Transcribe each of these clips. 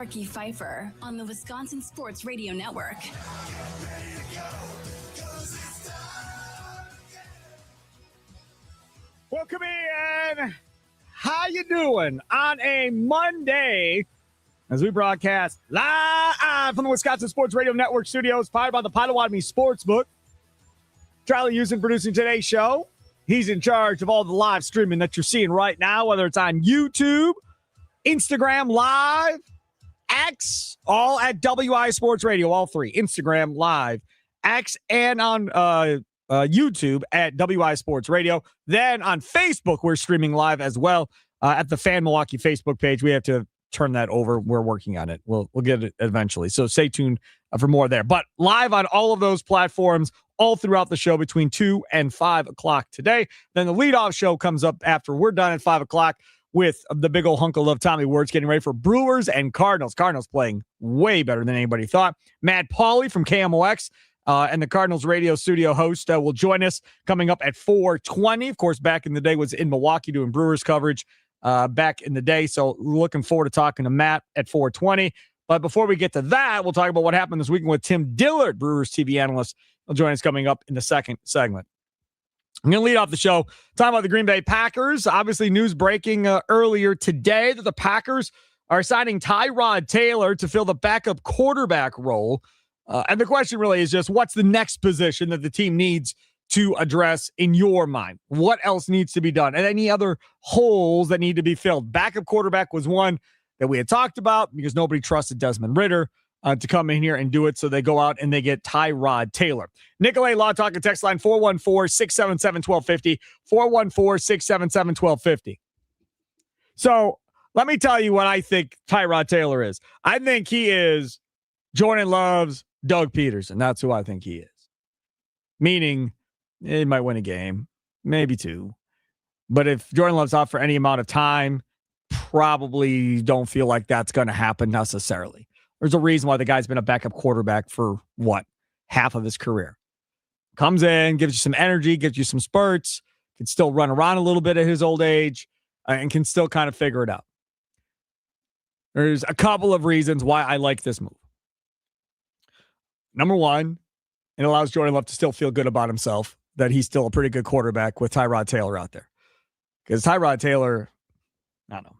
Marky Pfeiffer on the Wisconsin Sports Radio Network. Welcome in. How you doing on a Monday as we broadcast live from the Wisconsin Sports Radio Network studios, powered by the Potawatomi Sportsbook. Charlie Houston producing today's show. He's in charge of all the live streaming that you're seeing right now, whether it's on YouTube, Instagram Live, X, all at WI Sports Radio, all three. Instagram Live, X, and on YouTube at WI Sports Radio. Then on Facebook, we're streaming live as well at the Fan Milwaukee Facebook page. We have to turn that over. We're working on it. We'll get it eventually. So stay tuned for more there. But live on all of those platforms all throughout the show between 2 and 5 o'clock today. Then the leadoff show comes up after we're done at 5 o'clock with the big old hunk of love, Tommy Wirtz, getting ready for Brewers and Cardinals. Cardinals playing way better than anybody thought. Matt Pauley from KMOX and the Cardinals radio studio host will join us coming up at 4:20. Of course, back in the day was in Milwaukee doing Brewers coverage back in the day. So looking forward to talking to Matt at 4:20. But before we get to that, we'll talk about what happened this weekend with Tim Dillard, Brewers TV analyst. He'll join us coming up in the second segment. I'm going to lead off the show talking about the Green Bay Packers. Obviously, news breaking earlier today that the Packers are signing Tyrod Taylor to fill the backup quarterback role. And the question really is just, what's the next position that the team needs to address in your mind? What else needs to be done? And any other holes that need to be filled? Backup quarterback was one that we had talked about because nobody trusted Desmond Ridder to come in here and do it. So they go out and they get Tyrod Taylor. Nicolay Law Talk and text line 414-677-1250, 414-677-1250. So let me tell you what I think Tyrod Taylor is. I think he is Jordan Love's Doug Peterson. That's who I think he is. Meaning he might win a game, maybe two. But if Jordan Love's out for any amount of time, probably don't feel like that's going to happen necessarily. There's a reason why the guy's been a backup quarterback for, half of his career. Comes in, gives you some energy, gives you some spurts, can still run around a little bit at his old age, and can still kind of figure it out. There's a couple of reasons why I like this move. Number one, it allows Jordan Love to still feel good about himself, that he's still a pretty good quarterback with Tyrod Taylor out there. Because Tyrod Taylor, I don't know,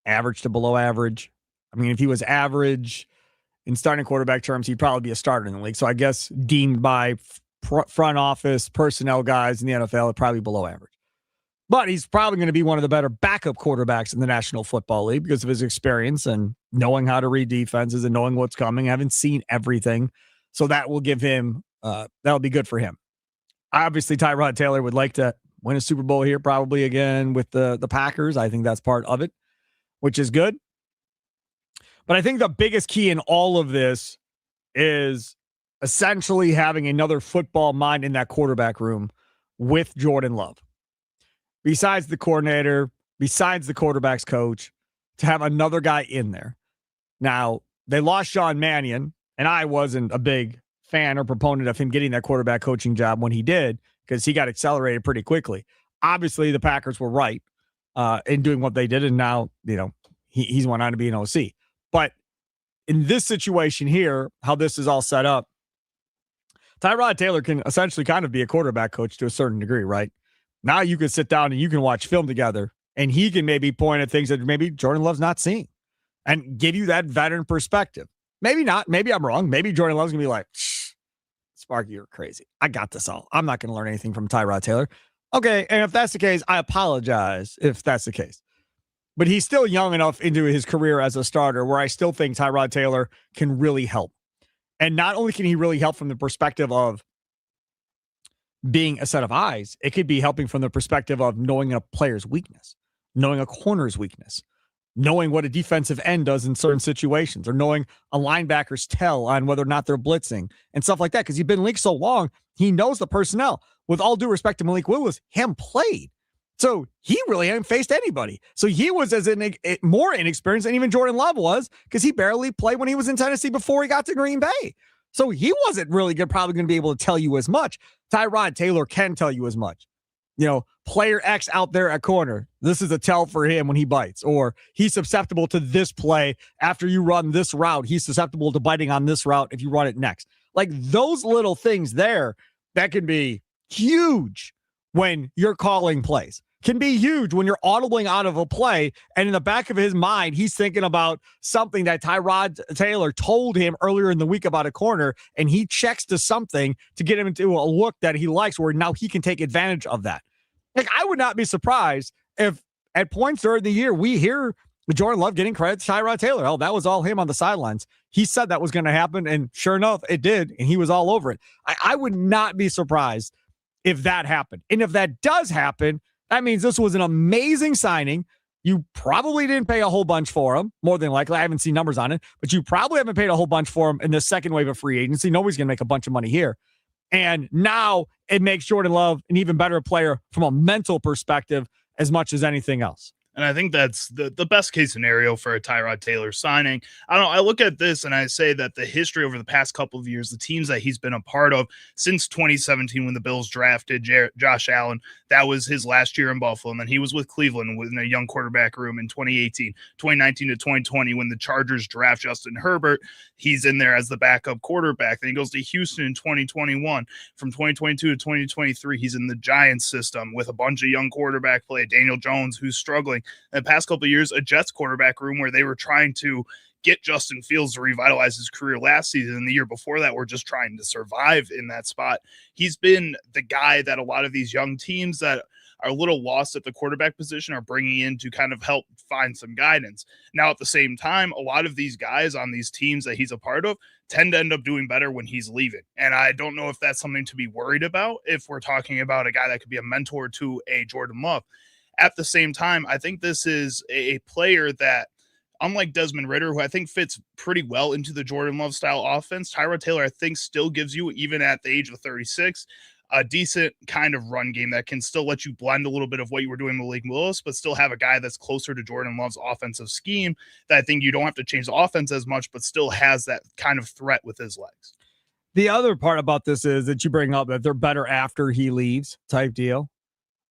average to below average. I mean, if he was average in starting quarterback terms, he'd probably be a starter in the league. So I guess deemed by front office personnel guys in the NFL, probably below average. But he's probably going to be one of the better backup quarterbacks in the National Football League because of his experience and knowing how to read defenses and knowing what's coming. I haven't seen everything. So that will give him, that'll be good for him. Obviously, Tyrod Taylor would like to win a Super Bowl here probably again with the Packers. I think that's part of it, which is good. But I think the biggest key in all of this is essentially having another football mind in that quarterback room with Jordan Love. Besides the coordinator, besides the quarterback's coach, to have another guy in there. Now, they lost Sean Mannion, and I wasn't a big fan or proponent of him getting that quarterback coaching job when he did because he got accelerated pretty quickly. Obviously, the Packers were right in doing what they did, and now, he's went on to be an OC. But in this situation here, how this is all set up, Tyrod Taylor can essentially kind of be a quarterback coach to a certain degree, right? Now you can sit down and you can watch film together, and he can maybe point at things that maybe Jordan Love's not seeing and give you that veteran perspective. Maybe not. Maybe I'm wrong. Maybe Jordan Love's going to be like, Sparky, you're crazy. I got this all. I'm not going to learn anything from Tyrod Taylor. Okay, and if that's the case, I apologize if that's the case. But he's still young enough into his career as a starter where I still think Tyrod Taylor can really help. And not only can he really help from the perspective of being a set of eyes, it could be helping from the perspective of knowing a player's weakness, knowing a corner's weakness, knowing what a defensive end does in certain situations, or knowing a linebacker's tell on whether or not they're blitzing and stuff like that. Because he's been in the league so long, he knows the personnel. With all due respect to Malik Willis, he hadn't played. So he really hadn't faced anybody. So he was more inexperienced than even Jordan Love was because he barely played when he was in Tennessee before he got to Green Bay. So he wasn't really probably going to be able to tell you as much. Tyrod Taylor can tell you as much. player X out there at corner, this is a tell for him when he bites, or he's susceptible to this play after you run this route. He's susceptible to biting on this route if you run it next. Like those little things there that can be huge when you're calling plays. Can be huge when you're audibling out of a play, and in the back of his mind, he's thinking about something that Tyrod Taylor told him earlier in the week about a corner, and he checks to something to get him into a look that he likes where now he can take advantage of that. Like, I would not be surprised if at points during the year we hear Jordan Love getting credit to Tyrod Taylor. Oh, that was all him on the sidelines. He said that was going to happen, and sure enough, it did, and he was all over it. I would not be surprised if that happened. And if that does happen, that means this was an amazing signing. You probably didn't pay a whole bunch for him, more than likely. I haven't seen numbers on it, but you probably haven't paid a whole bunch for him in the second wave of free agency. Nobody's going to make a bunch of money here. And now it makes Jordan Love an even better player from a mental perspective as much as anything else. And I think that's the best case scenario for a Tyrod Taylor signing. I look at this and I say that the history over the past couple of years, the teams that he's been a part of since 2017 when the Bills drafted Josh Allen, that was his last year in Buffalo. And then he was with Cleveland with a young quarterback room in 2018, 2019 to 2020 when the Chargers draft Justin Herbert. He's in there as the backup quarterback. Then he goes to Houston in 2021. From 2022 to 2023, he's in the Giants system with a bunch of young quarterback play. Daniel Jones, who's struggling. In the past couple of years, a Jets quarterback room where they were trying to get Justin Fields to revitalize his career last season, and the year before that we're just trying to survive in that spot. He's been the guy that a lot of these young teams that are a little lost at the quarterback position are bringing in to kind of help find some guidance. Now, at the same time, a lot of these guys on these teams that he's a part of tend to end up doing better when he's leaving. And I don't know if that's something to be worried about if we're talking about a guy that could be a mentor to a Jordan Love. At the same time, I think this is a player that, unlike Desmond Ridder, who I think fits pretty well into the Jordan Love style offense, Tyrod Taylor, I think, still gives you, even at the age of 36, a decent kind of run game that can still let you blend a little bit of what you were doing with Malik Willis, but still have a guy that's closer to Jordan Love's offensive scheme that I think you don't have to change the offense as much, but still has that kind of threat with his legs. The other part about this is that you bring up that they're better after he leaves type deal.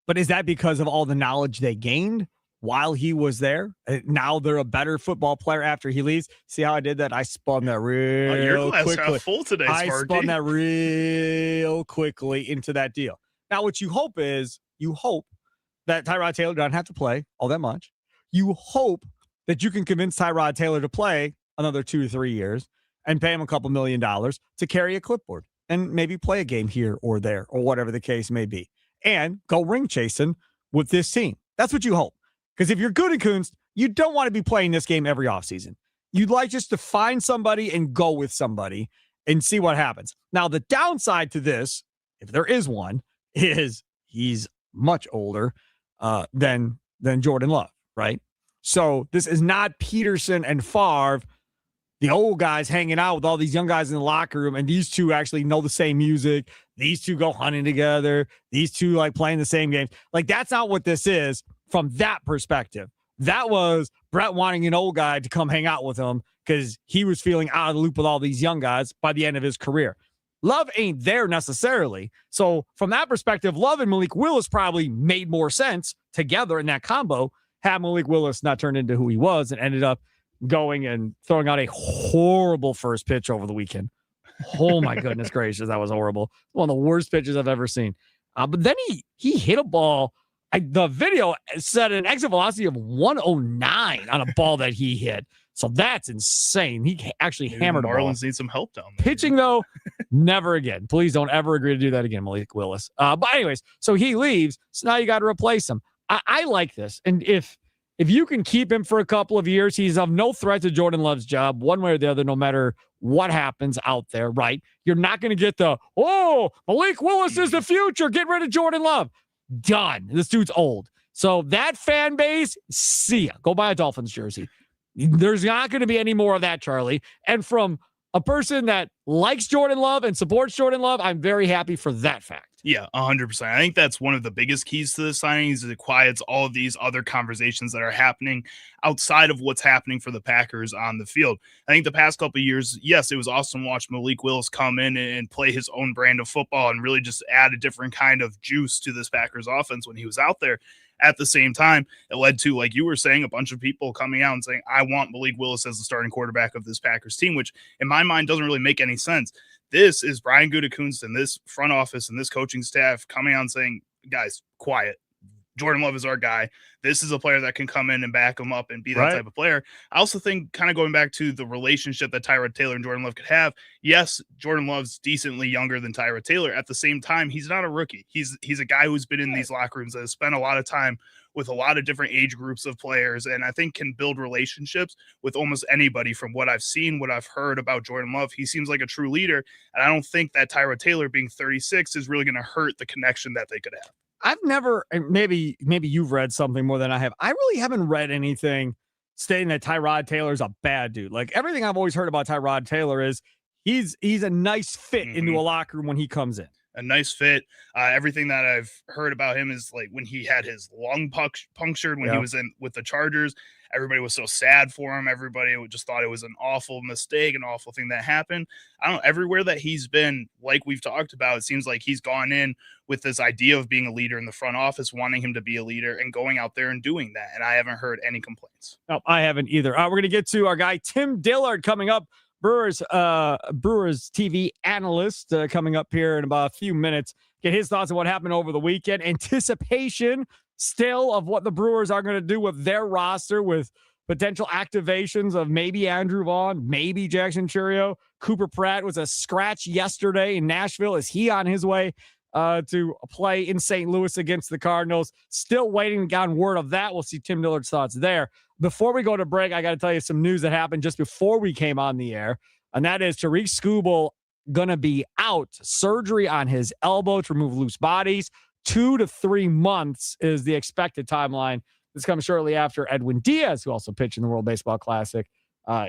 But is that because of all the knowledge they gained while he was there? Now they're a better football player after he leaves. See how I did that? I spun that real quickly. Full today, I spun that real quickly into that deal. Now, what you hope that Tyrod Taylor doesn't have to play all that much. You hope that you can convince Tyrod Taylor to play another 2 to 3 years and pay him a couple $1 million to carry a clipboard and maybe play a game here or there or whatever the case may be. And go ring chasing with this team. That's what you hope. Because if you're Gutekunst, you don't want to be playing this game every offseason. You'd like just to find somebody and go with somebody and see what happens. Now, the downside to this, if there is one, is he's much older than Jordan Love, right? So this is not Peterson and Favre, the old guys hanging out with all these young guys in the locker room, and these two actually know the same music. These two go hunting together. These two like playing the same games. Like, that's not what this is from that perspective. That was Brett wanting an old guy to come hang out with him because he was feeling out of the loop with all these young guys by the end of his career. Love ain't there necessarily. So from that perspective, Love and Malik Willis probably made more sense together in that combo had Malik Willis not turned into who he was and ended up going and throwing out a horrible first pitch over the weekend. Oh my goodness gracious, that was horrible. One of the worst pitches I've ever seen. But then he hit a ball. The video said an exit velocity of 109 on a ball that he hit. So that's insane. He actually hammered a ball. Marlins need some help down there. Pitching, though, never again. Please don't ever agree to do that again, Malik Willis. But anyways, so he leaves. So now you got to replace him. I like this. And if you can keep him for a couple of years, he's of no threat to Jordan Love's job, one way or the other, no matter what happens out there, right? You're not going to get Malik Willis is the future. Get rid of Jordan Love. Done. This dude's old. So that fan base, see ya. Go buy a Dolphins jersey. There's not going to be any more of that, Charlie. And from a person that likes Jordan Love and supports Jordan Love, I'm very happy for that fact. Yeah, 100%. I think that's one of the biggest keys to the signings is it quiets all of these other conversations that are happening outside of what's happening for the Packers on the field. I think the past couple of years, yes, it was awesome to watch Malik Willis come in and play his own brand of football and really just add a different kind of juice to this Packers offense when he was out there. At the same time, it led to, like you were saying, a bunch of people coming out and saying, I want Malik Willis as the starting quarterback of this Packers team, which in my mind doesn't really make any sense. This is Brian Gutekunst and this front office and this coaching staff coming out and saying, guys, quiet. Jordan Love is our guy. This is a player that can come in and back him up and be that type of player. I also think, kind of going back to the relationship that Tyrod Taylor and Jordan Love could have, yes, Jordan Love's decently younger than Tyrod Taylor. At the same time, he's not a rookie. He's a guy who's been in these locker rooms that has spent a lot of time with a lot of different age groups of players, and I think can build relationships with almost anybody. From what I've seen, what I've heard about Jordan Love, he seems like a true leader, and I don't think that Tyrod Taylor being 36 is really going to hurt the connection that they could have. I've never, maybe you've read something more than I have. I really haven't read anything stating that Tyrod Taylor's a bad dude. Like, everything I've always heard about Tyrod Taylor is he's a nice fit into a locker room when he comes in. A nice fit. Everything that I've heard about him is like when he had his lung punctured when he was in with the Chargers, everybody was so sad for him. Everybody just thought it was an awful mistake, an awful thing that happened. I don't know. Everywhere that he's been, like we've talked about, it seems like he's gone in with this idea of being a leader in the front office, wanting him to be a leader and going out there and doing that. And I haven't heard any complaints. No, I haven't either. We're going to get to our guy, Tim Dillard, coming up. Brewers TV analyst coming up here in about a few minutes. Get his thoughts on what happened over the weekend. Anticipation still of what the Brewers are going to do with their roster, with potential activations of maybe Andrew Vaughn, maybe Jackson Churio. Cooper Pratt was a scratch yesterday in Nashville. Is he on his way to play in St. Louis against the Cardinals? Still waiting on word of that. We'll see Tim Dillard's thoughts there. Before we go to break, I got to tell you some news that happened just before we came on the air, and that is Tariq Skubal going to be out. Surgery on his elbow to remove loose bodies. 2 to 3 months is the expected timeline. This comes shortly after Edwin Diaz, who also pitched in the World Baseball Classic,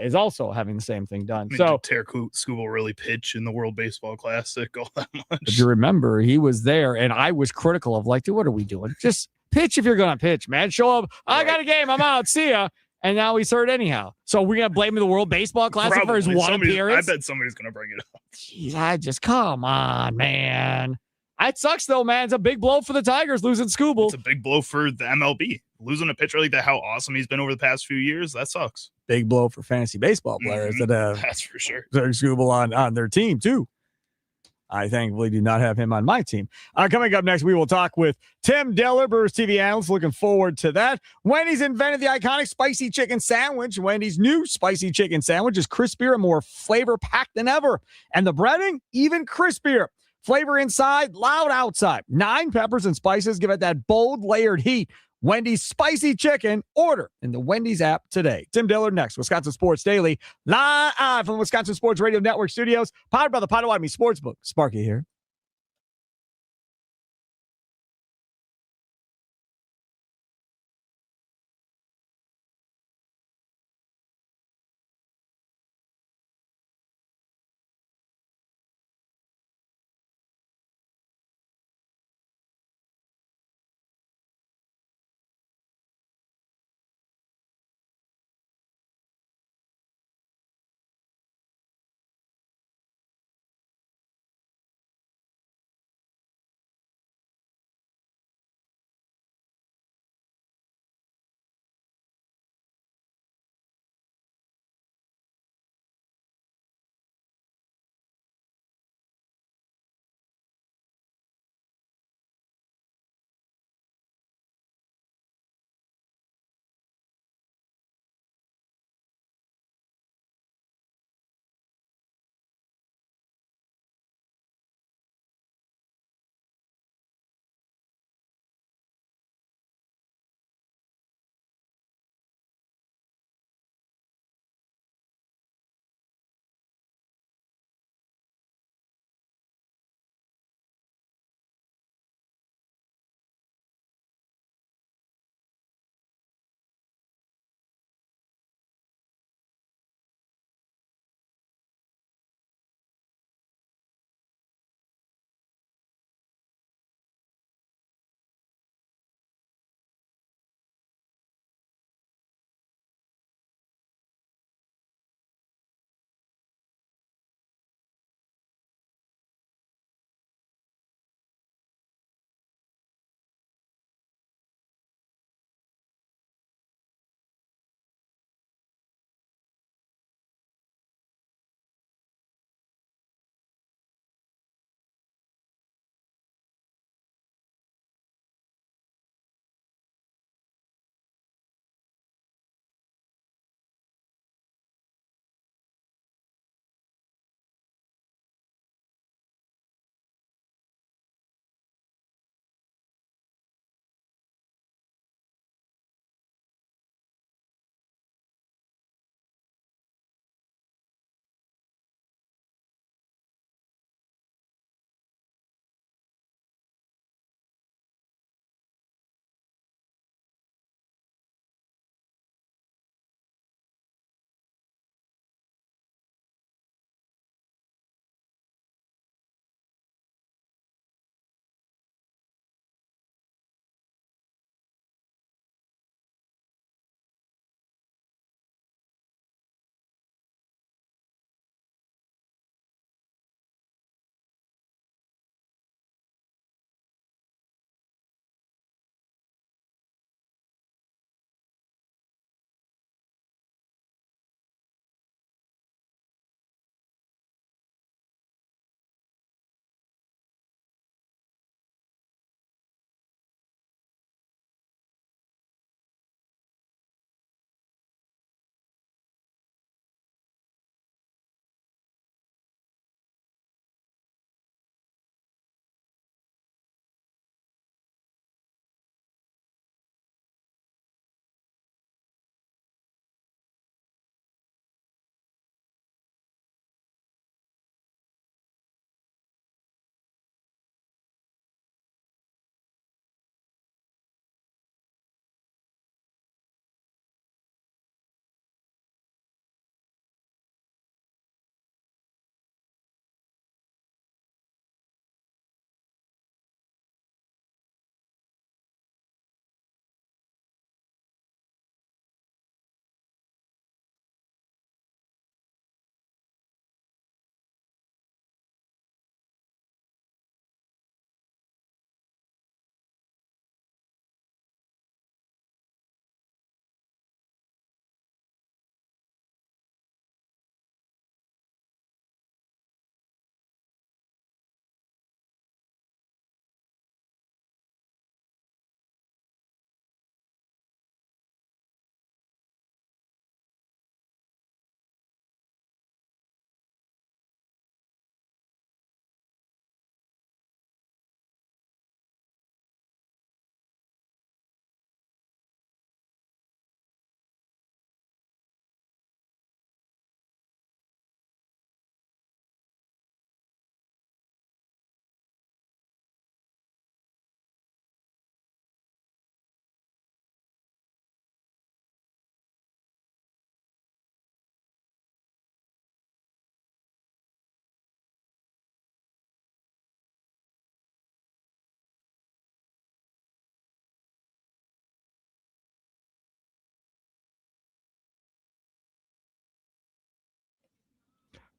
is also having the same thing done. I mean, so, did Tariq Skubal really pitch in the World Baseball Classic all that much? If you remember, he was there, and I was critical of, like, dude, what are we doing? Just pitch if you're going to pitch, man. Show up. I got a game. I'm out. See ya. And now he's hurt anyhow. So we're going to blame the World Baseball Classic for his one appearance? I bet somebody's going to bring it up. Jeez, come on, man. It sucks, though, man. It's a big blow for the Tigers losing Skubal. It's a big blow for the MLB. Losing a pitcher like that, how awesome he's been over the past few years, that sucks. Big blow for fantasy baseball players that that's for sure. Skubal on their team, too. I thankfully do not have him on my team. Coming up next, we will talk with Tim Dillard, Brewers TV analyst. Looking forward to that. Wendy's invented the iconic spicy chicken sandwich. Wendy's new spicy chicken sandwich is crispier and more flavor-packed than ever. And the breading, even crispier. Flavor inside, loud outside. 9 peppers and spices give it that bold, layered heat. Wendy's spicy chicken. Order in the Wendy's app today. Tim Dillard next. Wisconsin Sports Daily, live from the Wisconsin Sports Radio Network studios, powered by the Potawatomi Sportsbook. Sparky here.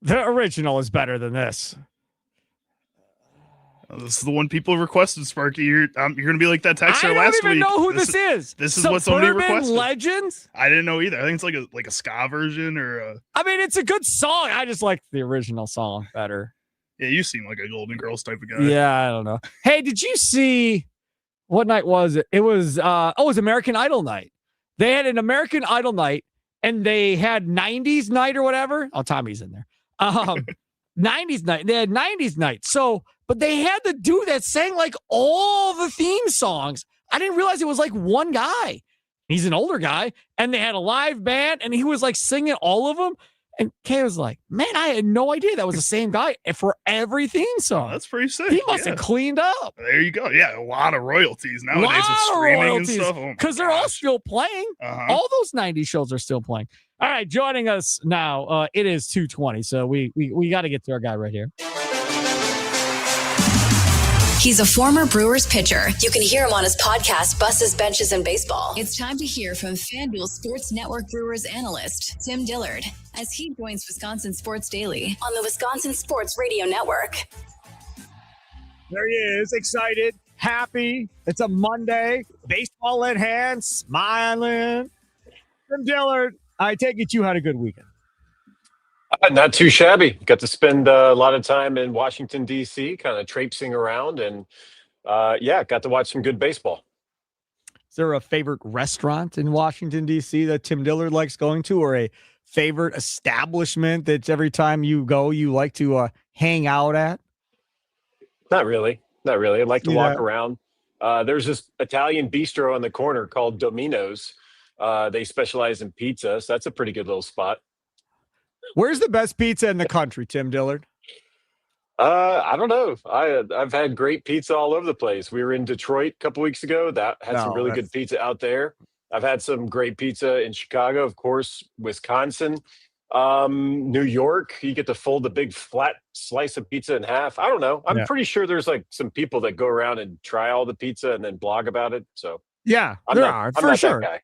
The original is better than this. This is the one people requested, Sparky. You're going to be like that texter last week. I don't even know who this is. This is what somebody requested. Legends? I didn't know either. I think it's like a ska version or a... I mean, it's a good song. I just like the original song better. Yeah, you seem like a Golden Girls type of guy. Yeah, I don't know. Hey, did you see what night was it? It was it was American Idol night. They had an American Idol night and they had 90s night or whatever. Oh, Tommy's in there. 90s night. They had 90s night. So, but they had the dude that sang like all the theme songs. I didn't realize it was like one guy. He's an older guy. And they had a live band and he was like singing all of them. And Kay was like, man, I had no idea that was the same guy for every theme song. Oh, that's pretty sick. He must have cleaned up. There you go. Yeah, a lot of royalties nowadays with streaming and stuff. Because they're all still playing. All those 90s shows are still playing. All right, joining us now, it is 2:20, so we got to get to our guy right here. He's a former Brewers pitcher. You can hear him on his podcast, Buses, Benches, and Baseball. It's time to hear from FanDuel Sports Network Brewers analyst, Tim Dillard, as he joins Wisconsin Sports Daily on the Wisconsin Sports Radio Network. There he is, excited, happy. It's a Monday, baseball in hand, smiling. Tim Dillard, I take it you had a good weekend. Not too shabby. Got to spend a lot of time in Washington, D.C., kind of traipsing around and, got to watch some good baseball. Is there a favorite restaurant in Washington, D.C. that Tim Dillard likes going to, or a favorite establishment that every time you go, you like to hang out at? Not really. I like to walk around. There's this Italian bistro on the corner called Domino's. They specialize in pizza, so that's a pretty good little spot. Where's the best pizza in the country, Tim Dillard? I don't know. I've had great pizza all over the place. We were in Detroit a couple weeks ago. That had some really good pizza out there. I've had some great pizza in Chicago, of course, Wisconsin, New York. You get to fold the big flat slice of pizza in half. I don't know. I'm pretty sure there's like some people that go around and try all the pizza and then blog about it. So yeah, I'm not that guy.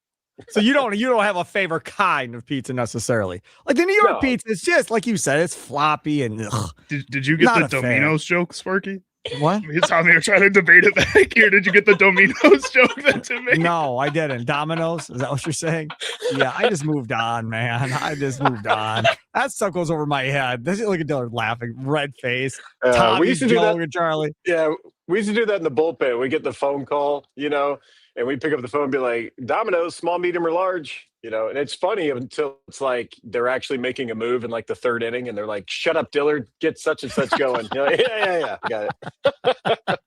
So you don't have a favorite kind of pizza necessarily. Like the New York pizza, it's just like you said, it's floppy and ugh. Did you get the Domino's joke, Sparky? What? Me and Tommy are trying to debate it back here. Did you get the Domino's joke that Tim made? No, I didn't. Domino's? Is that what you're saying? Yeah, I just moved on, man. That stuff goes over my head. Look at Dillard laughing, red face. Tommy, we used to do that. And Charlie. Yeah, we used to do that in the bullpen. We get the phone call, and we pick up the phone and be like, Domino's, small, medium, or large, and it's funny until it's like they're actually making a move in like the third inning and they're like, shut up, Dillard, get such and such going. You're like, yeah, got it.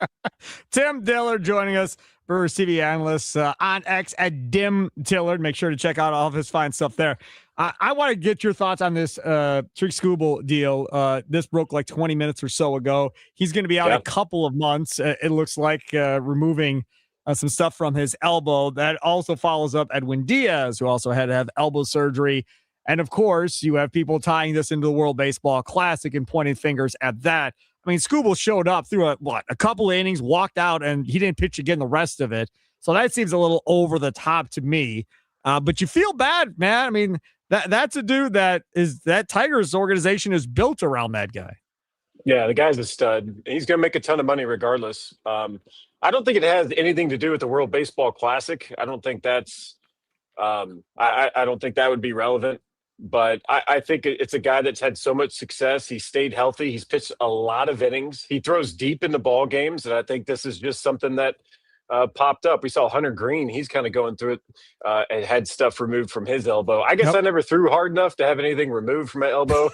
Tim Dillard joining us, Brewers TV analyst on X at Dim Dillard. Make sure to check out all of his fine stuff there. I want to get your thoughts on this Trick Skubal deal. This broke like 20 minutes or so ago. He's going to be out a couple of months. It looks like removing some stuff from his elbow. That also follows up Edwin Diaz, who also had to have elbow surgery. And of course, you have people tying this into the World Baseball Classic and pointing fingers at that. I mean, Skubal showed up through a couple of innings, walked out, and he didn't pitch again the rest of it. So that seems a little over the top to me. But you feel bad, man. I mean, that's a dude that Tigers organization is built around that guy. Yeah, the guy's a stud. He's going to make a ton of money regardless. I don't think it has anything to do with the World Baseball Classic. I don't think that's I don't think that would be relevant. But I think it's a guy that's had so much success. He stayed healthy. He's pitched a lot of innings. He throws deep into ball games. And I think this is just something that popped up. We saw Hunter Green. He's kind of going through it and had stuff removed from his elbow. I guess I never threw hard enough to have anything removed from my elbow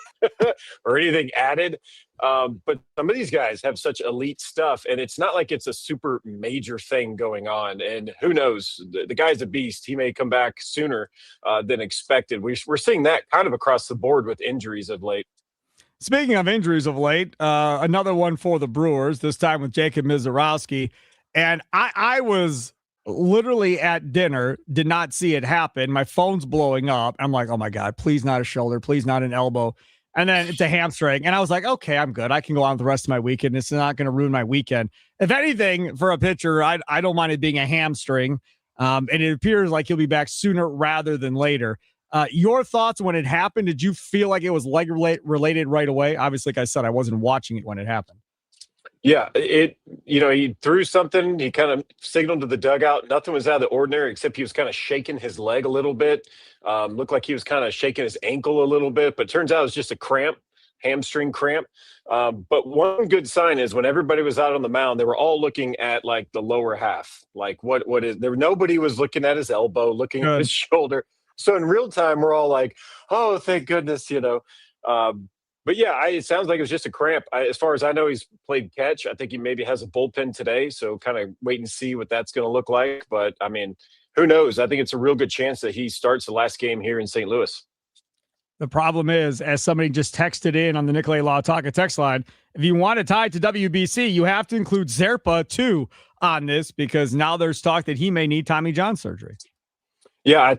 or anything added. But some of these guys have such elite stuff, and it's not like it's a super major thing going on. And who knows? The guy's a beast. He may come back sooner than expected. We're seeing that kind of across the board with injuries of late. Speaking of injuries of late, another one for the Brewers, this time with Jacob Mizorowski. And I was literally at dinner, did not see it happen. My phone's blowing up. I'm like, oh my God, please not a shoulder, please not an elbow. And then it's a hamstring. And I was like, okay, I'm good. I can go on with the rest of my weekend. It's not going to ruin my weekend. If anything, for a pitcher, I don't mind it being a hamstring. And it appears like he'll be back sooner rather than later. Your thoughts when it happened? Did you feel like it was leg related right away? Obviously, like I said, I wasn't watching it when it happened. Yeah, he threw something. He kind of signaled to the dugout. Nothing was out of the ordinary, except he was kind of shaking his leg a little bit. Looked like he was kind of shaking his ankle a little bit, but turns out it was just a cramp, hamstring cramp. But one good sign is when everybody was out on the mound, they were all looking at like the lower half. Like what is there? Nobody was looking at his elbow, looking at his shoulder. So in real time, we're all like, "Oh, thank goodness," But yeah, it sounds like it was just a cramp. As far as I know, he's played catch. I think he maybe has a bullpen today, so kind of wait and see what that's going to look like. But I mean, who knows? I think it's a real good chance that he starts the last game here in St. Louis. The problem is, as somebody just texted in on the Nicolay Law Talk text line, if you want to tie it to WBC, you have to include Zerpa too on this, because now there's talk that he may need Tommy John surgery. Yeah,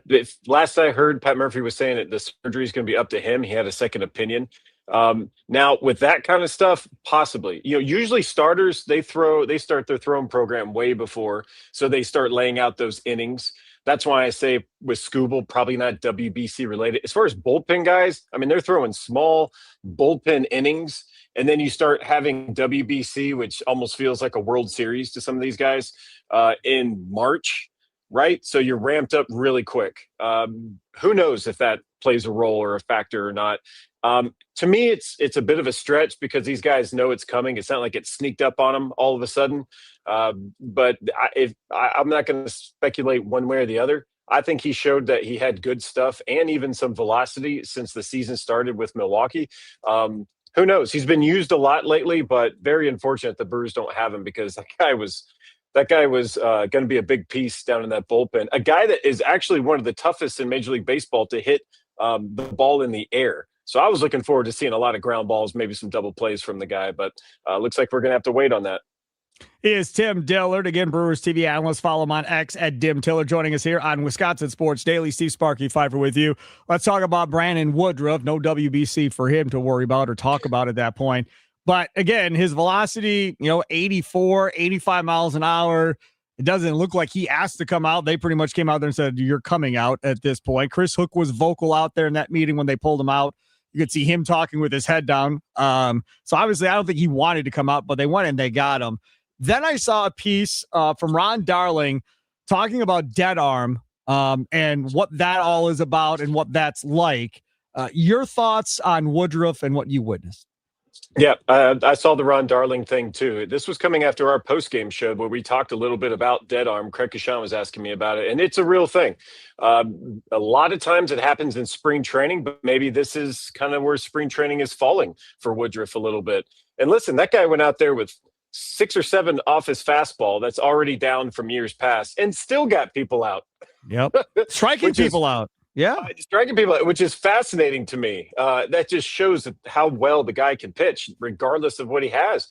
last I heard, Pat Murphy was saying that the surgery is going to be up to him. He had a second opinion. Now with that kind of stuff, possibly, usually starters, they start their throwing program way before. So they start laying out those innings. That's why I say with Scooble, probably not WBC related. As far as bullpen guys, I mean, they're throwing small bullpen innings, and then you start having WBC, which almost feels like a World Series to some of these guys, in March, right? So you're ramped up really quick. Who knows if that plays a role or a factor or not. To me, it's a bit of a stretch because these guys know it's coming. It's not like it sneaked up on them all of a sudden. But I'm not going to speculate one way or the other. I think he showed that he had good stuff and even some velocity since the season started with Milwaukee. Who knows? He's been used a lot lately, but very unfortunate the Brewers don't have him, because that guy was going to be a big piece down in that bullpen. A guy that is actually one of the toughest in Major League Baseball to hit the ball in the air. So I was looking forward to seeing a lot of ground balls, maybe some double plays from the guy, but looks like we're going to have to wait on that. He is Tim Dillard, again, Brewers TV analyst. Follow him on X at Dim Tiller, joining us here on Wisconsin Sports Daily. Steve Sparky Pfeiffer with you. Let's talk about Brandon Woodruff. No WBC for him to worry about or talk about at that point. But again, his velocity, 84, 85 miles an hour. It doesn't look like he asked to come out. They pretty much came out there and said, "You're coming out" at this point. Chris Hook was vocal out there in that meeting when they pulled him out. You could see him talking with his head down. So obviously, I don't think he wanted to come out, but they went and they got him. Then I saw a piece from Ron Darling talking about dead arm and what that all is about and what that's like. Your thoughts on Woodruff and what you witnessed? Yeah, I saw the Ron Darling thing too. This was coming after our post-game show where we talked a little bit about dead arm. Craig Kashan was asking me about it, and it's a real thing. A lot of times it happens in spring training, but maybe this is kind of where spring training is falling for Woodruff a little bit. And listen, that guy went out there with 6 or 7 off his fastball that's already down from years past and still got people out. Yep. Striking people out. Yeah. Striking people out, which is fascinating to me. That just shows how well the guy can pitch, regardless of what he has.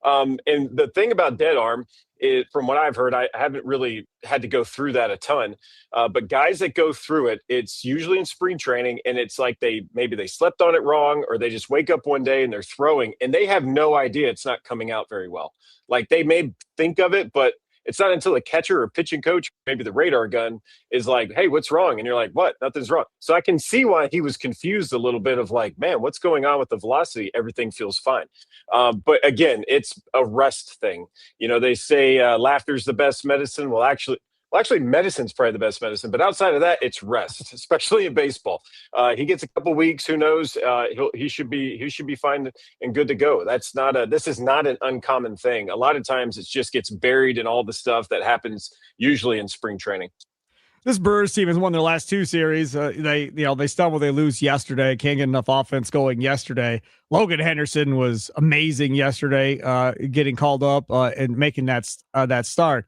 And the thing about dead arm is, from what I've heard, I haven't really had to go through that a ton. But guys that go through it, it's usually in spring training, and it's like maybe they slept on it wrong, or they just wake up one day and they're throwing, and they have no idea it's not coming out very well. Like, they may think of it, but it's not until a catcher or pitching coach, maybe the radar gun, is like, "Hey, what's wrong?" And you're like, "What? Nothing's wrong." So I can see why he was confused a little bit of like, man, what's going on with the velocity? Everything feels fine. But again, it's a rest thing. They say laughter's the best medicine. Well, actually, medicine's probably the best medicine. But outside of that, it's rest, especially in baseball. He gets a couple weeks. Who knows? He should be fine and good to go. This is not an uncommon thing. A lot of times it just gets buried in all the stuff that happens usually in spring training. This Brewers team has won their last 2 series. They stumble, they lose yesterday. Can't get enough offense going yesterday. Logan Henderson was amazing yesterday, getting called up and making that start.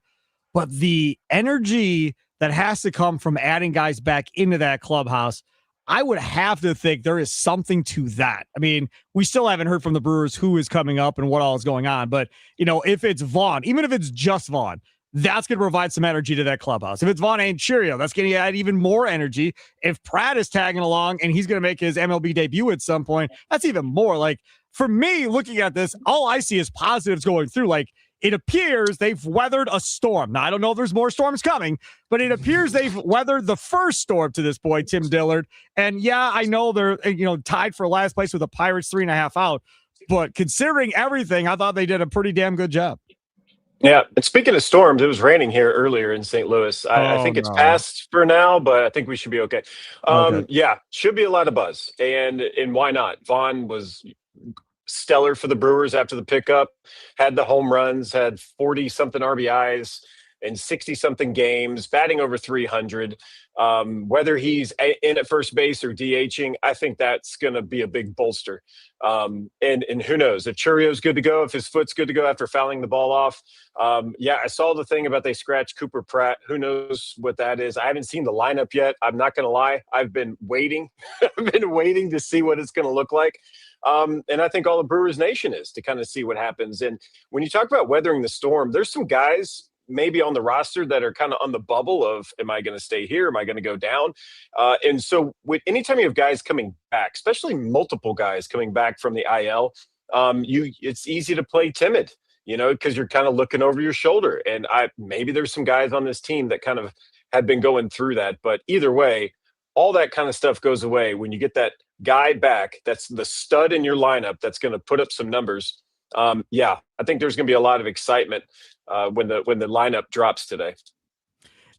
But the energy that has to come from adding guys back into that clubhouse, I would have to think there is something to that. I mean, we still haven't heard from the Brewers who is coming up and what all is going on. But, if it's Vaughn, even if it's just Vaughn, that's going to provide some energy to that clubhouse. If it's Vaughn and Cheerio, that's going to add even more energy. If Pratt is tagging along and he's going to make his MLB debut at some point, that's even more. Like, for me, looking at this, all I see is positives going through. Like, it appears they've weathered a storm. Now, I don't know if there's more storms coming, but it appears they've weathered the first storm to this point, Tim Dillard. And yeah, I know they're tied for last place with the Pirates 3.5 out, but considering everything, I thought they did a pretty damn good job. Yeah, and speaking of storms, it was raining here earlier in St. Louis. I think it's passed for now, but I think we should be okay. Yeah, should be a lot of buzz, and why not? Vaughn was stellar for the Brewers after the pickup, had the home runs, had 40-something RBIs in 60-something games, batting over 300. Whether he's in at first base or DHing, I think that's going to be a big bolster. And who knows if Churio's good to go, if his foot's good to go after fouling the ball off. Yeah, I saw the thing about they scratched Cooper Pratt. Who knows what that is? I haven't seen the lineup yet. I'm not going to lie. I've been waiting. I've been waiting to see what it's going to look like. And I think all the Brewers Nation is to kind of see what happens. And when you talk about weathering the storm, there's some guys maybe on the roster that are kind of on the bubble of, am I going to stay here? Am I going to go down? And so anytime you have guys coming back, especially multiple guys coming back from the IL, it's easy to play timid, because you're kind of looking over your shoulder. And maybe there's some guys on this team that kind of have been going through that. But either way, all that kind of stuff goes away when you get that guy back. That's the stud in your lineup that's going to put up some numbers. Yeah, I think there's going to be a lot of excitement when the lineup drops today.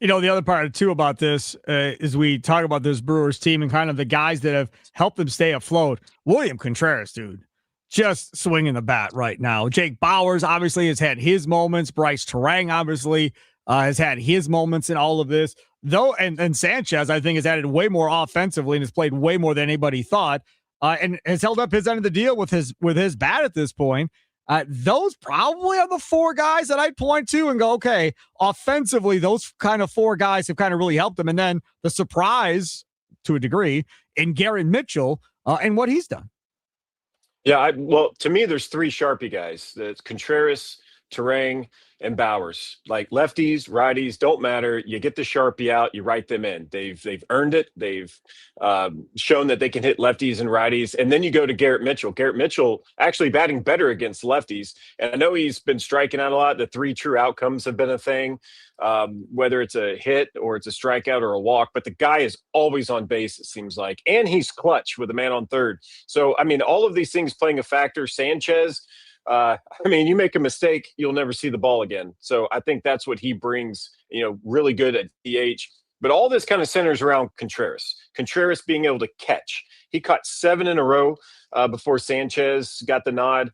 The other part too about this is we talk about this Brewers team and kind of the guys that have helped them stay afloat. William Contreras, dude, just swinging the bat right now. Jake Bauers obviously has had his moments. Bryce Terang obviously has had his moments in all of this. Though, and Sanchez, I think, has added way more offensively and has played way more than anybody thought, and has held up his end of the deal with his bat at this point. Those probably are the four guys that I'd point to and go, okay, offensively, those kind of four guys have kind of really helped them. And then the surprise, to a degree, in Garrett Mitchell and what he's done. Yeah, well, to me, there's three Sharpie guys. That's Contreras, Terang, and Bauers. Like lefties, righties, don't matter. You get the Sharpie out, you write them in. They've earned it. They've shown that they can hit lefties and righties. And then you go to Garrett Mitchell. Garrett Mitchell actually batting better against lefties. And I know he's been striking out a lot. The three true outcomes have been a thing, whether it's a hit or it's a strikeout or a walk. But the guy is always on base, it seems like. And he's clutch with a man on third. So, I mean, all of these things playing a factor. Sanchez, you make a mistake, you'll never see the ball again. So I think that's what he brings, really good at DH. But all this kind of centers around Contreras. Contreras being able to catch. He caught 7 in a row before Sanchez got the nod.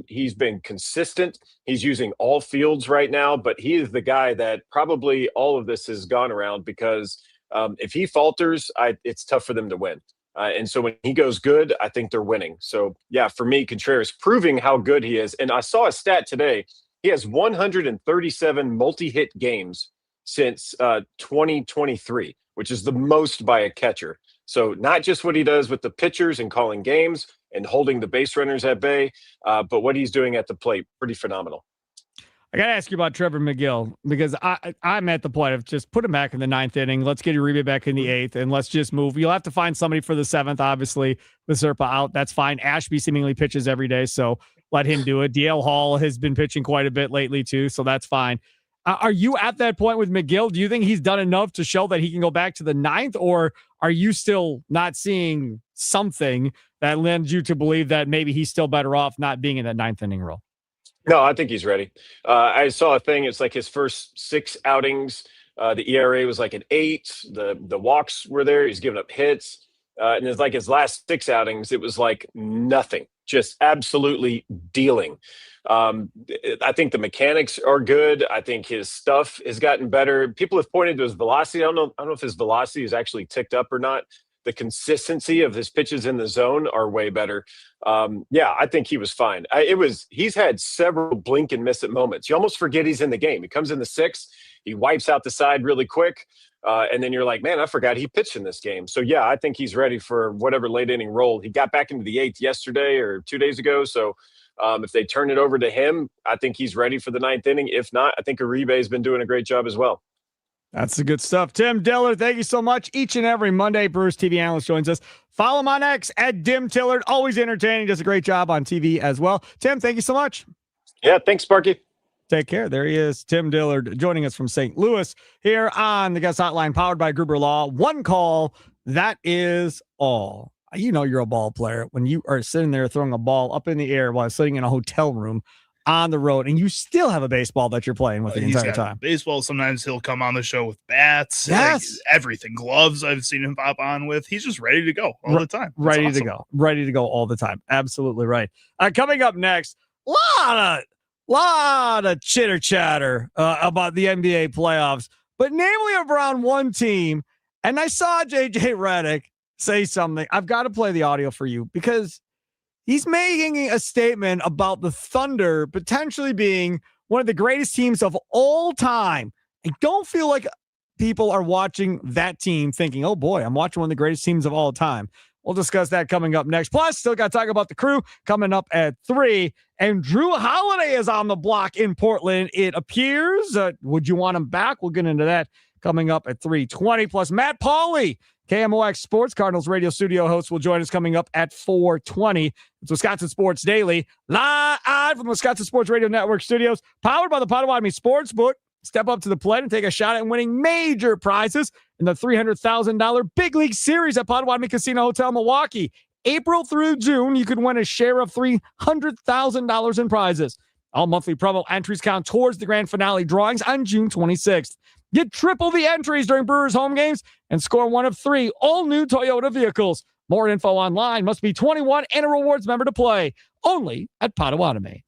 He's been consistent. He's using all fields right now, but he is the guy that probably all of this has gone around because if he falters, it's tough for them to win. And so when he goes good, I think they're winning. So, yeah, for me, Contreras proving how good he is. And I saw a stat today. He has 137 multi-hit games since 2023, which is the most by a catcher. So not just what he does with the pitchers and calling games and holding the base runners at bay, but what he's doing at the plate, pretty phenomenal. I got to ask you about Trevor McGill because I'm at the point of just put him back in the 9th inning. Let's get Uribe back in the 8th, and let's just move. You'll have to find somebody for the 7th, obviously, with Zerpa out. That's fine. Ashby seemingly pitches every day, so let him do it. DL Hall has been pitching quite a bit lately, too, so that's fine. Are you at that point with McGill? Do you think he's done enough to show that he can go back to the 9th, or are you still not seeing something that lends you to believe that maybe he's still better off not being in that 9th inning role? No, I think he's ready. I saw a thing. It's like his first 6 outings. The ERA was like an 8. The walks were there. He's giving up hits. And it's like his last 6 outings, it was like nothing, just absolutely dealing. I think the mechanics are good. I think his stuff has gotten better. People have pointed to his velocity. I don't know if his velocity is actually ticked up or not. The consistency of his pitches in the zone are way better. Yeah, I think he was fine. He's had several blink and miss it moments. You almost forget he's in the game. He comes in the 6th, he wipes out the side really quick, and then you're like, man, I forgot he pitched in this game. So yeah, I think he's ready for whatever late inning role. He got back into the 8th yesterday or 2 days ago. So if they turn it over to him, I think he's ready for the 9th inning. If not, I think Uribe has been doing a great job as well. That's the good stuff. Tim Dillard, thank you so much. Each and every Monday, Brewers TV analyst joins us. Follow him on X at Dim Tillard. Always entertaining. Does a great job on TV as well. Tim, thank you so much. Yeah, thanks, Sparky. Take care. There he is, Tim Dillard, joining us from St. Louis here on the Guest Hotline, powered by Gruber Law. One call, that is all. You know you're a ball player when you are sitting there throwing a ball up in the air while sitting in a hotel room on the road, and you still have a baseball that you're playing with the entire time. Baseball. Sometimes he'll come on the show with bats. Yes. Everything. Gloves I've seen him pop on with. He's just ready to go all the time. That's ready awesome. to go. Ready to go all the time. Absolutely right. Coming up next, lot of chitter chatter about the NBA playoffs, but namely around one team. And I saw JJ Redick say something. I've got to play the audio for you because he's making a statement about the Thunder potentially being one of the greatest teams of all time. I don't feel like people are watching that team thinking, oh boy, I'm watching one of the greatest teams of all time. We'll discuss that coming up next. Plus, still got to talk about the Crew coming up at 3. And Drew Holiday is on the block in Portland, it appears. Would you want him back? We'll get into that coming up at 3:20. Plus, Matt Pauley, KMOX Sports Cardinals radio studio host, will join us coming up at 4:20. It's Wisconsin Sports Daily, live from the Wisconsin Sports Radio Network studios, powered by the Potawatomi Sportsbook. Step up to the plate and take a shot at winning major prizes in the $300,000 Big League Series at Potawatomi Casino Hotel, Milwaukee. April through June, you could win a share of $300,000 in prizes. All monthly promo entries count towards the grand finale drawings on June 26th. Get triple the entries during Brewers home games and score one of 3 all-new Toyota vehicles. More info online. Must be 21 and a rewards member to play. Only at Potawatomi.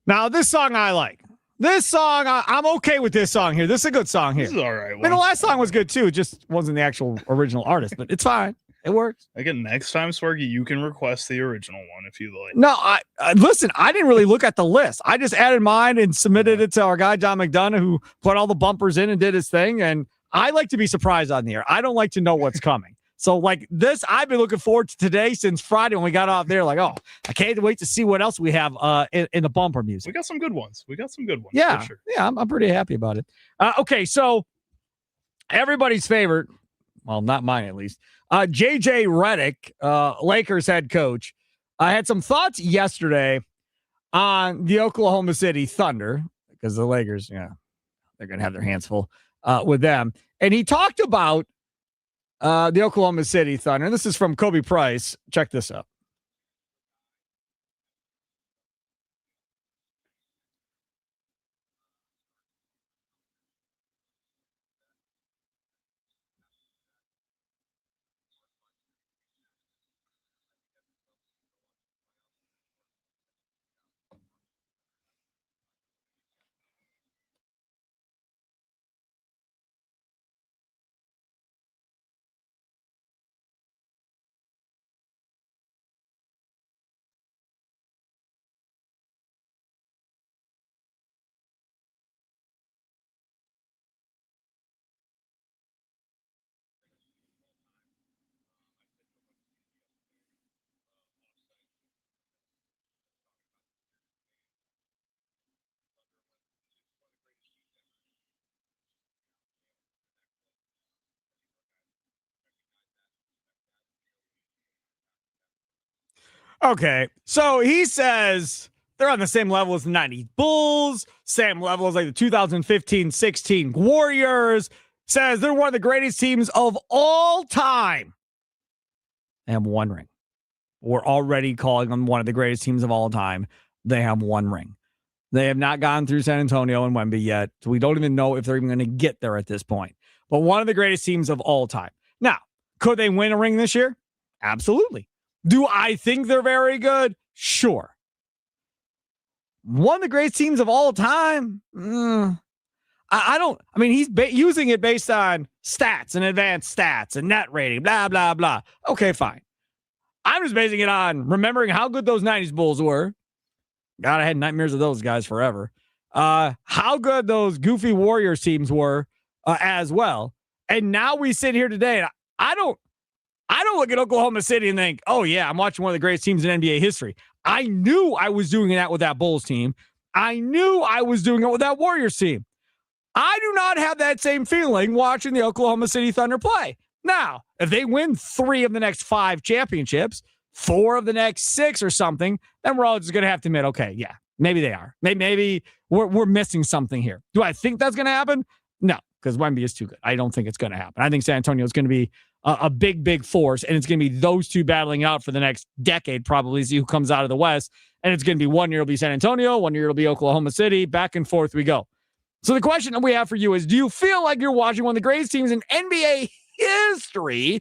Now, this song I like. This song, I'm okay with this song here. This is a good song here. This is all right. I mean, the last song was good too. It just wasn't the actual original artist, but it's fine. It works. Again, next time, Sparky, you can request the original one if you like. No, listen, I didn't really look at the list. I just added mine and submitted it to our guy, John McDonough, who put all the bumpers in and did his thing. And I like to be surprised on the air. I don't like to know what's coming. So like this, I've been looking forward to today since Friday when we got off there. Like, oh, I can't wait to see what else we have in the bumper music. We got some good ones. Yeah, for sure. Yeah, I'm pretty happy about it. Okay, so everybody's favorite, well, not mine at least, JJ Redick, Lakers head coach, had some thoughts yesterday on the Oklahoma City Thunder because the Lakers, they're going to have their hands full with them. And he talked about the Oklahoma City Thunder. And this is from Kobe Price. Check this out. Okay, so he says they're on the same level as the 90s Bulls, same level as like the 2015-16 Warriors, says they're one of the greatest teams of all time. They have one ring. We're already calling them one of the greatest teams of all time. They have one ring. They have not gone through San Antonio and Wemby yet, so we don't even know if they're even going to get there at this point. But one of the greatest teams of all time. Now, could they win a ring this year? Absolutely. Do I think they're very good? Sure. One of the great teams of all time? I don't. I mean, he's using it based on stats and advanced stats and net rating, blah, blah, blah. Okay, fine. I'm just basing it on remembering how good those 90s Bulls were. God, I had nightmares of those guys forever. How good those goofy Warriors teams were as well. And now we sit here today, and I don't look at Oklahoma City and think, oh, yeah, I'm watching one of the greatest teams in NBA history. I knew I was doing that with that Bulls team. I knew I was doing it with that Warriors team. I do not have that same feeling watching the Oklahoma City Thunder play. Now, if they win 3 of the next 5 championships, 4 of the next 6 or something, then we're all just going to have to admit, okay, yeah, maybe they are. Maybe we're missing something here. Do I think that's going to happen? No, because Wemby is too good. I don't think it's going to happen. I think San Antonio is going to be a big, big force, and it's going to be those two battling out for the next decade, probably, see who comes out of the West. And it's going to be 1 year it'll be San Antonio, 1 year it'll be Oklahoma City, back and forth we go. So the question that we have for you is, do you feel like you're watching one of the greatest teams in NBA history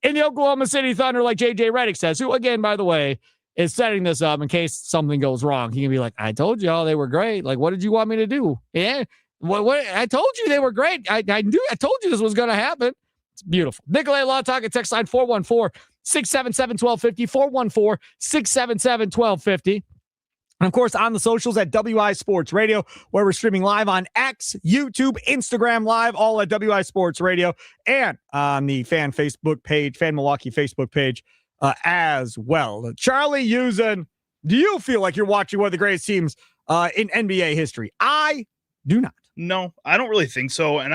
in the Oklahoma City Thunder, like JJ Redick says, who, again, by the way, is setting this up in case something goes wrong? He can be like, I told y'all they were great. Like, what did you want me to do? Yeah, what I told you they were great. I told you this was going to happen. It's beautiful. Nicolay Law Talk at text line 414-677-1250, 414-677-1250. And, of course, on the socials at WI Sports Radio, where we're streaming live on X, YouTube, Instagram Live, all at WI Sports Radio, and on the Fan Facebook page, Fan Milwaukee Facebook page as well. Charlie Usen, do you feel like you're watching one of the greatest teams in NBA history? I do not. No, I don't really think so. And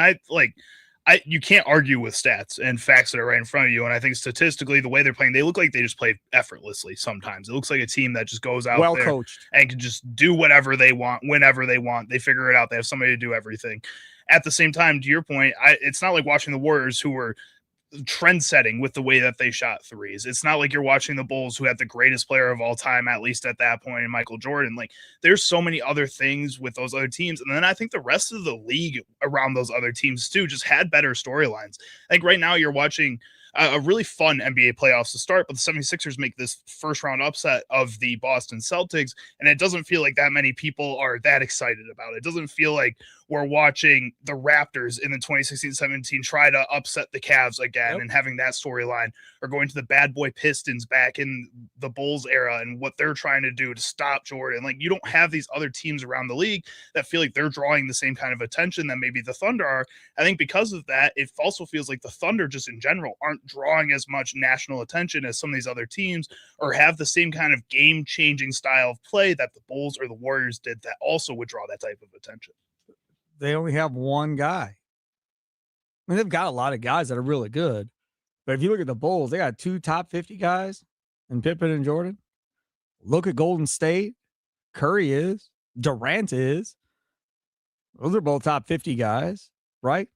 you can't argue with stats and facts that are right in front of you. And I think statistically, the way they're playing, they look like they just play effortlessly sometimes. It looks like a team that just goes out well there coached and can just do whatever they want, whenever they want. They figure it out. They have somebody to do everything. At the same time, to your point, it's not like watching the Warriors, who were trend setting with the way that they shot threes. It's not like you're watching the Bulls, who had the greatest player of all time, at least at that point, in Michael Jordan. Like, there's so many other things with those other teams. And then I think the rest of the league around those other teams too just had better storylines. Like right now you're watching a really fun NBA playoffs to start, but the 76ers make this first round upset of the Boston Celtics, and it doesn't feel like that many people are that excited about it. It doesn't feel like we're watching the Raptors in the 2016-17 try to upset the Cavs again and having that storyline, or going to the bad boy Pistons back in the Bulls era and what they're trying to do to stop Jordan. Like, you don't have these other teams around the league that feel like they're drawing the same kind of attention that maybe the Thunder are. I think because of that, it also feels like the Thunder just in general aren't drawing as much national attention as some of these other teams, or have the same kind of game-changing style of play that the Bulls or the Warriors did that also would draw that type of attention. They only have one guy. I mean, they've got a lot of guys that are really good, but if you look at the Bulls, they got 2 top 50 guys in Pippen and Jordan. Look at Golden State. Curry is. Durant is. Those are both top 50 guys, right?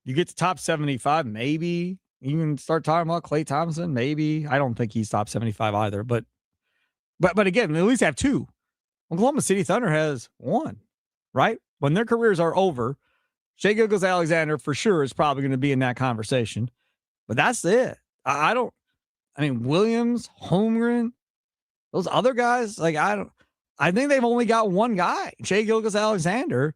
You get to top 75, maybe. You can start talking about Klay Thompson, maybe. I don't think he's top 75 either, but again, they at least have 2. Oklahoma City Thunder has 1, right? When their careers are over, Shai Gilgeous-Alexander for sure is probably going to be in that conversation, but that's it. I mean, Williams, Holmgren, those other guys, like, I think they've only got one guy, Shai Gilgeous-Alexander.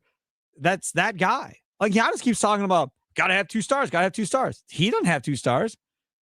That's that guy. Like, Giannis keeps talking about, got to have 2 stars, got to have 2 stars. He doesn't have 2 stars.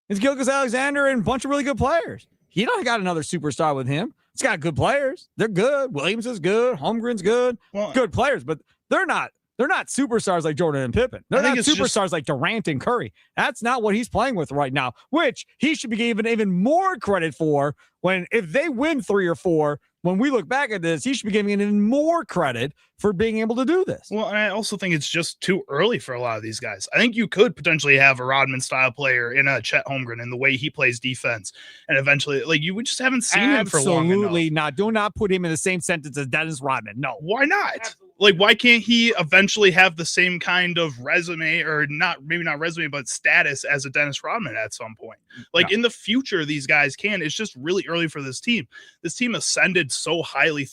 It's Gilgeous-Alexander and a bunch of really good players. He don't got another superstar with him. It's got good players. They're good. Williams is good. Holmgren's good. Well, good players, but they're not superstars like Jordan and Pippen. They're not superstars like Durant and Curry. That's not what he's playing with right now, which he should be given even more credit for if they win 3 or 4. When we look back at this, he should be giving even more credit for being able to do this. Well, and I also think it's just too early for a lot of these guys. I think you could potentially have a Rodman-style player in a Chet Holmgren and the way he plays defense, and eventually, like, you just haven't seen him for long enough. Absolutely not. Do not put him in the same sentence as Dennis Rodman. No. Why not? Absolutely. Like, why can't he eventually have the same kind of resume, or maybe not resume, but status as a Dennis Rodman at some point? Like, in the future, these guys can. It's just really early for this team. This team ascended so highly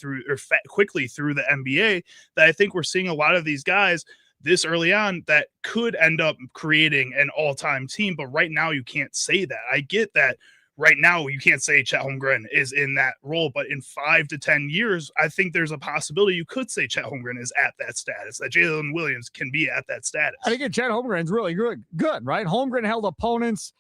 quickly through the NBA that I think we're seeing a lot of these guys this early on that could end up creating an all-time team. But right now, you can't say that. I get that. Right now, you can't say Chet Holmgren is in that role, but in 5 to 10 years, I think there's a possibility you could say Chet Holmgren is at that status, that Jalen Williams can be at that status. I think Chet Holmgren's really good, right? Holmgren held opponents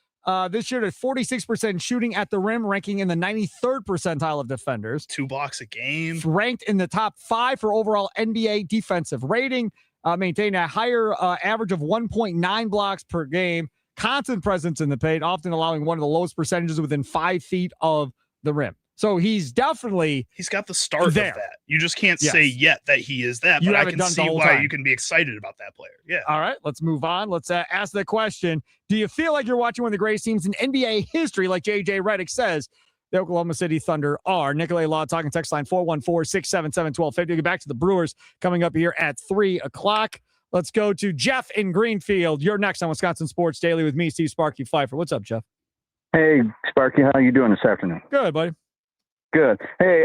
this year to 46% shooting at the rim, ranking in the 93rd percentile of defenders. 2 blocks a game. Ranked in the top 5 for overall NBA defensive rating, maintained a higher average of 1.9 blocks per game. Constant presence in the paint, often allowing one of the lowest percentages within 5 feet of the rim. So he's got the start there. Of that. You just can't say yet that he is that, but I can see why you can be excited about that player. Yeah. All right, let's move on. Let's ask the question. Do you feel like you're watching one of the greatest teams in NBA history, like JJ Redick says the Oklahoma City Thunder are? Nikolai Law talking text line 414-677-1250. We'll get back to the Brewers coming up here at 3 o'clock. Let's go to Jeff in Greenfield. You're next on Wisconsin Sports Daily with me, Steve Sparky Pfeiffer. What's up, Jeff? Hey, Sparky, how are you doing this afternoon? Good, buddy. Good. Hey,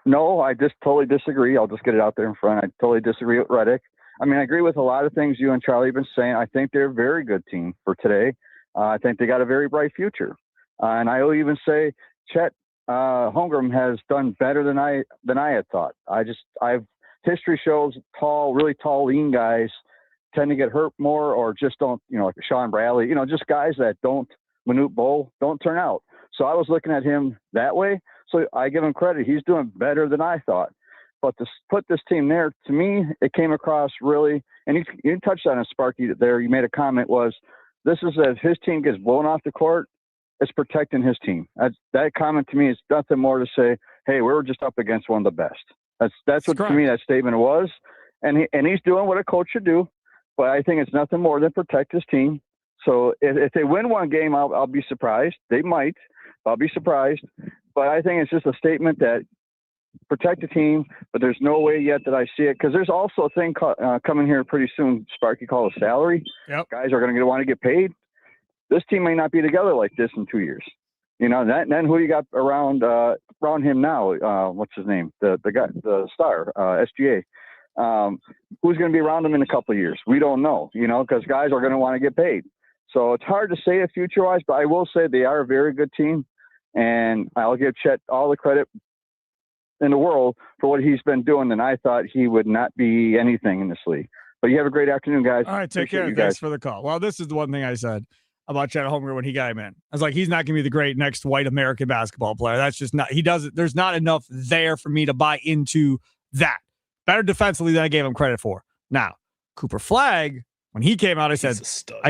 no, I just totally disagree. I'll just get it out there in front. I totally disagree with Redick. I mean, I agree with a lot of things you and Charlie have been saying. I think they're a very good team for today. I think they got a very bright future. And I will even say Chet Holmgren has done better than I had thought. History shows really tall, lean guys tend to get hurt more, or just don't, like Sean Bradley, just guys that don't Manute Bol don't turn out. So I was looking at him that way. So I give him credit. He's doing better than I thought. But to put this team there, to me, it came across really, and you touched on it, Sparky, there. You made a comment this is if his team gets blown off the court, it's protecting his team. That comment to me is nothing more to say, hey, we're just up against one of the best. That's what, to me, that statement was. And he's doing what a coach should do. But I think it's nothing more than protect his team. So if they win one game, I'll be surprised. They might. I'll be surprised. But I think it's just a statement that protect the team, but there's no way yet that I see it. Because there's also a thing coming here pretty soon, Sparky, called a salary. Yep. Guys are going to want to get paid. This team may not be together like this in 2 years. Then who you got around him now? What's his name? The guy, the star, SGA. Who's going to be around him in a couple of years? We don't know, because guys are going to want to get paid. So it's hard to say it future-wise, but I will say they are a very good team, and I'll give Chet all the credit in the world for what he's been doing, and I thought he would not be anything in this league. But you have a great afternoon, guys. All right, take Appreciate care. you Thanks guys. for the call. Well, this is the one thing I said about Chet Holmgren when he got him in. I was like, he's not going to be the great next white American basketball player. That's just not, he doesn't, there's not enough there for me to buy into that. Better defensively than I gave him credit for. Now, Cooper Flagg, when he came out, I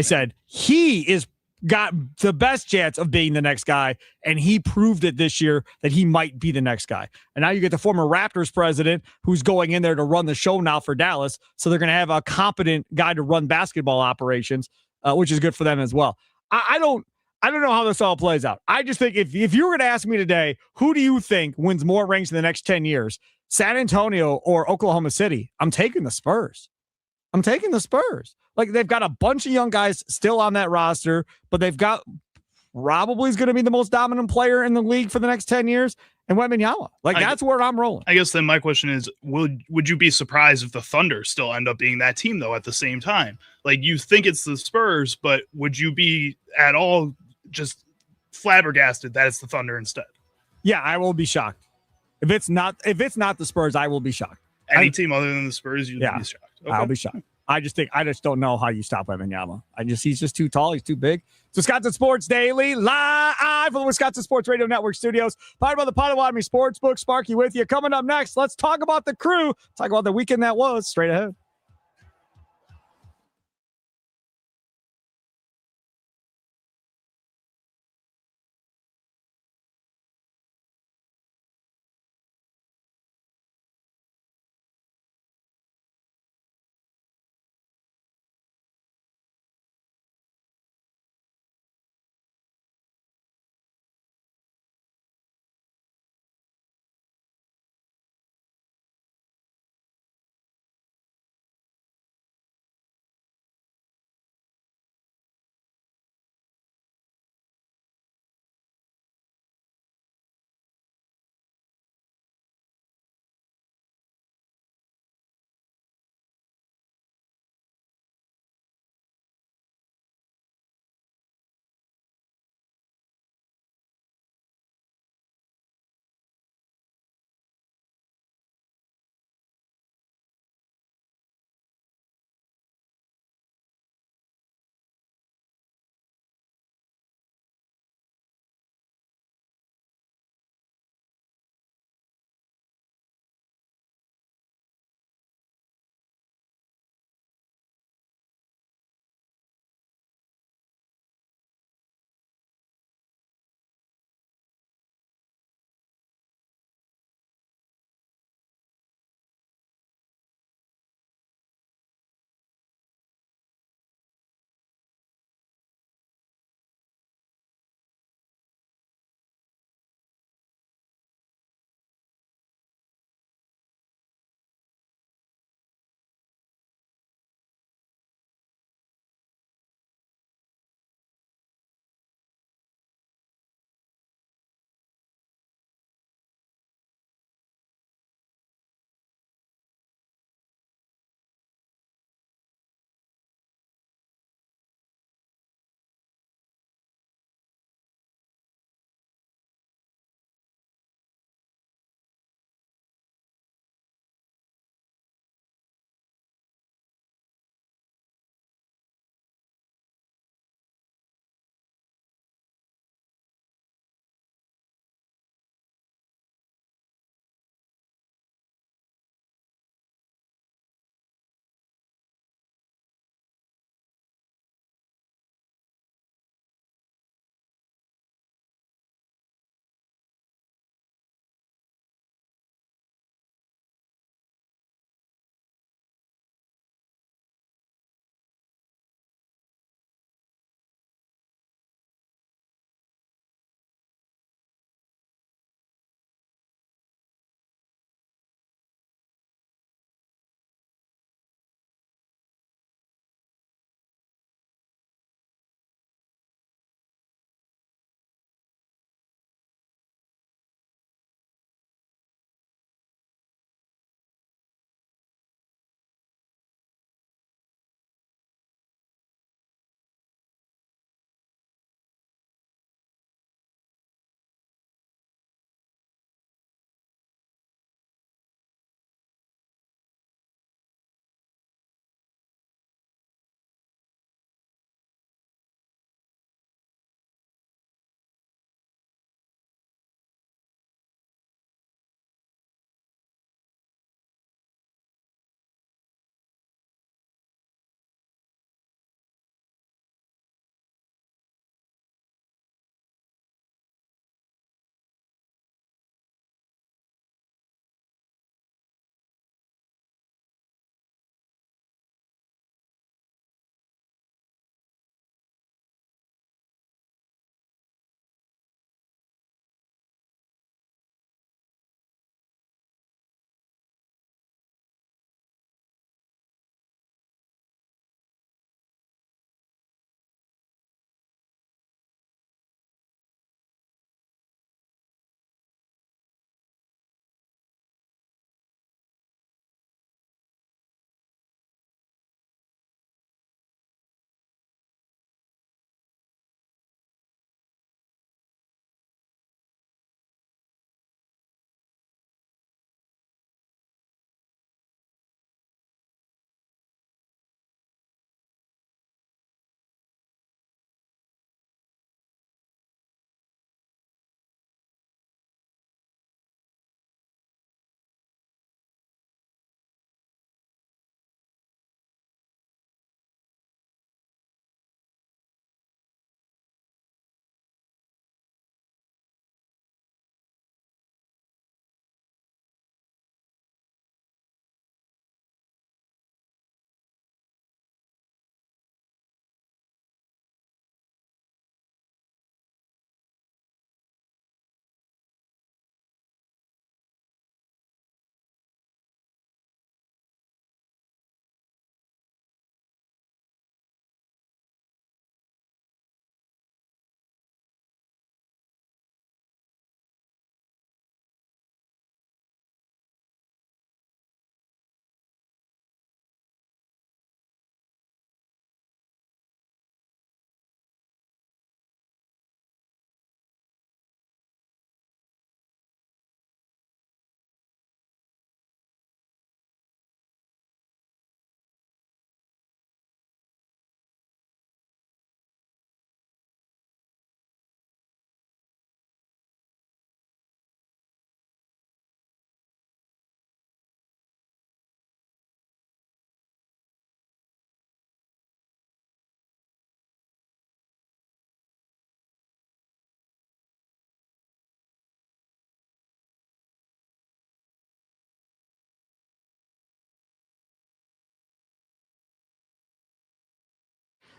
said, he is got the best chance of being the next guy, and he proved it this year that he might be the next guy. And now you get the former Raptors president who's going in there to run the show now for Dallas, so they're going to have a competent guy to run basketball operations, which is good for them as well. I don't know how this all plays out. I just think if you were going to ask me today, who do you think wins more rings in the next 10 years, San Antonio or Oklahoma City? I'm taking the Spurs. Like, they've got a bunch of young guys still on that roster, but they've got probably is going to be the most dominant player in the league for the next 10 years, and Wembanyama. Like, that's where I'm rolling. I guess then my question is, would you be surprised if the Thunder still end up being that team, though, at the same time? Like, you think it's the Spurs, but would you be at all just flabbergasted that it's the Thunder instead? Yeah, I will be shocked. If it's not the Spurs, I will be shocked. Any team other than the Spurs, you'd be shocked. Okay. I'll be shocked. I just don't know how you stop Wembanyama. He's just too tall. He's too big. It's Wisconsin Sports Daily, live from the Wisconsin Sports Radio Network studios. Powered by the Potawatomi Sportsbook. Sparky with you. Coming up next, let's talk about the Crew. Talk about the weekend that was. Straight ahead.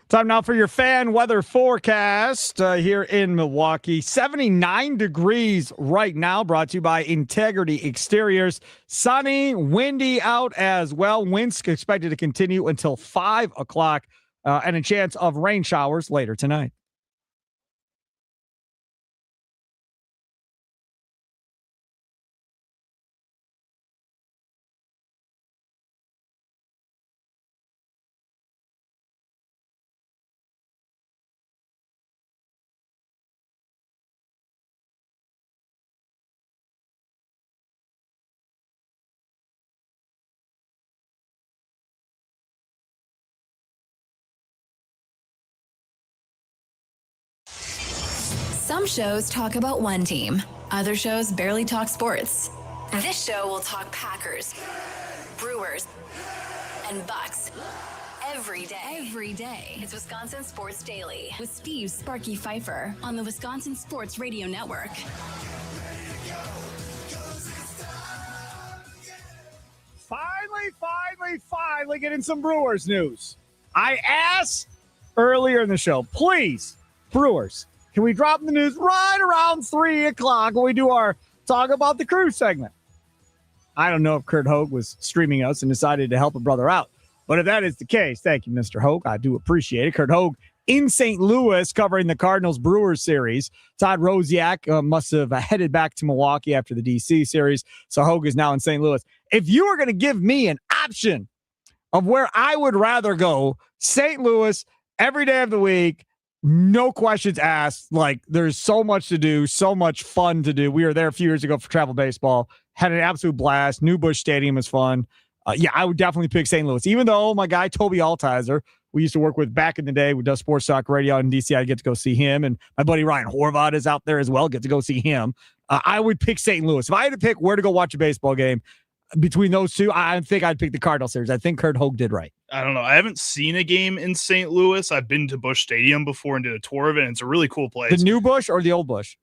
Time now for your fan weather forecast here in Milwaukee. 79 degrees right now, brought to you by Integrity Exteriors. Sunny, windy out as well. Winds expected to continue until 5 o'clock and a chance of rain showers later tonight. Some shows talk about one team. Other shows barely talk sports. This show will talk Packers, Brewers, and Bucks. Every day. It's Wisconsin Sports Daily with Steve Sparky Pfeiffer on the Wisconsin Sports Radio Network. Finally getting some Brewers news. I asked earlier in the show, please, Brewers, can we drop the news right around 3 o'clock when we do our Talk About the Crew segment? I don't know if Kurt Hogue was streaming us and decided to help a brother out. But if that is the case, thank you, Mr. Hogue. I do appreciate it. Kurt Hogue in St. Louis covering the Cardinals-Brewers series. Todd Rosiak must have headed back to Milwaukee after the D.C. series. So Hogue is now in St. Louis. If you were going to give me an option of where I would rather go, St. Louis every day of the week, no questions asked. Like, there's so much to do, so much fun to do. We were there a few years ago for travel baseball, had an absolute blast. New Busch Stadium was fun. Yeah, I would definitely pick St. Louis, even though my guy Toby Altizer, we used to work with back in the day, we does Sports Talk Radio in DC. I get to go see him, and my buddy Ryan Horvath is out there as well. Get to go see him. I would pick St. Louis. If I had to pick where to go watch a baseball game between those two, I think I'd pick the Cardinal series. I think Kurt Hogue did right. I don't know. I haven't seen a game in St. Louis. I've been to Busch Stadium before and did a tour of it, and it's a really cool place. The new Busch or the old Busch?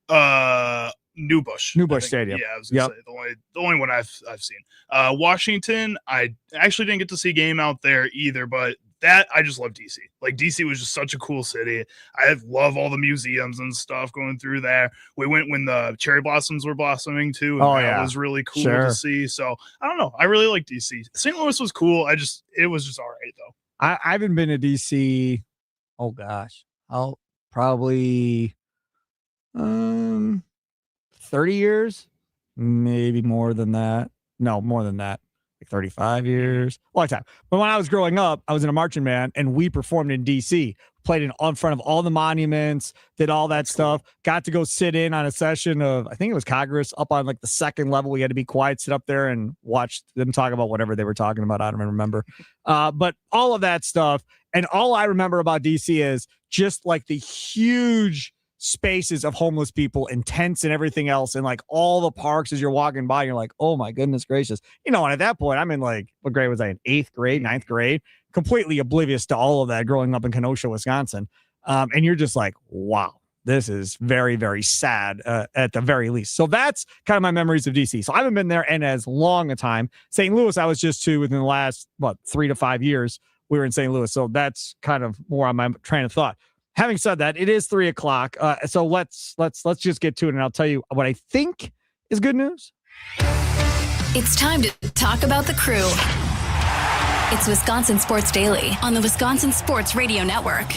New Busch. New Busch Stadium. Yeah, I was gonna say the only one I've seen. Washington, I actually didn't get to see a game out there either, but that I just love DC. Like, DC was just such a cool city. I love all the museums and stuff going through there. We went when the cherry blossoms were blossoming too. And that was really cool to see. So I don't know. I really like DC. St. Louis was cool. It was just all right though. I haven't been to DC. Oh gosh. I'll probably 30 years, maybe more than that. No, more than that. Like 35 years, long time. But when I was growing up, I was in a marching band and we performed in DC, played in front of all the monuments, did all that stuff, got to go sit in on a session of, I think it was Congress up on like the second level. We had to be quiet, sit up there and watch them talk about whatever they were talking about. I don't remember. But all of that stuff. And all I remember about DC is just like the huge spaces of homeless people and tents and everything else, and like all the parks as you're walking by, you're like, oh my goodness gracious. And at that point, I'm in like, what grade was I in? 8th grade, 9th grade, completely oblivious to all of that growing up in Kenosha, Wisconsin. And you're just like, wow, this is very, very sad at the very least. So that's kind of my memories of DC. So I haven't been there in as long a time. St. Louis, I was just to within the last, 3 to 5 years, we were in St. Louis. So that's kind of more on my train of thought. Having said that, it is 3 o'clock. So let's just get to it, and I'll tell you what I think is good news. It's time to talk about the Crew. It's Wisconsin Sports Daily on the Wisconsin Sports Radio Network.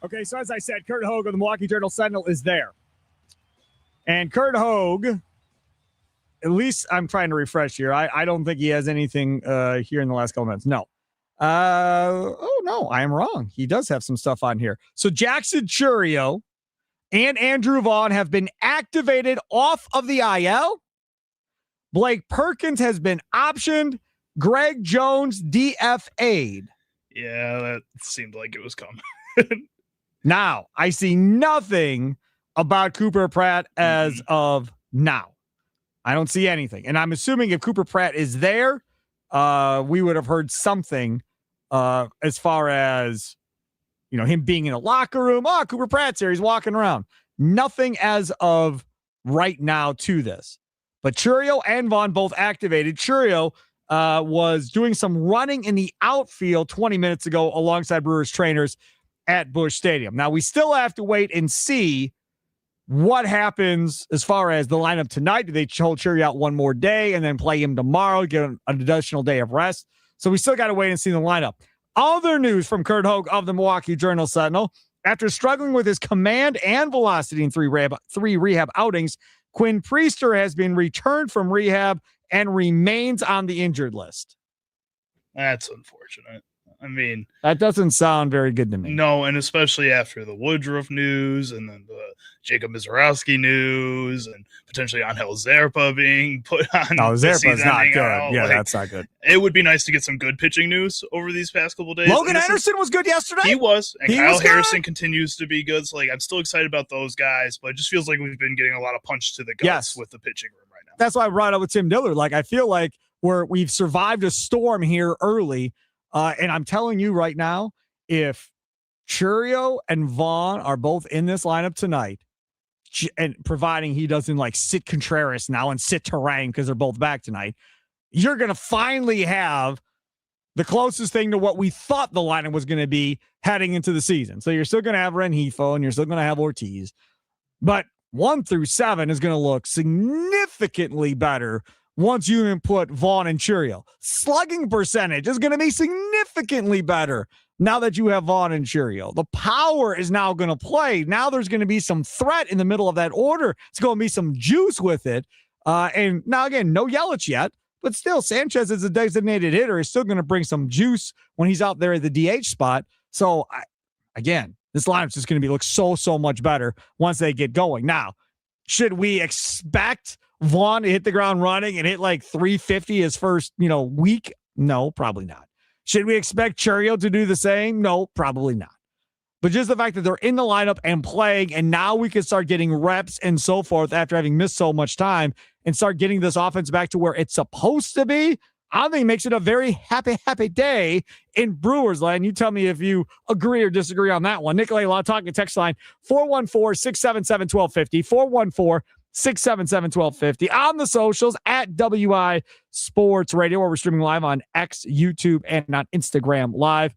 Okay, so as I said, Kurt Hogue of the Milwaukee Journal-Sentinel is there. And Kurt Hogue, at least I'm trying to refresh here. I don't think he has anything here in the last couple minutes. No. Oh no, I am wrong. He does have some stuff on here. So Jackson Chourio and Andrew Vaughn have been activated off of the IL. Blake Perkins has been optioned. Greg Jones DFA'd. Yeah, that seemed like it was coming. Now, I see nothing about Cooper Pratt as of now. I don't see anything. And I'm assuming if Cooper Pratt is there, we would have heard something as far as, him being in a locker room. Oh, Cooper Pratt's here. He's walking around. Nothing as of right now to this. But Chourio and Vaughn both activated. Chourio, was doing some running in the outfield 20 minutes ago alongside Brewers trainers at Busch Stadium. Now, we still have to wait and see what happens as far as the lineup tonight. Do they hold Cherry out one more day and then play him tomorrow, get an additional day of rest? So we still got to wait and see the lineup. Other news from Kurt Hogue of the Milwaukee Journal-Sentinel. After struggling with his command and velocity in three rehab outings, Quinn Priester has been returned from rehab and remains on the injured list. That's unfortunate. I mean, that doesn't sound very good to me. No, and especially after the Woodruff news and then the Jacob Mizorowski news and potentially Angel Zerpa being put on. No, Zerpa's not good. Yeah, that's not good. It would be nice to get some good pitching news over these past couple of days. Logan Anderson was good yesterday. He was. And Kyle Harrison continues to be good. So, I'm still excited about those guys, but it just feels like we've been getting a lot of punch to the guts with the pitching room right now. That's why I brought up with Tim Dillard. I feel like we've survived a storm here early. And I'm telling you right now, if Churio and Vaughn are both in this lineup tonight, and providing he doesn't sit Contreras now and sit Terang because they're both back tonight, you're going to finally have the closest thing to what we thought the lineup was going to be heading into the season. So you're still going to have Rengifo and you're still going to have Ortiz, but 1 through 7 is going to look significantly better once you input Vaughn and Churio. Slugging percentage is going to be significantly better now that you have Vaughn and Churio. The power is now going to play. Now there's going to be some threat in the middle of that order. It's going to be some juice with it. And now, again, no Yelich yet, but still, Sanchez is a designated hitter. He's still going to bring some juice when he's out there at the DH spot. So, again, this lineup's just going to look so much better once they get going. Now, should we expect Vaughn to hit the ground running and hit 350 his first, week? No, probably not. Should we expect Churio to do the same? No, probably not. But just the fact that they're in the lineup and playing, and now we can start getting reps and so forth after having missed so much time and start getting this offense back to where it's supposed to be, I think makes it a very happy day in Brewers land. You tell me if you agree or disagree on that one. Nikolai Law talking text line 414-677-1250, 414-677-1250 on the socials at WI Sports Radio, where we're streaming live on X, YouTube, and on Instagram Live.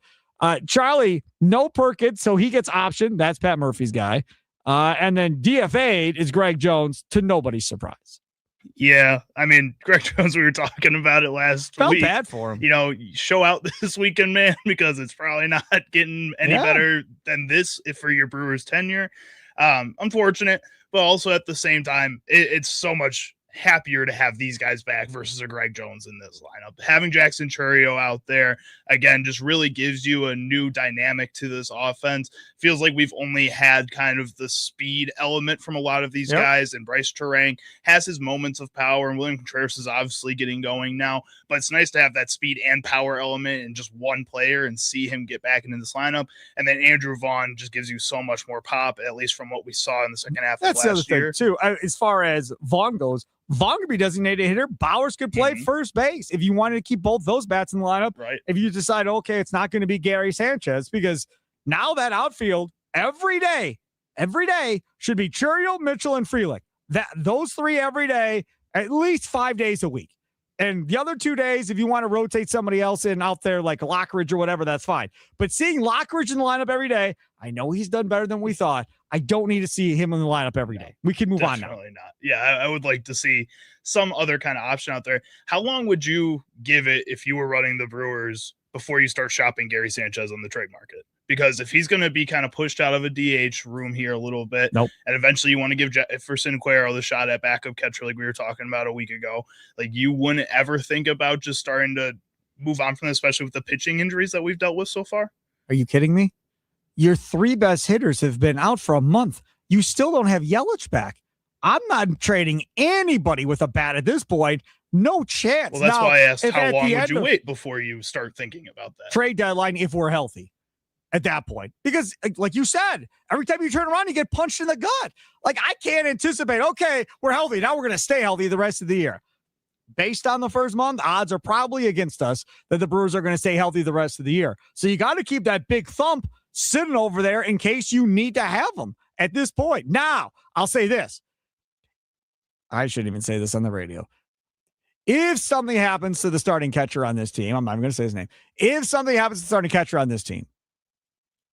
Charlie, no Perkins, so he gets optioned. That's Pat Murphy's guy. And then DFA'd is Greg Jones, to nobody's surprise. Yeah, I mean, Greg Jones, we were talking about it last week. Felt bad for him. Show out this weekend, man, because it's probably not getting any better than this for your Brewers tenure. Unfortunate, but also at the same time, it's so much happier to have these guys back versus a Greg Jones in this lineup. Having Jackson Churio out there, again, just really gives you a new dynamic to this offense. Feels like we've only had kind of the speed element from a lot of these guys, and Bryce Terang has his moments of power, and William Contreras is obviously getting going now, but it's nice to have that speed and power element in just one player and see him get back into this lineup. And then Andrew Vaughn just gives you so much more pop, at least from what we saw in the second half of last year. That's the other thing, too. As far as Vaughn goes, Vaughn could be designated hitter. Bowers could play first base if you wanted to keep both those bats in the lineup. Right. If you decide, okay, it's not going to be Gary Sanchez, because now that outfield every day should be Churio, Mitchell, and Frelick. Those three every day, at least 5 days a week. And the other 2 days, if you want to rotate somebody else in out there like Lockridge or whatever, that's fine. But seeing Lockridge in the lineup every day, I know he's done better than we thought. I don't need to see him in the lineup every day. We can move on now. Definitely not. Yeah, I would like to see some other kind of option out there. How long would you give it if you were running the Brewers before you start shopping Gary Sanchez on the trade market? Because if he's going to be kind of pushed out of a DH room here a little bit, and eventually you want to give Jefferson Cuero the shot at backup catcher like we were talking about a week ago, you wouldn't ever think about just starting to move on from this, especially with the pitching injuries that we've dealt with so far? Are you kidding me? Your three best hitters have been out for a month. You still don't have Yelich back. I'm not trading anybody with a bat at this point. No chance. Well, that's why I asked how long would you wait before you start thinking about that? Trade deadline if we're healthy at that point. Because like you said, every time you turn around, you get punched in the gut. I can't anticipate, okay, we're healthy. Now we're going to stay healthy the rest of the year. Based on the first month, odds are probably against us that the Brewers are going to stay healthy the rest of the year. So you got to keep that big thump sitting over there in case you need to have them at this point. Now, I'll say this. I shouldn't even say this on the radio. if something happens to the starting catcher on this team, I'm not even going to say his name. If something happens to the starting catcher on this team,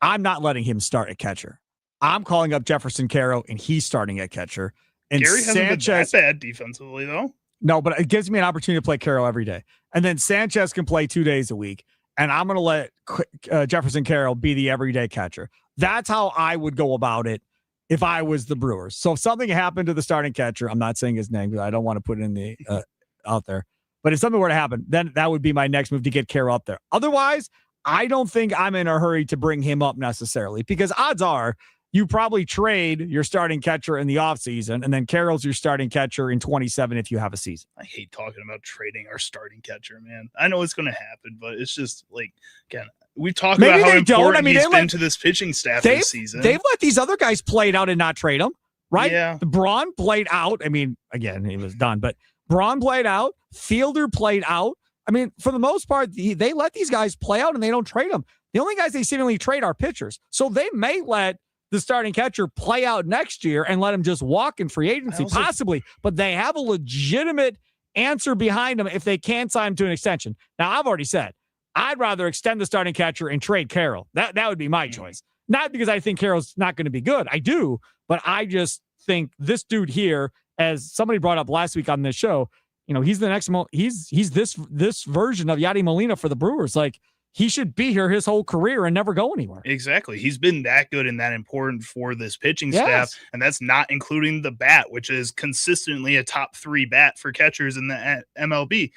I'm not letting him start at catcher. I'm calling up Jefferson Carroll, and he's starting at catcher. And Gary hasn't been that bad defensively, though. No, but it gives me an opportunity to play Carroll every day. And then Sanchez can play 2 days a week. And I'm going to let Jefferson Carroll be the everyday catcher. That's how I would go about it if I was the Brewers. So if something happened to the starting catcher, I'm not saying his name because I don't want to put it in the out there. But if something were to happen, then that would be my next move to get Carroll up there. Otherwise, I don't think I'm in a hurry to bring him up necessarily because odds are you probably trade your starting catcher in the offseason, and then Carroll's your starting catcher in 27 if you have a season. I hate talking about trading our starting catcher, man. I know it's going to happen, but it's just like, again, we talk about how important he's been to this pitching staff this season. They've let these other guys play it out and not trade them, right? Yeah. Braun played out. I mean, again, he was done, but Braun played out. Fielder played out. I mean, for the most part, they let these guys play out and they don't trade them. The only guys they seemingly trade are pitchers. So they may let the starting catcher play out next year and let him just walk in free agency, possibly. But they have a legitimate answer behind them if they can sign him to an extension. Now, I've already said, I'd rather extend the starting catcher and trade Carroll. That would be my choice. Not because I think Carroll's not going to be good. I do. But I just think this dude here, as somebody brought up last week on this show, he's the next he's this version of Yadi Molina for the Brewers. Like, he should be here his whole career and never go anywhere. Exactly. He's been that good and that important for this pitching staff. And that's not including the bat, which is consistently a top 3 bat for catchers in the MLB.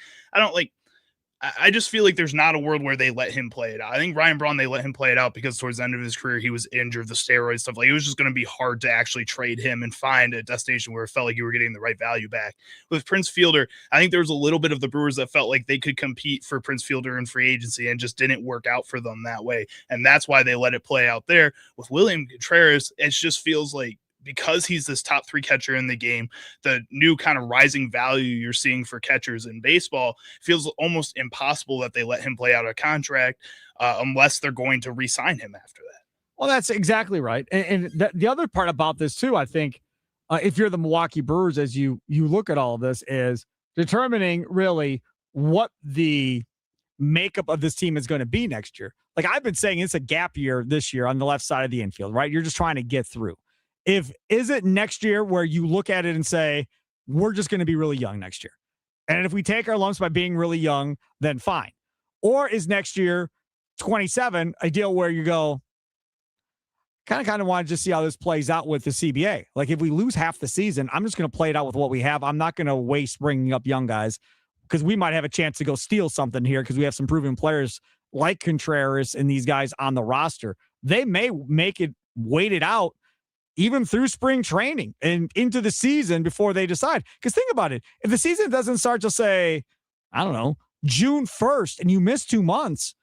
I just feel like there's not a world where they let him play it out. I think Ryan Braun, they let him play it out because towards the end of his career, he was injured, the steroids, stuff. Like, it was just going to be hard to actually trade him and find a destination where it felt like you were getting the right value back. With Prince Fielder, I think there was a little bit of the Brewers that felt like they could compete for Prince Fielder in free agency and just didn't work out for them that way. And that's why they let it play out there. With William Contreras, it just feels like, because he's this top 3 catcher in the game, the new kind of rising value you're seeing for catchers in baseball feels almost impossible that they let him play out a contract unless they're going to re-sign him after that. Well, that's exactly right. And the other part about this too, I think, if you're the Milwaukee Brewers, as you look at all of this, is determining really what the makeup of this team is going to be next year. Like I've been saying, it's a gap year this year on the left side of the infield, right? You're just trying to get through. Is it next year where you look at it and say, we're just going to be really young next year? And if we take our lumps by being really young, then fine. Or is next year 27 a deal where you go, kind of want to just see how this plays out with the CBA? Like if we lose half the season, I'm just going to play it out with what we have. I'm not going to waste bringing up young guys because we might have a chance to go steal something here because we have some proven players like Contreras and these guys on the roster. They may make it wait it out even through spring training and into the season before they decide. Because think about it. If the season doesn't start to say, I don't know, June 1st and you miss 2 months,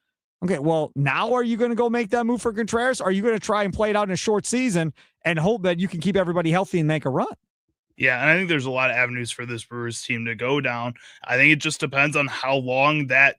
okay, well, now are you going to go make that move for Contreras? Or are you going to try and play it out in a short season and hope that you can keep everybody healthy and make a run? Yeah, and I think there's a lot of avenues for this Brewers team to go down. I think it just depends on how long that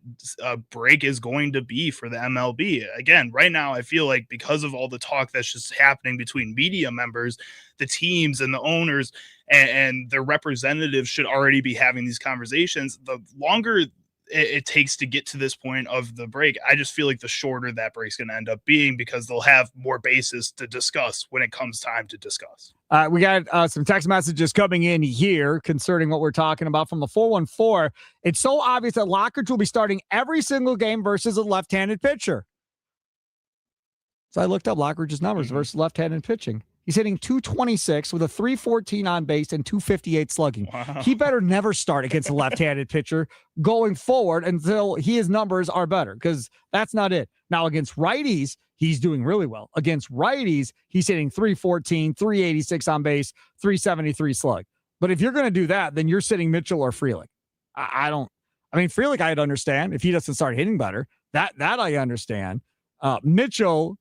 break is going to be for the MLB. Again, right now, I feel like because of all the talk that's just happening between media members, the teams and the owners and their representatives should already be having these conversations. The longer it takes to get to this point of the break, I just feel like the shorter that break's going to end up being because they'll have more basis to discuss when it comes time to discuss. We got some text messages coming in here concerning what we're talking about from the 414. It's so obvious that Lockridge will be starting every single game versus a left-handed pitcher. So I looked up Lockridge's numbers versus left-handed pitching. He's hitting 226 with a 314 on base and 258 slugging. Wow. He better never start against a left-handed pitcher going forward until his numbers are better, because that's not it. Now, against righties, he's doing really well. Against righties, he's hitting 314, 386 on base, 373 slug. But if you're going to do that, then you're sitting Mitchell or Frelick. Frelick I'd understand if he doesn't start hitting better. That I understand. Mitchell,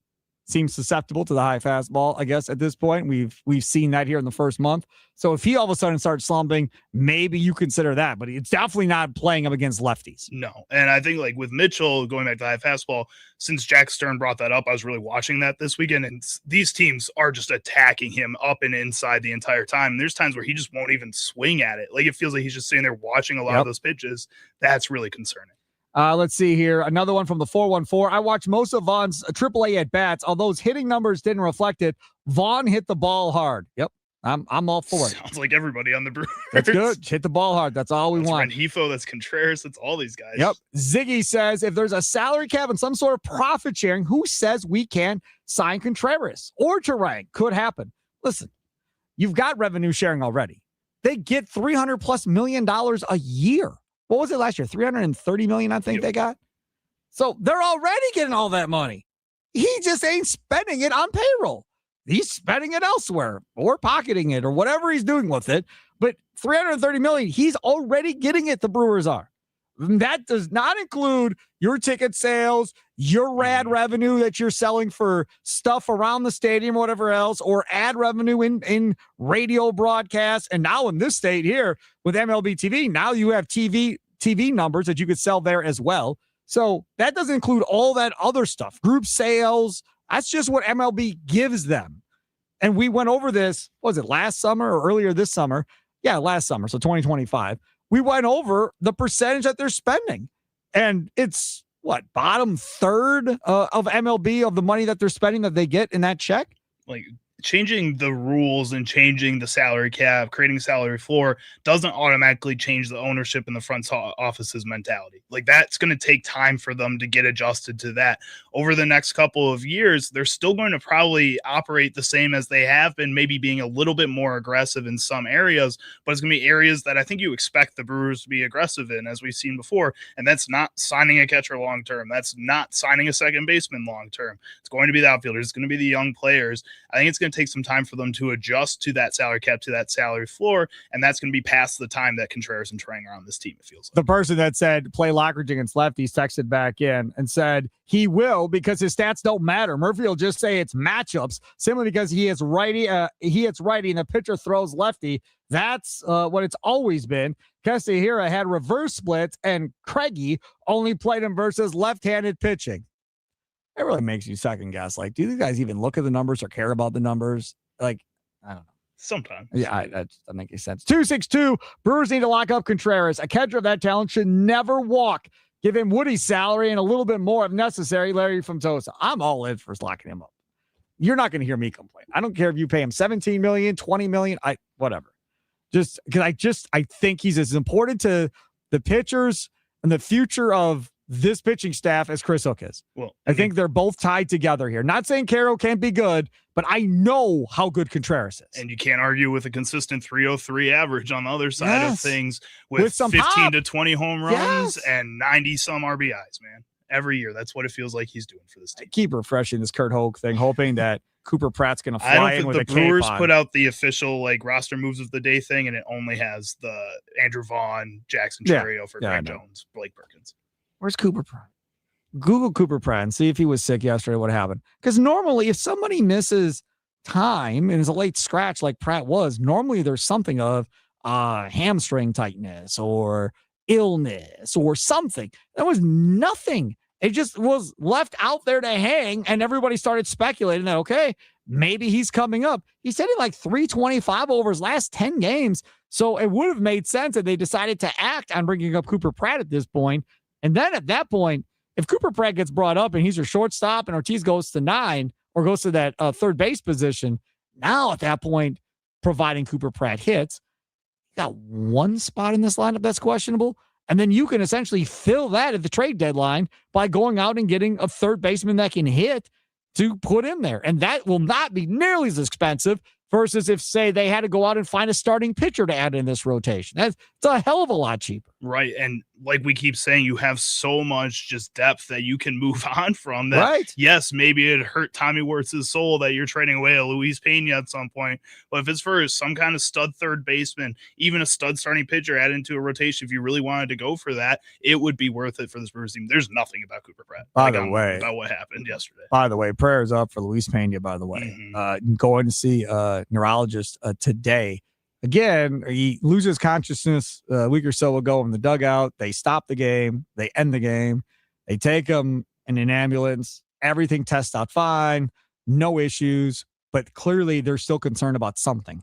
seems susceptible to the high fastball, I guess, at this point. We've seen that here in the first month. So if he all of a sudden starts slumping, maybe you consider that, but it's definitely not playing him against lefties. No. And I think like with Mitchell going back to high fastball, since Jack Stern brought that up, I was really watching that this weekend, and these teams are just attacking him up and inside the entire time. And there's times where he just won't even swing at it. Like it feels like he's just sitting there watching a lot of those pitches. That's really concerning. Let's see here. Another one from the 414. I watched most of Vaughn's AAA at bats. Although his hitting numbers didn't reflect it, Vaughn hit the ball hard. Yep. I'm all for it. Sounds like everybody on the Brewers. That's good. Hit the ball hard. That's all we want. Rengifo, that's Contreras. That's all these guys. Yep. Ziggy says, if there's a salary cap and some sort of profit sharing, who says we can sign Contreras or Terang? Could happen. Listen, you've got revenue sharing already. They get $300+ million a year. What was it last year? 330 million, I think they got. So they're already getting all that money. He just ain't spending it on payroll. He's spending it elsewhere or pocketing it or whatever he's doing with it. But 330 million, he's already getting it. The Brewers are. That does not include your ticket sales, your rad revenue that you're selling for stuff around the stadium, or whatever else, or ad revenue in radio broadcasts. And now in this state here with MLB TV, now you have TV numbers that you could sell there as well. So that doesn't include all that other stuff, group sales. That's just what MLB gives them. And we went over this, what was it, last summer or earlier this summer? Yeah, last summer, so 2025. We went over the percentage that they're spending. And it's, what, bottom third of MLB of the money that they're spending that they get in that check? Like, changing the rules and changing the salary cap, creating a salary floor doesn't automatically change the ownership and the front office's mentality. Like that's going to take time for them to get adjusted to that. Over the next couple of years, they're still going to probably operate the same as they have been, maybe being a little bit more aggressive in some areas, but it's going to be areas that I think you expect the Brewers to be aggressive in, as we've seen before. And that's not signing a catcher long-term. That's not signing a second baseman long-term. It's going to be the outfielders. It's going to be the young players. I think it's going to take some time for them to adjust to that salary cap, to that salary floor, and that's going to be past the time that Contreras and Terang are on this team, it feels like. The person that said play Lockridge against lefties texted back in and said he will because his stats don't matter. Murphy will just say it's matchups simply because he hits righty and the pitcher throws lefty. That's what it's always been. Kesehira had reverse splits and Craigie only played him versus left-handed pitching. It really makes you second guess. Like, do these guys even look at the numbers or care about the numbers? Like, I don't know. Sometimes. Yeah, that doesn't make sense. 262. Brewers need to lock up Contreras. A catcher of that talent should never walk. Give him Woody's salary and a little bit more if necessary. Larry from Tosa. I'm all in for locking him up. You're not going to hear me complain. I don't care if you pay him 17 million, 20 million, whatever. Just because I think he's as important to the pitchers and the future of this pitching staff as Chris Hook is. Well, I think they're both tied together here. Not saying Carroll can't be good, but I know how good Contreras is. And you can't argue with a consistent 303 average on the other side of things with some 15 pop. to 20 home runs and 90 some RBIs, man. Every year. That's what it feels like he's doing for this team. I keep refreshing this Kurt Hoke thing, hoping that Cooper Pratt's going to fly I don't in think with the a cape Brewers on. put out the official like roster moves of the day thing, and it only has the Andrew Vaughn, Jackson Chourio for Greg Jones, Blake Perkins. Where's Cooper Pratt? Google Cooper Pratt and see if he was sick yesterday, what happened. Because normally if somebody misses time and is a late scratch like Pratt was, normally there's something of hamstring tightness or illness or something. There was nothing. It just was left out there to hang, and everybody started speculating that, okay, maybe he's coming up. He said he like 325 over his last 10 games, so it would have made sense that they decided to act on bringing up Cooper Pratt at this point. And then at that point, if Cooper Pratt gets brought up and he's your shortstop and Ortiz goes to 9 or goes to that third base position, now at that point, providing Cooper Pratt hits, you got one spot in this lineup that's questionable. And then you can essentially fill that at the trade deadline by going out and getting a third baseman that can hit to put in there. And that will not be nearly as expensive versus if, say, they had to go out and find a starting pitcher to add in this rotation. It's a hell of a lot cheaper. Right. And like we keep saying, you have so much just depth that you can move on from that. Right. Yes, maybe it hurt Tommy Wirtz's soul that you're trading away a Luis Pena at some point. But if it's for some kind of stud third baseman, even a stud starting pitcher added into a rotation, if you really wanted to go for that, it would be worth it for this Brewers team. There's nothing about Cooper Pratt. By the way, about what happened yesterday. By the way, prayers up for Luis Pena, by the way. Going to see a neurologist today. Again, he loses consciousness a week or so ago in the dugout. They stop the game. They end the game. They take him in an ambulance. Everything tests out fine. No issues. But clearly, they're still concerned about something.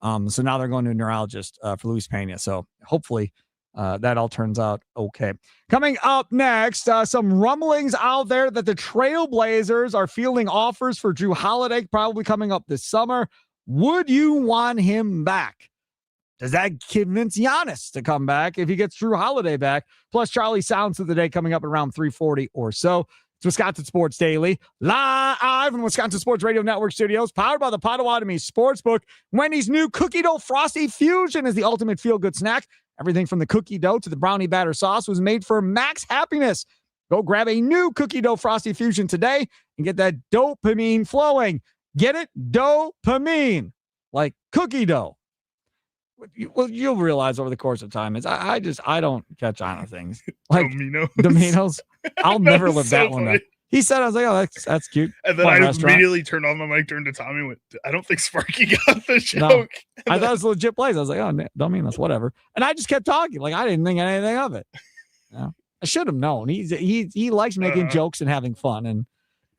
So now they're going to a neurologist for Luis Pena. So hopefully that all turns out okay. Coming up next, some rumblings out there that the Trailblazers are fielding offers for Drew Holiday, probably coming up this summer. Would you want him back? Does that convince Giannis to come back if he gets Drew Holiday back? Plus, Charlie Sounds of the day coming up around 3:40 or so. It's Wisconsin Sports Daily, live in Wisconsin Sports Radio Network studios, powered by the Potawatomi Sportsbook. Wendy's new cookie dough frosty fusion is the ultimate feel-good snack. Everything from the cookie dough to the brownie batter sauce was made for max happiness. Go grab a new cookie dough frosty fusion today and get that dopamine flowing. Get it? Dopamine, like cookie dough. Well, you'll realize over the course of time, I don't catch on to things like Domino's. I'll never live that one up. He said, I was like, oh, that's cute. And then I immediately turned on my mic, turned to Tommy, and went, I don't think Sparky got the joke. No, I thought it was a legit place. I was like, oh, Domino's, whatever. And I just kept talking. Like, I didn't think anything of it. I should have known. He likes making jokes and having fun. And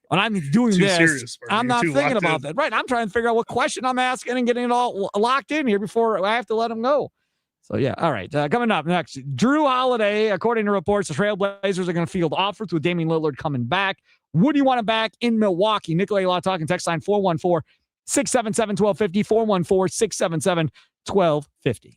when I'm doing this, serious, I'm not thinking about that. Right. I'm trying to figure out what question I'm asking and getting it all locked in here before I have to let him go. So, yeah. All right. Coming up next, Drew Holiday, according to reports, the Trailblazers are going to field offers with Damian Lillard coming back. Would you want him back in Milwaukee? Nikolai Law talking text line 414-677-1250, 414-677-1250.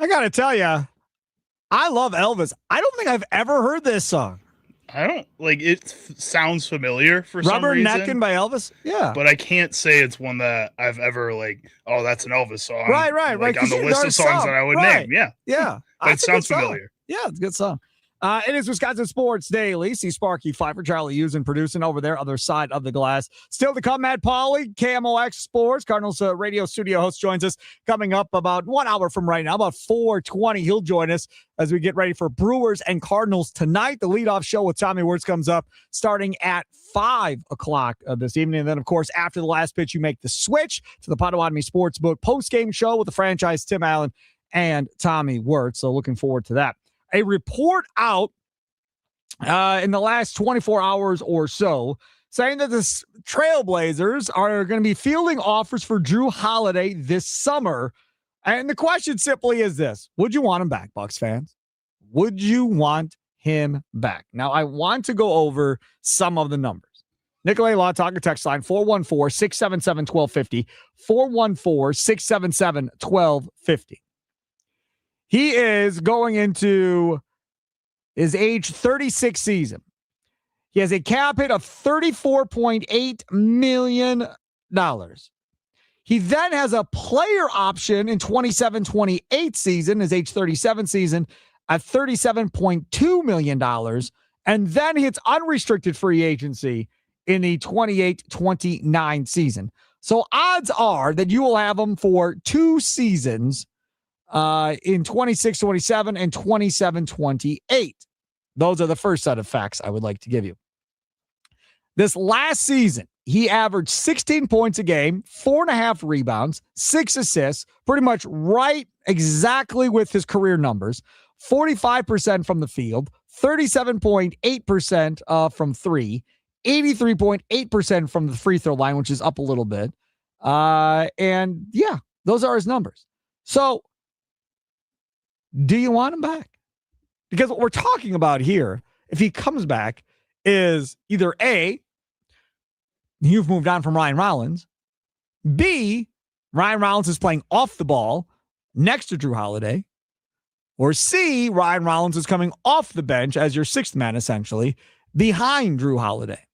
I got to tell you, I love Elvis. I don't think I've ever heard this song. I don't like it. Sounds familiar for some reason. Rubberneckin' by Elvis. Yeah, but I can't say it's one that I've ever like. Oh, that's an Elvis song. Right. Like on the list of songs that I would name. Yeah. But it sounds familiar. Yeah, it's a good song. It is Wisconsin Sports Daily. See Sparky Pfeiffer, Charlie Hughes, producing over there, other side of the glass. Still to come, Matt Pauley, KMOX Sports, Cardinals radio studio host, joins us coming up about 1 hour from right now, about 4:20. He'll join us as we get ready for Brewers and Cardinals tonight. The leadoff show with Tommy Wirtz comes up starting at 5 o'clock this evening. And then, of course, after the last pitch, you make the switch to the Potawatomi Sportsbook post-game show with the franchise Tim Allen and Tommy Wirtz. So looking forward to that. A report out in the last 24 hours or so saying that the Trailblazers are going to be fielding offers for Drew Holiday this summer. And the question simply is this: would you want him back, Bucs fans? Would you want him back? Now, I want to go over some of the numbers. Nicolay Law Talker text line 414-677-1250, 414-677-1250. He is going into his age 36 season. He has a cap hit of $34.8 million. He then has a player option in 27-28 season, his age 37 season, at $37.2 million. And then hits unrestricted free agency in the 28-29 season. So odds are that you will have him for 2 seasons in 26-27 and 27-28. Those are the first set of facts I would like to give you. This last season, he averaged 16 points a game, 4.5 rebounds, 6 assists, pretty much right exactly with his career numbers, 45% from the field, 37.8% from three, 83.8% from the free throw line, which is up a little bit. And yeah, those are his numbers. So, do you want him back? Because what we're talking about here, if he comes back, is either A, you've moved on from Ryan Rollins, B, Ryan Rollins is playing off the ball next to Drew Holiday, or C, Ryan Rollins is coming off the bench as your sixth man, essentially, behind Drew Holiday.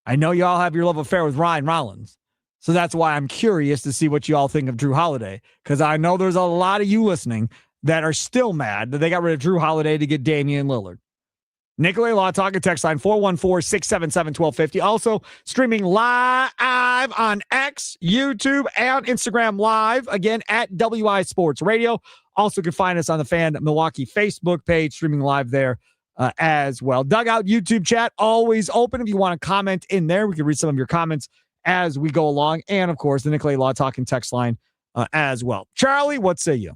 I know y'all have your love affair with Ryan Rollins, so that's why I'm curious to see what you all think of Drew Holiday, because I know there's a lot of you listening that are still mad that they got rid of Drew Holiday to get Damian Lillard. Nicolay Law Talking text line 414-677-1250. Also streaming live on X, YouTube, and Instagram Live, again, at WI Sports Radio. Also can find us on the Fan Milwaukee Facebook page, streaming live there as well. Dugout YouTube chat, always open. If you want to comment in there, we can read some of your comments as we go along. And, of course, the Nicolay Law Talking text line as well. Charlie, what say you?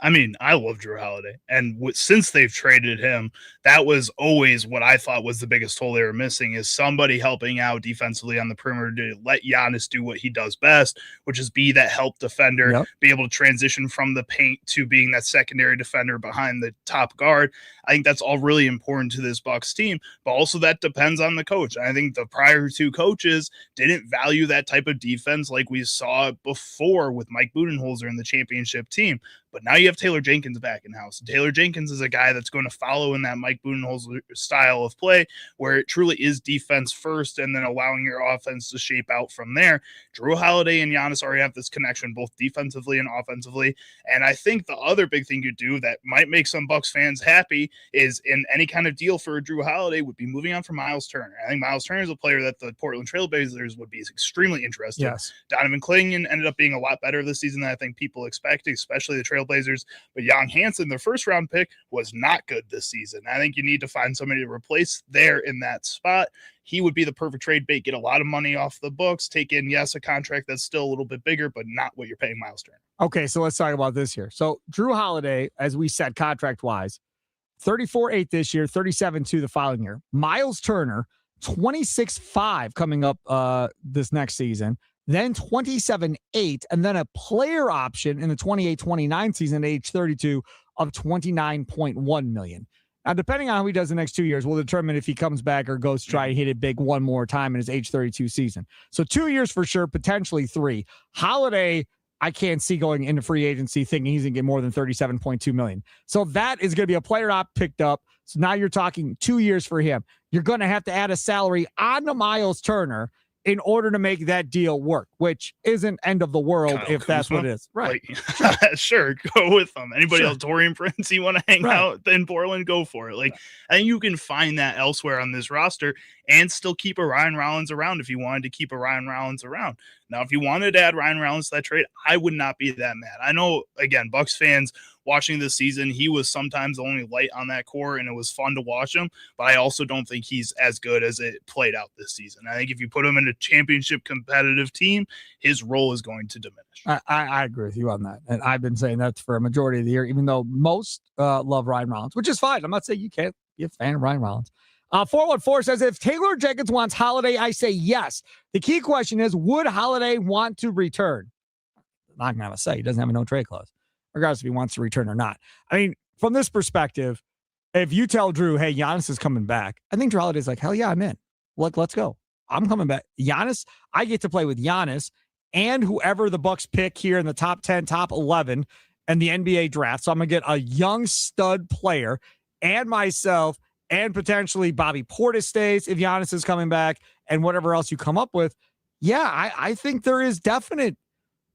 I mean, I love Drew Holiday, and since they've traded him, that was always what I thought was the biggest hole they were missing, is somebody helping out defensively on the perimeter to let Giannis do what he does best, which is be that help defender, be able to transition from the paint to being that secondary defender behind the top guard. I think that's all really important to this Bucks team, but also that depends on the coach. I think the prior two coaches didn't value that type of defense like we saw before with Mike Budenholzer and the championship team. But now you have Taylor Jenkins back in house. Taylor Jenkins is a guy that's going to follow in that Mike Budenholzer style of play, where it truly is defense first and then allowing your offense to shape out from there. Drew Holiday and Giannis already have this connection, both defensively and offensively. And I think the other big thing you do that might make some Bucks fans happy is, in any kind of deal for Drew Holiday, would be moving on from Miles Turner. I think Miles Turner is a player that the Portland Trailblazers would be extremely interested in. Yes. Donovan Clingan ended up being a lot better this season than I think people expected, especially the Trailblazers. But Young Hansen, their first round pick, was not good this season. I think you need to find somebody to replace there in that spot. He would be the perfect trade bait, get a lot of money off the books, take in, yes, a contract that's still a little bit bigger, but not what you're paying Miles Turner. Okay, so let's talk about this here. So Drew Holiday, as we said, contract-wise, 34.8 this year, 37.2 the following year. Miles Turner, 26.5 coming up this next season, then 27.8, and then a player option in the 28-29 season at age 32 of $29.1 million. Now, depending on how he does the next 2 years, we'll determine if he comes back or goes try to hit it big one more time in his age 32 season. So 2 years for sure, potentially 3. Holiday I can't see going into free agency thinking he's going to get more than $37.2 million. So that is going to be a player op picked up. So now you're talking 2 years for him. You're going to have to add a salary on the Miles Turner in order to make that deal work, which isn't end of the world if that's what it is. Right. Like, sure, go with them. Anybody else, Torian Prince, you want to hang out in Portland, go for it. Like, I think you can find that elsewhere on this roster and still keep a Ryan Rollins around if you wanted to keep a Ryan Rollins around. Now, if you wanted to add Ryan Rollins to that trade, I would not be that mad. I know, again, Bucks fans watching this season, he was sometimes the only light on that core, and it was fun to watch him, but I also don't think he's as good as it played out this season. I think if you put him in a championship competitive team, his role is going to diminish. I agree with you on that, and I've been saying that for a majority of the year, even though most love Ryan Rollins, which is fine. I'm not saying you can't be a fan of Ryan Rollins. 414 says, if Taylor Jenkins wants Holiday, I say yes. The key question is, would Holiday want to return? I'm not going to have a say. He doesn't have a no-trade clause, regardless if he wants to return or not. I mean, from this perspective, if you tell Drew, hey, Giannis is coming back, I think Drew Holiday's like, hell yeah, I'm in. Let's go. I'm coming back. Giannis, I get to play with Giannis and whoever the Bucks pick here in the top 10, top 11 and the NBA draft. So I'm going to get a young stud player and myself and potentially Bobby Portis stays if Giannis is coming back and whatever else you come up with. Yeah, I think there is definite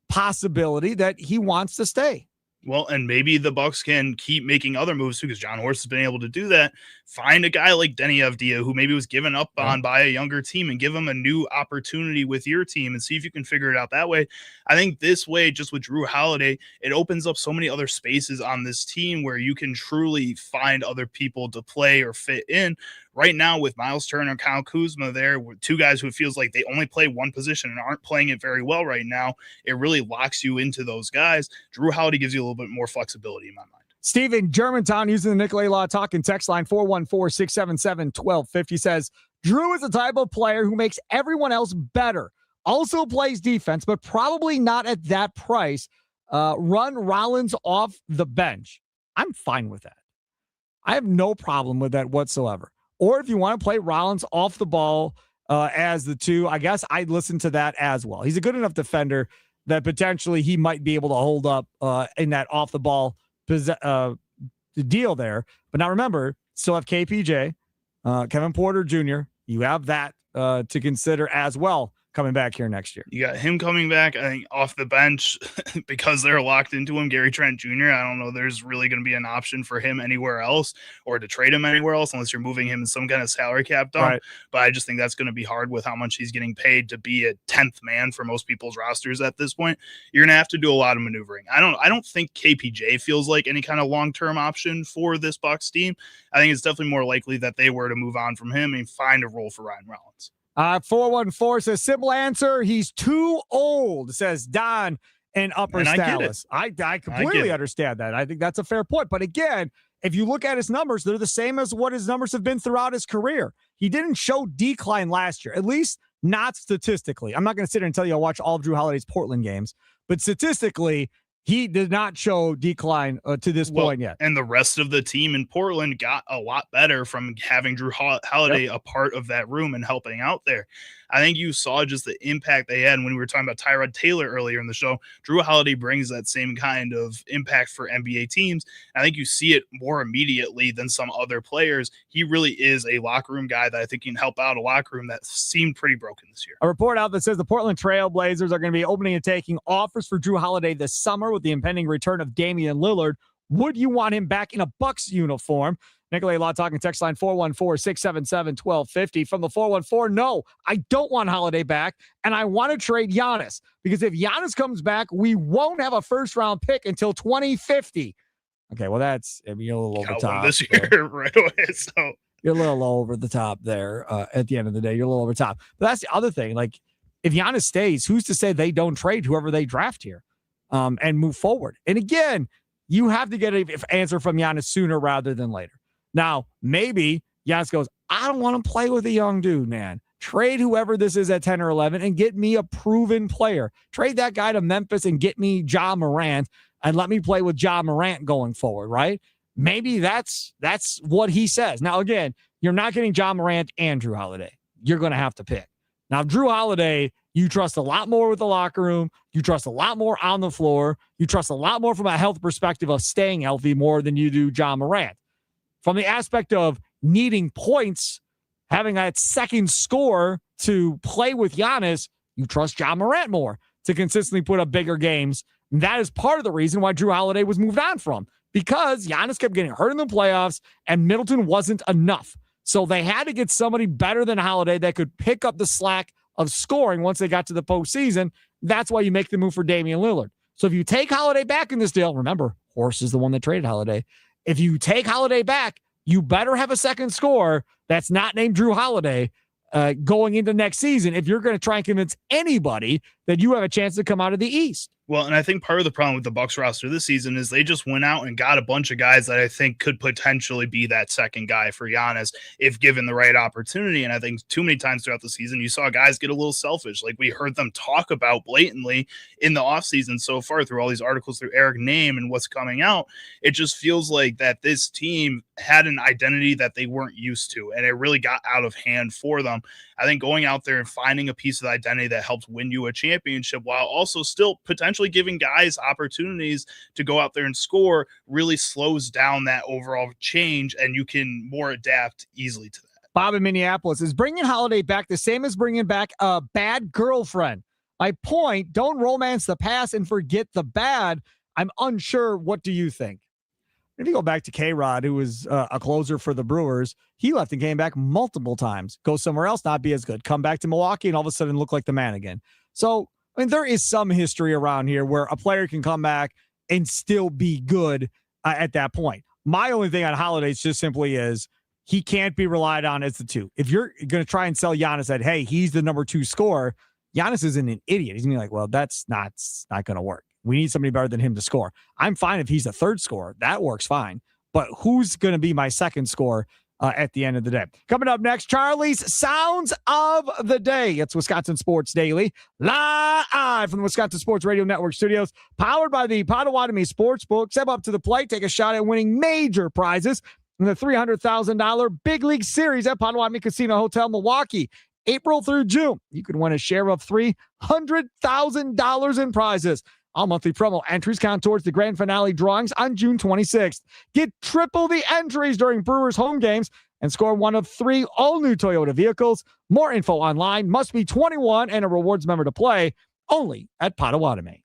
possibility that he wants to stay. Well, and maybe the Bucks can keep making other moves because John Horst has been able to do that. Find a guy like Denny Avdia who maybe was given up on by a younger team and give him a new opportunity with your team and see if you can figure it out that way. I think this way, just with Drew Holiday, it opens up so many other spaces on this team where you can truly find other people to play or fit in. Right now with Miles Turner and Kyle Kuzma there, with two guys who it feels like they only play one position and aren't playing it very well right now, it really locks you into those guys. Drew Holiday gives you a little bit more flexibility in my mind. Steve in Germantown using the Nicolay Law Talking text line 414-677-1250 says, Drew is the type of player who makes everyone else better. Also plays defense, but probably not at that price. Run Rollins off the bench. I'm fine with that. I have no problem with that whatsoever. Or if you want to play Rollins off the ball as the two, I guess I'd listen to that as well. He's a good enough defender that potentially he might be able to hold up in that off the ball deal there. But now remember, still have KPJ, Kevin Porter Jr. You have that to consider as well coming back here next year. You got him coming back, I think, off the bench because they're locked into him. Gary Trent Jr., I don't know there's really going to be an option for him anywhere else or to trade him anywhere else unless you're moving him in some kind of salary cap dump. Right. But I just think that's going to be hard with how much he's getting paid to be a 10th man for most people's rosters at this point. You're going to have to do a lot of maneuvering. I don't think KPJ feels like any kind of long-term option for this Bucks team. I think it's definitely more likely that they were to move on from him and find a role for Ryan Rollins. 414 says, simple answer, he's too old, says Don in Upper Dallas. I completely understand that. I think that's a fair point. But again, if you look at his numbers, they're the same as what his numbers have been throughout his career. He didn't show decline last year, at least not statistically. I'm not going to sit here and tell you I watch all of Drew Holiday's Portland games, but statistically, he did not show decline to this point yet. And the rest of the team in Portland got a lot better from having Drew Holiday a part of that room and helping out there. I think you saw just the impact they had when we were talking about Tyrod Taylor earlier in the show. Drew Holiday brings that same kind of impact for NBA teams. I think you see it more immediately than some other players. He really is a locker room guy that I think can help out a locker room that seemed pretty broken this year. A report out that says the Portland Trail Blazers are going to be opening and taking offers for Drew Holiday this summer with the impending return of Damian Lillard. Would you want him back in a Bucks uniform? Nicolay Law Talking text line 414-677-1250. From the 414, no, I don't want Holiday back, and I want to trade Giannis because if Giannis comes back, we won't have a first-round pick until 2050. Okay, well, that's a little over the top. This year right away, so you're a little over the top there at the end of the day. You're a little over top. But that's the other thing. Like, if Giannis stays, who's to say they don't trade whoever they draft here and move forward? And again, you have to get an answer from Giannis sooner rather than later. Now, maybe Giannis goes, I don't want to play with a young dude, man. Trade whoever this is at 10 or 11 and get me a proven player. Trade that guy to Memphis and get me Ja Morant and let me play with Ja Morant going forward, right? Maybe that's what he says. Now, again, you're not getting Ja Morant and Drew Holiday. You're going to have to pick. Now, Drew Holiday, You trust a lot more with the locker room. You trust a lot more on the floor. You trust a lot more from a health perspective of staying healthy more than you do John Morant. From the aspect of needing points, having that second score to play with Giannis, you trust John Morant more to consistently put up bigger games. And that is part of the reason why Drew Holiday was moved on from, because Giannis kept getting hurt in the playoffs and Middleton wasn't enough. So they had to get somebody better than Holiday that could pick up the slack of scoring once they got to the postseason. That's why you make the move for Damian Lillard. So if you take Holiday back in this deal, remember, Horst is the one that traded Holiday. If you take Holiday back, you better have a second scorer that's not named Drew Holiday going into next season if you're going to try and convince anybody that you have a chance to come out of the East. Well, and I think part of the problem with the Bucks roster this season is they just went out and got a bunch of guys that I think could potentially be that second guy for Giannis if given the right opportunity. And I think too many times throughout the season, you saw guys get a little selfish. Like we heard them talk about blatantly in the offseason so far through all these articles through Eric Name and what's coming out. It just feels like that this team had an identity that they weren't used to, and it really got out of hand for them. I think going out there and finding a piece of identity that helps win you a championship while also still potentially giving guys opportunities to go out there and score really slows down that overall change, and you can more adapt easily to that. Bob in Minneapolis is bringing Holiday back the same as bringing back a bad girlfriend. My point, don't romance the past and forget the bad. I'm unsure. What do you think? If you go back to K-Rod, who was a closer for the Brewers, he left and came back multiple times. Go somewhere else, not be as good. Come back to Milwaukee, and all of a sudden look like the man again. So, I mean, there is some history around here where a player can come back and still be good at that point. My only thing on Holiday just simply is he can't be relied on as the two. If you're going to try and sell Giannis that, hey, he's the number two scorer, Giannis isn't an idiot. He's going to be like, well, that's not going to work. We need somebody better than him to score. I'm fine if he's the third scorer. That works fine. But who's going to be my second scorer at the end of the day? Coming up next, Charlie's Sounds of the Day. It's Wisconsin Sports Daily, live from the Wisconsin Sports Radio Network studios, powered by the Potawatomi Sportsbook. Step up to the plate, take a shot at winning major prizes in the $300,000 Big League Series at Potawatomi Casino Hotel, Milwaukee. April through June, you could win a share of $300,000 in prizes. All monthly promo entries count towards the grand finale drawings on June 26th. Get triple the entries during Brewers home games and score one of 3 all-new Toyota vehicles. More info online. Must be 21 and a rewards member to play. Only at Potawatomi.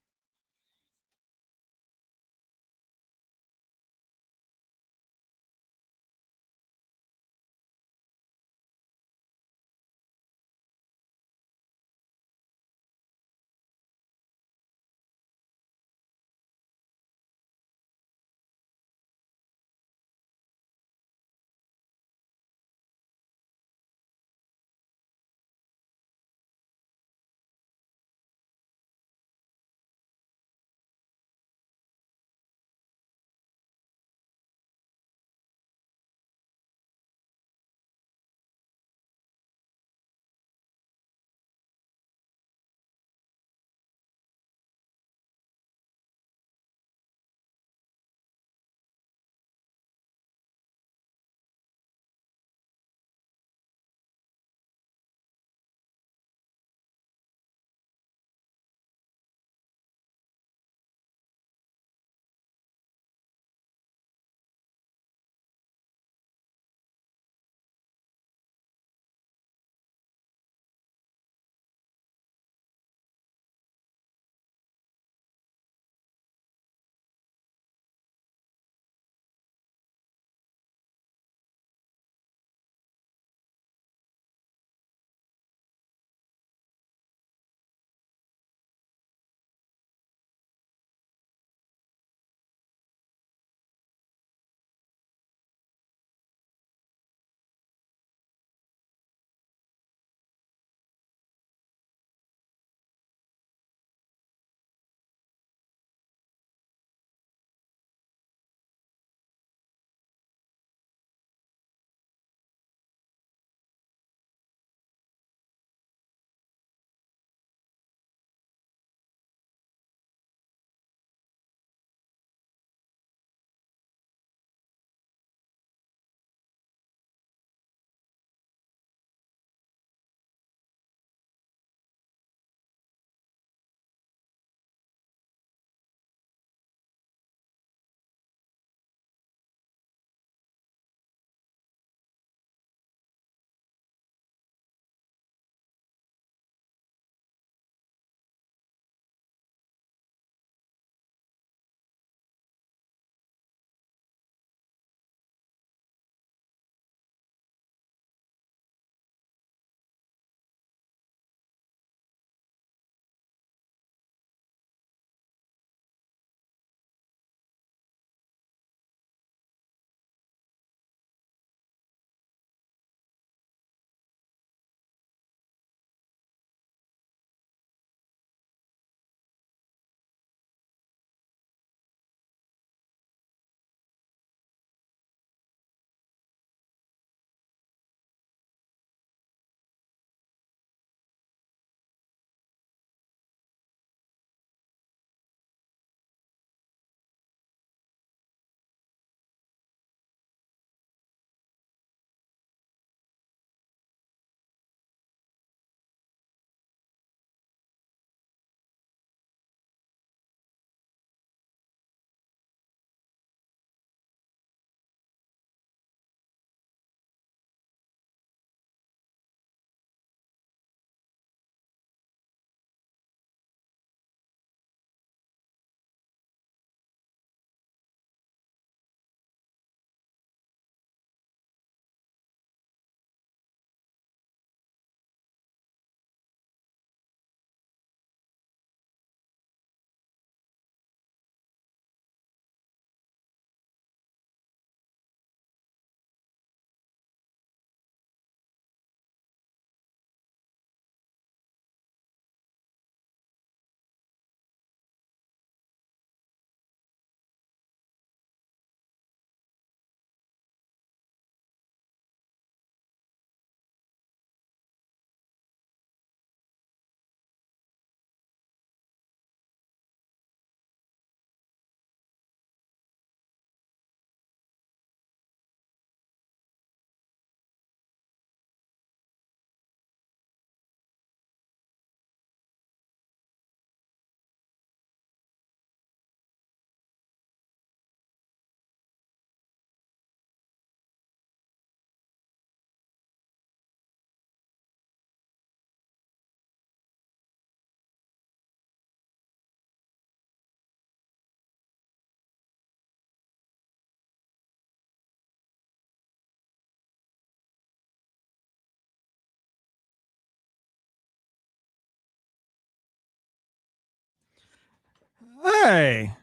Hey.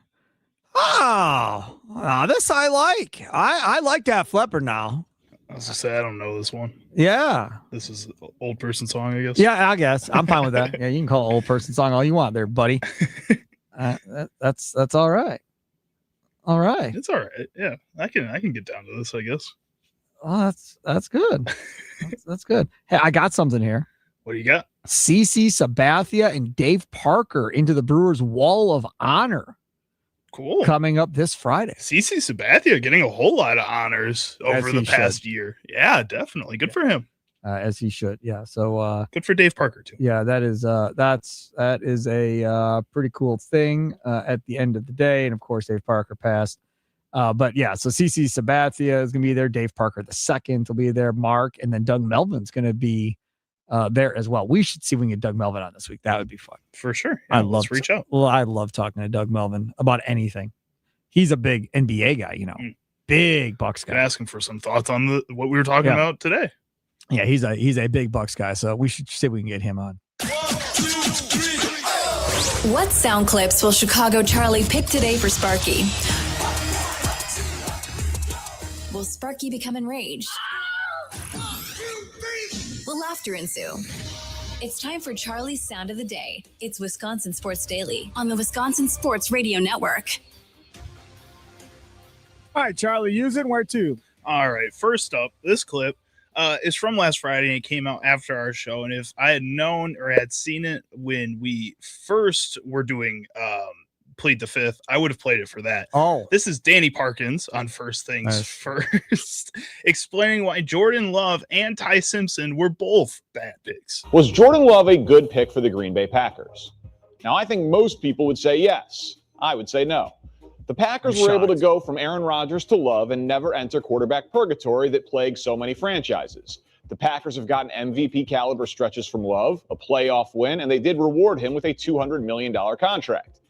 Oh, this I like. I like that flipper now. I was just say I don't know this one. Yeah. This is an old person song, I guess. Yeah, I guess. I'm fine with that. Yeah, you can call it old person song all you want there, buddy. That's all right. All right. It's all right. Yeah, I can get down to this, I guess. Oh, that's good. That's good. Hey, I got something here. What do you got? CC Sabathia and Dave Parker into the Brewers Wall of Honor. Cool. Coming up this Friday. CC Sabathia getting a whole lot of honors over the past year. Yeah, definitely. Good for him. As he should. Yeah. So good for Dave Parker too. Yeah, that is a pretty cool thing at the end of the day. And of course, Dave Parker passed. But yeah, so CC Sabathia is gonna be there. Dave Parker II will be there. Mark, and then Doug Melvin's gonna be there as well. We should see if we can get Doug Melvin on this week. That would be fun. For sure. Yeah, let's reach out. Well, I love talking to Doug Melvin about anything. He's a big NBA guy, big Bucks guy. Ask him for some thoughts on what we were talking about today. Yeah, he's a big Bucks guy, so we should see if we can get him on. 1, 2, 3. What sound clips will Chicago Charlie pick today for Sparky? Will Sparky become enraged? Will laughter ensue? It's time for Charlie's Sound of the Day. It's Wisconsin Sports Daily on the Wisconsin Sports Radio Network. All right, Charlie, use it. Where to? All right, first up, this clip is from last Friday and it came out after our show. And if I had known or had seen it when we first were doing Plead the Fifth, I would have played it for that. Oh, this is Danny Parkins on First Things First, explaining why Jordan Love and Ty Simpson were both bad picks. Was Jordan Love a good pick for the Green Bay Packers? Now, I think most people would say yes. I would say no. The Packers were able to go from Aaron Rodgers to Love and never enter quarterback purgatory that plagues so many franchises. The Packers have gotten MVP caliber stretches from Love, a playoff win, and they did reward him with a $200 million contract.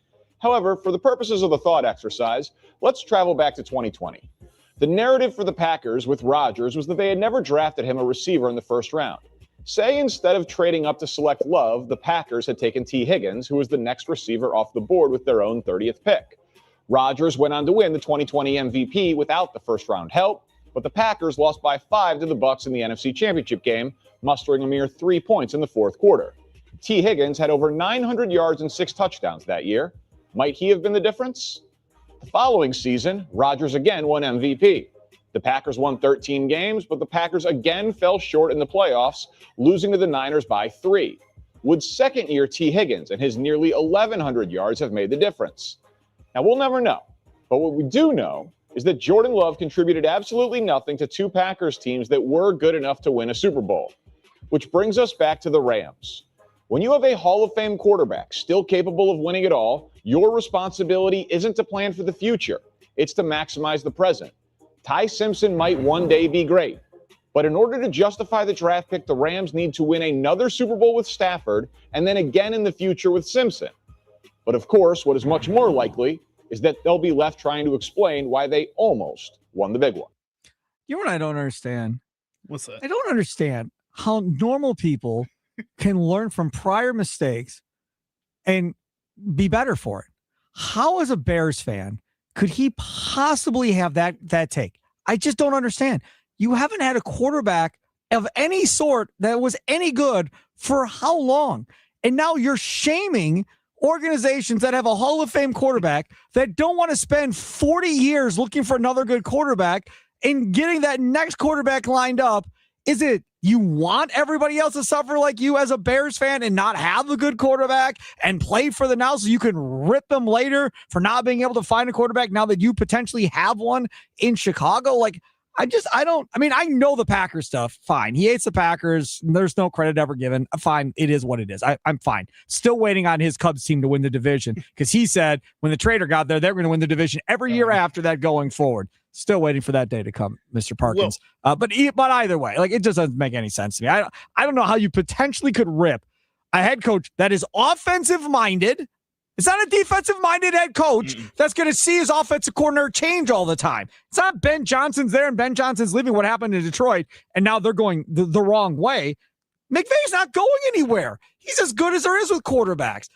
However, for the purposes of the thought exercise, let's travel back to 2020. The narrative for the Packers with Rodgers was that they had never drafted him a receiver in the first round. Say instead of trading up to select Love, the Packers had taken T. Higgins, who was the next receiver off the board with their own 30th pick. Rodgers went on to win the 2020 MVP without the first-round help, but the Packers lost by 5 to the Bucs in the NFC Championship game, mustering a mere 3 points in the fourth quarter. T. Higgins had over 900 yards and 6 touchdowns that year. Might he have been the difference? The following season, Rodgers again won MVP. The Packers won 13 games, but the Packers again fell short in the playoffs, losing to the Niners by 3. Would second-year T. Higgins and his nearly 1,100 yards have made the difference? Now, we'll never know, but what we do know is that Jordan Love contributed absolutely nothing to 2 Packers teams that were good enough to win a Super Bowl. Which brings us back to the Rams. When you have a Hall of Fame quarterback still capable of winning it all, your responsibility isn't to plan for the future. It's to maximize the present. Ty Simpson might one day be great, but in order to justify the draft pick, the Rams need to win another Super Bowl with Stafford and then again in the future with Simpson. But of course, what is much more likely is that they'll be left trying to explain why they almost won the big one. You know what I don't understand? What's that? I don't understand how normal people can learn from prior mistakes and be better for it. How, as a Bears fan, could he possibly have that take? I just don't understand. You haven't had a quarterback of any sort that was any good for how long? And now you're shaming organizations that have a Hall of Fame quarterback that don't want to spend 40 years looking for another good quarterback and getting that next quarterback lined up. Is it you want everybody else to suffer like you as a Bears fan and not have a good quarterback and play for the now so you can rip them later for not being able to find a quarterback now that you potentially have one in Chicago? I know the Packers stuff. Fine. He hates the Packers. There's no credit ever given. Fine. It is what it is. I'm fine. Still waiting on his Cubs team to win the division because he said when the trader got there, they're going to win the division every year after that going forward. Still waiting for that day to come, Mr. Parkins. But either way, it just doesn't make any sense to me. I don't know how you potentially could rip a head coach that is offensive minded. It's not a defensive-minded head coach that's going to see his offensive coordinator change all the time. It's not Ben Johnson's there and Ben Johnson's leaving what happened in Detroit, and now they're going the wrong way. McVay's not going anywhere. He's as good as there is with quarterbacks.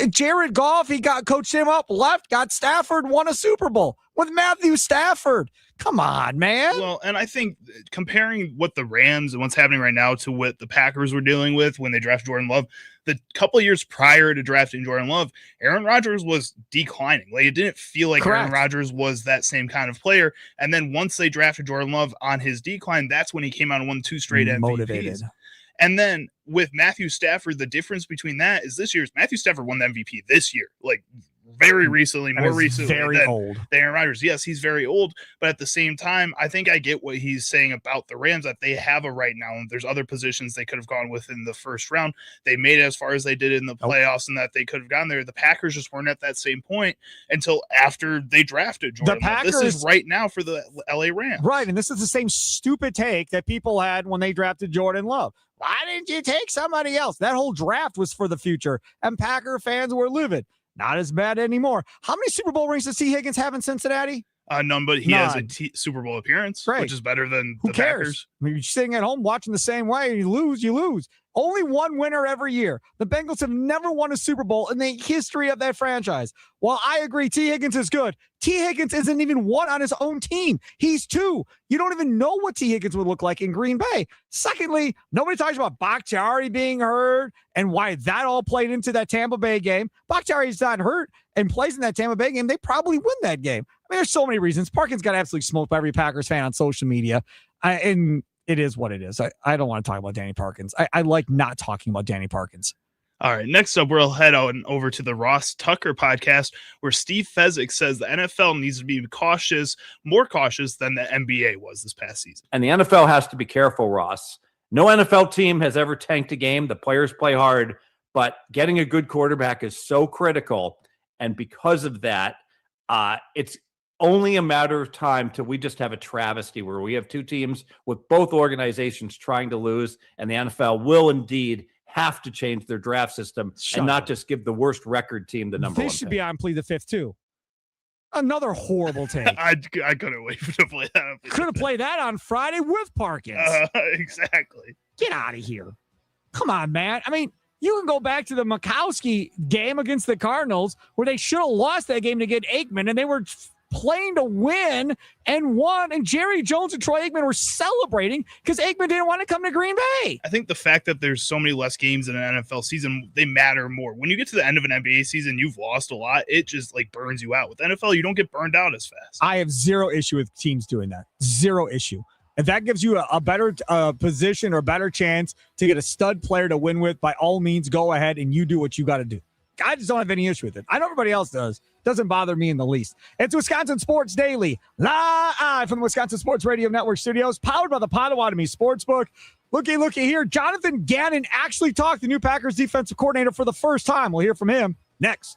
Jared Goff, he coached him up, left, got Stafford, won a Super Bowl with Matthew Stafford. Come on, man. Well, and I think comparing what the Rams and what's happening right now to what the Packers were dealing with when they drafted Jordan Love, the couple of years prior to drafting Jordan Love, Aaron Rodgers was declining. Like, it didn't feel like Correct. Aaron Rodgers was that same kind of player. And then once they drafted Jordan Love on his decline, that's when he came out and won 2 straight MVPs. Motivated. And then with Matthew Stafford, the difference between that is this year's Matthew Stafford won the MVP this year, like very recently, more recently very old. than Aaron Rodgers. Yes, he's very old, but at the same time, I think I get what he's saying about the Rams, that they have a right now, and there's other positions they could have gone with in the first round. They made it as far as they did in the playoffs, and that they could have gone there. The Packers just weren't at that same point until after they drafted Jordan. This is right now for the LA Rams. Right, and this is the same stupid take that people had when they drafted Jordan Love. Why didn't you take somebody else? That whole draft was for the future, and Packer fans were livid. Not as bad anymore. How many Super Bowl rings does T. Higgins have in Cincinnati? None, but he has a Super Bowl appearance, Great. which is better than Who the cares? Packers. I mean, you're sitting at home watching the same way. You lose. Only one winner every year. The Bengals have never won a Super Bowl in the history of that franchise. While I agree T. Higgins is good, T. Higgins isn't even one on his own team. He's 2. You don't even know what T. Higgins would look like in Green Bay. Secondly, nobody talks about Bakhtiari being hurt and why that all played into that Tampa Bay game. Bakhtiari's not hurt and plays in that Tampa Bay game. They probably win that game. I mean, there's so many reasons. Parkins got absolutely smoked by every Packers fan on social media. And it is what it is. I don't want to talk about Danny Parkins. I like not talking about Danny Parkins. All right, next up, we'll head on over to the Ross Tucker podcast, where Steve Fezzik says the NFL needs to be more cautious than the NBA was this past season. And the NFL has to be careful, Ross. No NFL team has ever tanked a game. The players play hard, but getting a good quarterback is so critical. And because of that, it's only a matter of time till we just have a travesty where we have 2 teams with both organizations trying to lose, and the NFL will indeed have to change their draft system and not just give the worst record team the number 1 This should pick. be on Plea the Fifth, too. Another horrible take. I couldn't wait to play that. Could have played that on Friday with Parkins. Exactly. Get out of here. Come on, man. I mean, you can go back to the Mikowski game against the Cardinals where they should have lost that game to get Aikman, and they were playing to win and won, and Jerry Jones and Troy Aikman were celebrating because Aikman didn't want to come to Green Bay. I think the fact that there's so many less games in an NFL season, they matter more. When you get to the end of an NBA season, you've lost a lot. It just like burns you out. With NFL, you don't get burned out as fast. I have zero issue with teams doing that. Zero issue. If that gives you a better position or better chance to get a stud player to win with, by all means, go ahead and you do what you got to do. I just don't have any issue with it. I know everybody else does. Doesn't bother me in the least. It's Wisconsin Sports Daily, live from the Wisconsin Sports Radio Network studios, powered by the Potawatomi Sportsbook. Looky here. Jonathan Gannon actually talked to the new Packers defensive coordinator for the first time. We'll hear from him next.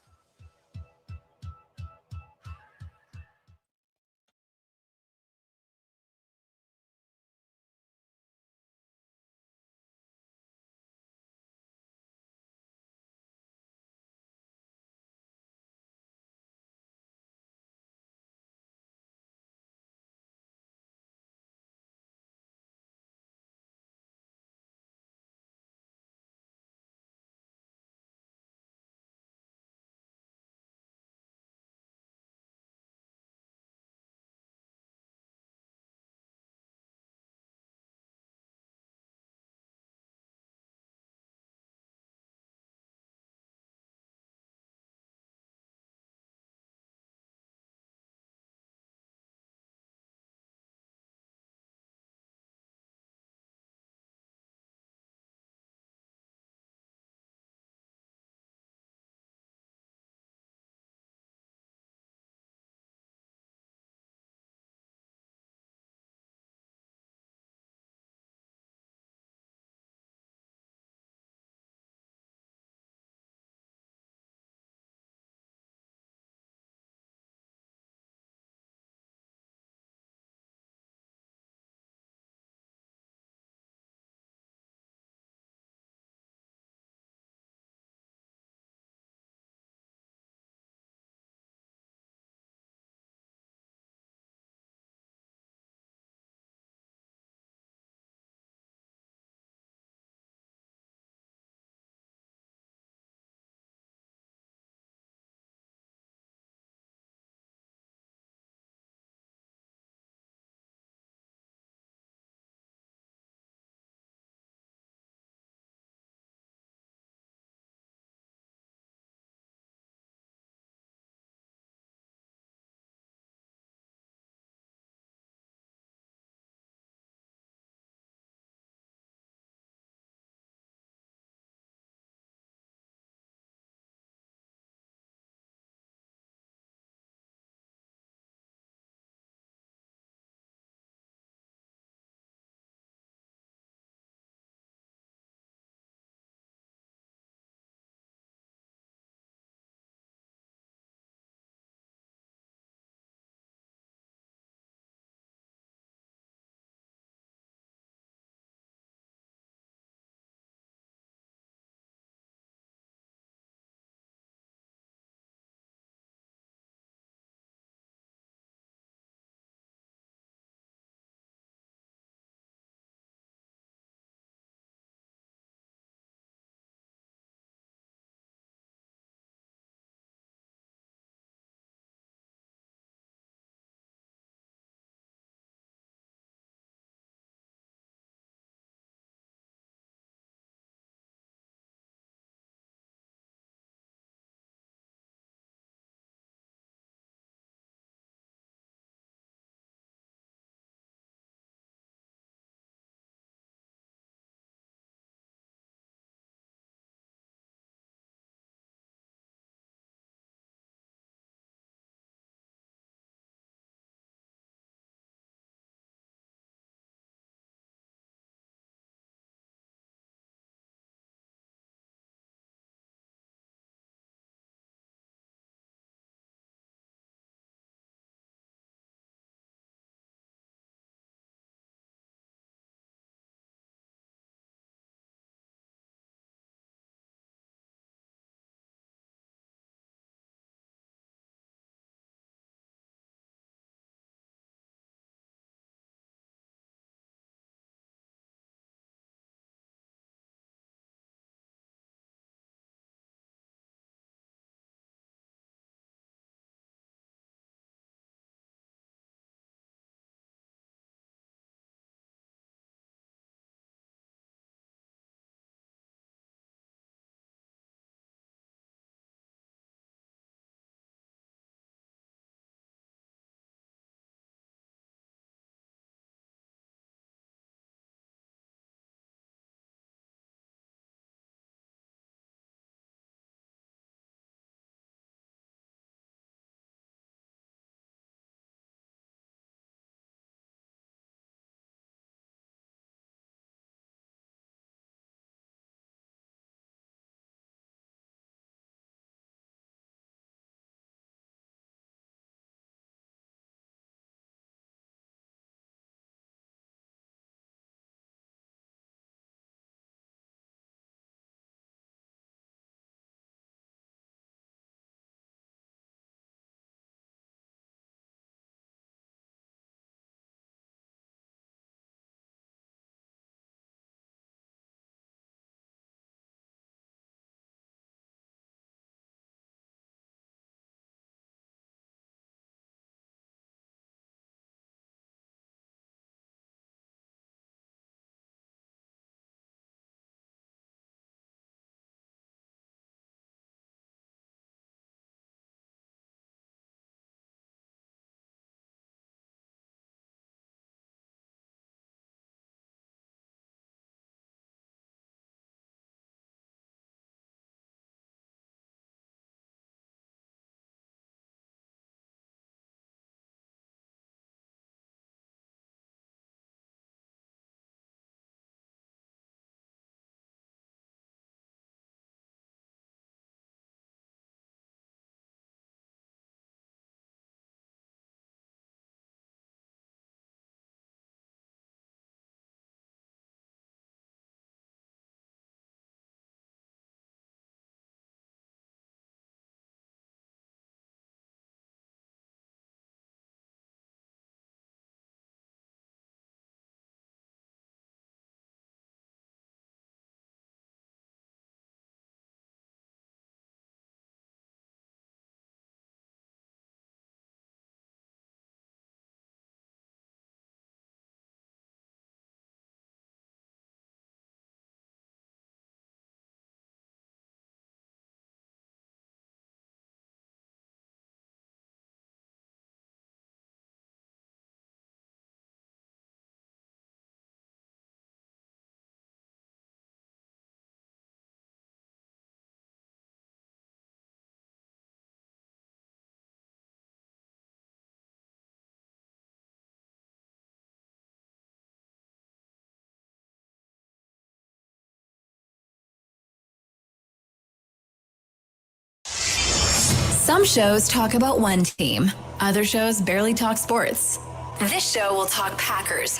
Some shows talk about one team. Other shows barely talk sports. This show will talk Packers,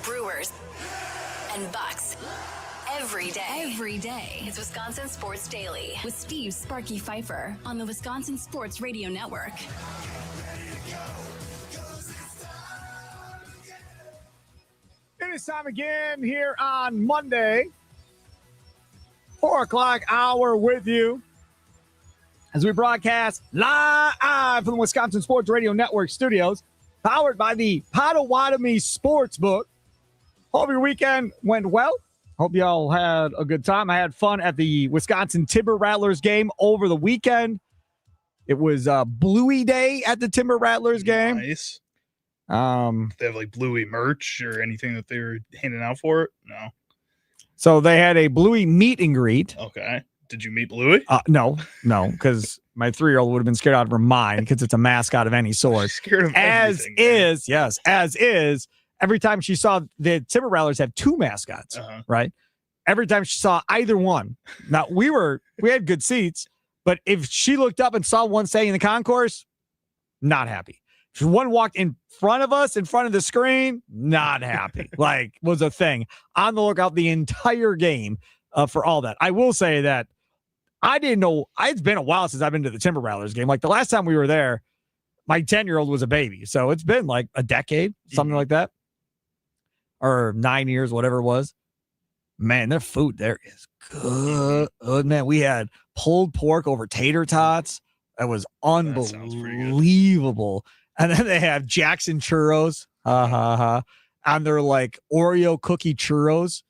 Brewers, and Bucks. Every day. It's Wisconsin Sports Daily with Steve Sparky Pfeiffer on the Wisconsin Sports Radio Network. It is time again here on Monday, 4 o'clock hour with you as we broadcast live from the Wisconsin Sports Radio Network studios, powered by the Potawatomi Sportsbook. Hope your weekend went well. Hope y'all had a good time. I had fun at the Wisconsin Timber Rattlers game over the weekend. It was Bluey Day at the Timber Rattlers game. Nice. They have like Bluey merch or anything that they were handing out for it? No. So they had a Bluey meet and greet. Okay. Did you meet Bluey? No, because my 3-year-old would have been scared out of her mind because it's a mascot of any sort. Scared of as is. Every time she saw the Timber Rattlers have 2 mascots, right? Every time she saw either one. Now we had good seats, but if she looked up and saw one staying in the concourse, not happy. If one walked in front of us, in front of the screen, not happy. Was a thing. On the lookout the entire game for all that. I will say that I didn't know. It's been a while since I've been to the Timber Rattlers game. Like the last time we were there, my 10-year-old was a baby. So it's been like a decade, something like that. Or 9 years, whatever it was. Man, their food there is good. Man, we had pulled pork over tater tots. That was unbelievable. And then they have Jackson churros. And they're like Oreo cookie churros.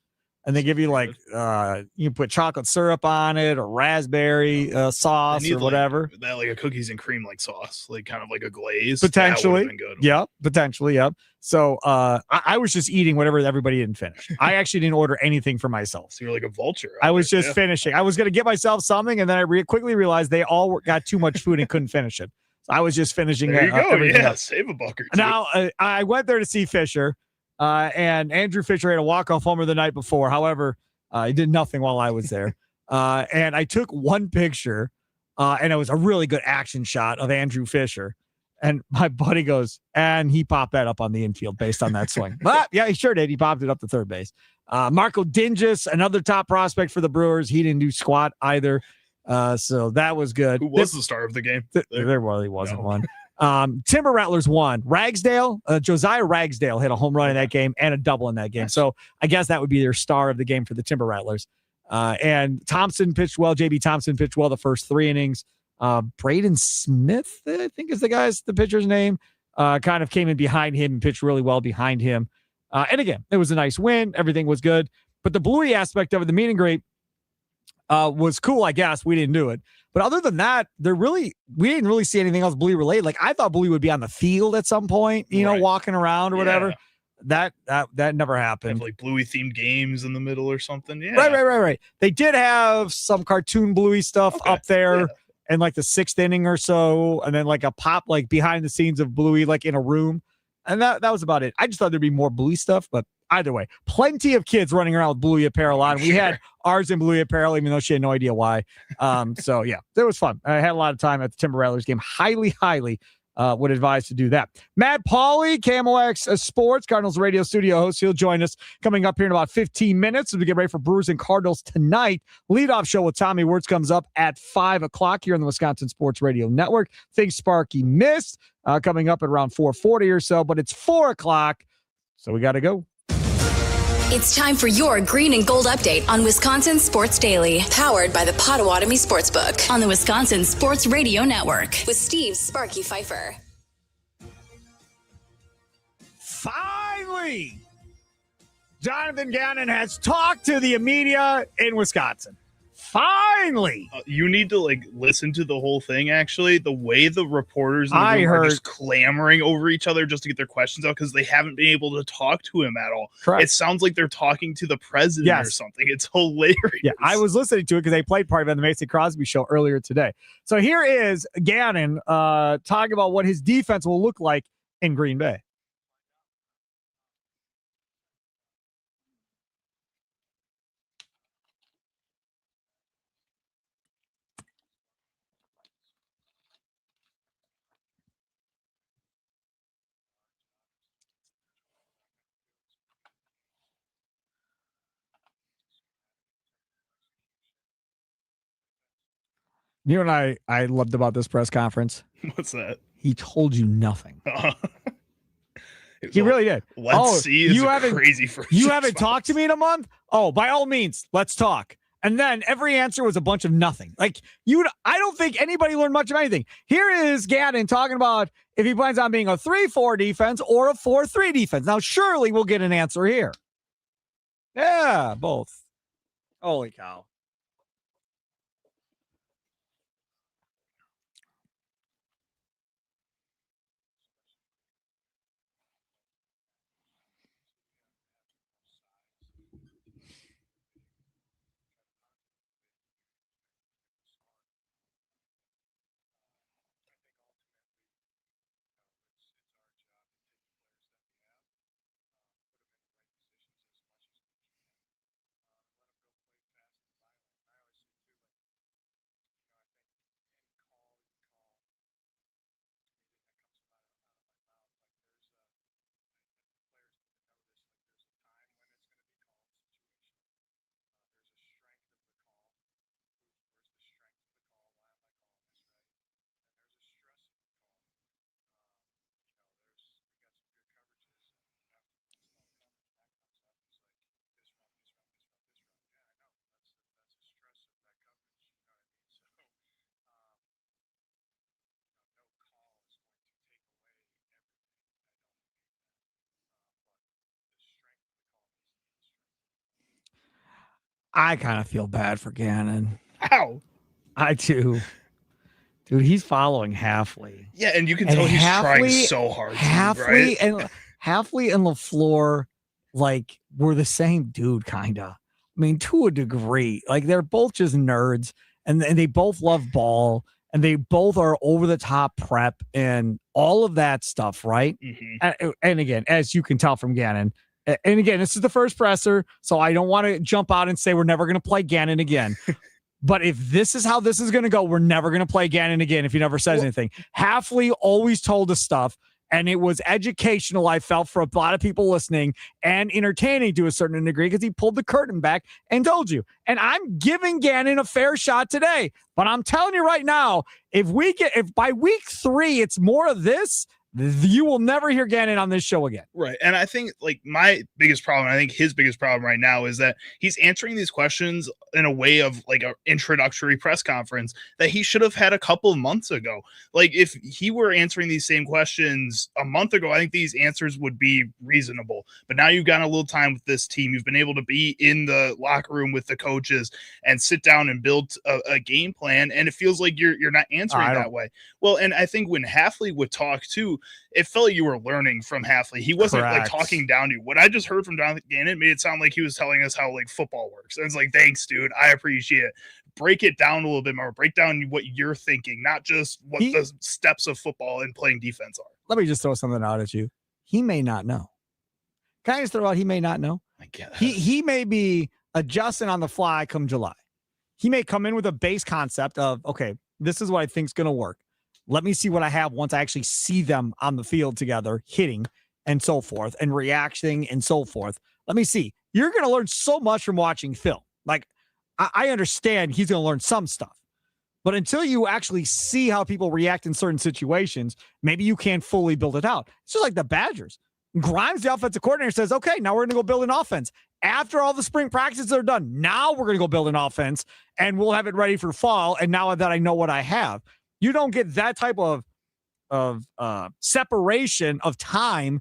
And they give you you can put chocolate syrup on it or raspberry sauce or whatever. Like a cookies and cream sauce, kind of like a glaze. Potentially. Yep. Potentially. Yep. So I was just eating whatever everybody didn't finish. I actually didn't order anything for myself. So you're like a vulture. I was just finishing. I was going to get myself something, and then I quickly realized they all got too much food and couldn't finish it. So I was just finishing. There you go. Yeah, else. Save a buck or two. Now, I went there to see Fisher. And Andrew Fisher had a walk-off homer the night before. However, he did nothing while I was there. And I took one picture, and it was a really good action shot of Andrew Fisher. And my buddy goes, and he popped that up on the infield based on that swing. But yeah, he sure did. He popped it up to third base. Marco Dingus, another top prospect for the Brewers. He didn't do squat either. So that was good. Who was the star of the game? There really wasn't one. Timber Rattlers won. Ragsdale, Josiah Ragsdale hit a home run in that game and a double in that game. So I guess that would be their star of the game for the Timber Rattlers. And Thompson pitched well. JB Thompson pitched well the first 3 innings. Braden Smith, I think is the pitcher's name, kind of came in behind him and pitched really well behind him. And again, it was a nice win. Everything was good. But the Bluey aspect of it, the meet and greet, was cool, I guess. We didn't do it. But other than that, we didn't really see anything else Bluey related. I thought Bluey would be on the field at some point, walking around or whatever. That never happened. Have Bluey themed games in the middle or something. Yeah. Right. They did have some cartoon Bluey stuff up there in the 6th inning or so, and then a pop behind the scenes of Bluey in a room. And that was about it. I just thought there'd be more Bluey stuff, but either way, plenty of kids running around with Bluey apparel on. We had ours in Bluey apparel, even though she had no idea why. So yeah, it was fun. I had a lot of time at the Timber Rattlers game. Highly would advise to do that. Matt Pauley, KMOX Sports, Cardinals radio studio host. He'll join us coming up here in about 15 minutes as we get ready for Brewers and Cardinals tonight. Leadoff show with Tommy Wirtz comes up at 5 o'clock here on the Wisconsin Sports Radio Network. Things Sparky missed coming up at around 4:40 or so, but it's 4 o'clock, so we got to go. It's time for your green and gold update on Wisconsin Sports Daily, powered by the Potawatomi Sportsbook on the Wisconsin Sports Radio Network with Steve Sparky Pfeiffer. Finally, Jonathan Gannon has talked to the media in Wisconsin. Finally, you need to listen to the whole thing. Actually, the way the reporters in the room are just clamoring over each other just to get their questions out because they haven't been able to talk to him at all. Correct. It sounds like they're talking to the president or something. It's hilarious. Yeah, I was listening to it because they played part of it on the Mason Crosby show earlier today. So here is Gannon talking about what his defense will look like in Green Bay. You know what I loved about this press conference? What's that? He told you nothing. He really did. Let's see. You haven't crazy for you haven't talked to me in a month? Oh, by all means, let's talk. And then every answer was a bunch of nothing. Like I don't think anybody learned much of anything. Here is Gannon talking about if he plans on being a 3-4 defense or a 4-3 defense. Now, surely we'll get an answer here. Yeah, both. Holy cow. I kind of feel bad for Gannon. How? I do. Dude, he's following Halfley. Yeah, and you can tell he's trying so hard. Halfley and LaFleur, like, were the same dude, kind of. I mean, to a degree. Like, they're both just nerds, and they both love ball, and they both are over-the-top prep and all of that stuff, right? Mm-hmm. And again, as you can tell from Gannon, and again, this is the first presser, so I don't want to jump out and say we're never going to play Gannon again. But if this is how this is going to go, we're never going to play Gannon again if he never says anything. Halfley always told us stuff, and it was educational, I felt, for a lot of people listening, and entertaining to a certain degree because he pulled the curtain back and told you. And I'm giving Gannon a fair shot today. But I'm telling you right now, if by week 3 it's more of this, you will never hear Gannon on this show again. Right. And I think, like, my biggest problem, I think his biggest problem right now is that he's answering these questions in a way of like an introductory press conference that he should have had a couple of months ago. Like, if he were answering these same questions a month ago, I think these answers would be reasonable. But now you've gotten a little time with this team. You've been able to be in the locker room with the coaches and sit down and build a game plan. And it feels like you're not answering that way. Well, and I think when Halfley would talk too, it felt like you were learning from Halfley. He wasn't like talking down to you. What I just heard from Jonathan Gannon made it sound like he was telling us how like football works. And it's like, thanks, dude. I appreciate it. Break it down a little bit more. Break down what you're thinking, not just what the steps of football and playing defense are. Let me just throw something out at you. He may not know. Can I just throw out he may not know? I guess. He may be adjusting on the fly come July. He may come in with a base concept of, okay, this is what I think is going to work. Let me see what I have once I actually see them on the field together, hitting and so forth, and reacting and so forth. Let me see. You're going to learn so much from watching film. Like, I understand he's going to learn some stuff. But until you actually see how people react in certain situations, maybe you can't fully build it out. It's just like the Badgers. Grimes, the offensive coordinator, says, okay, now we're going to go build an offense. After all the spring practices are done, now we're going to go build an offense, and we'll have it ready for fall, and now that I know what I have. You don't get that type of separation of time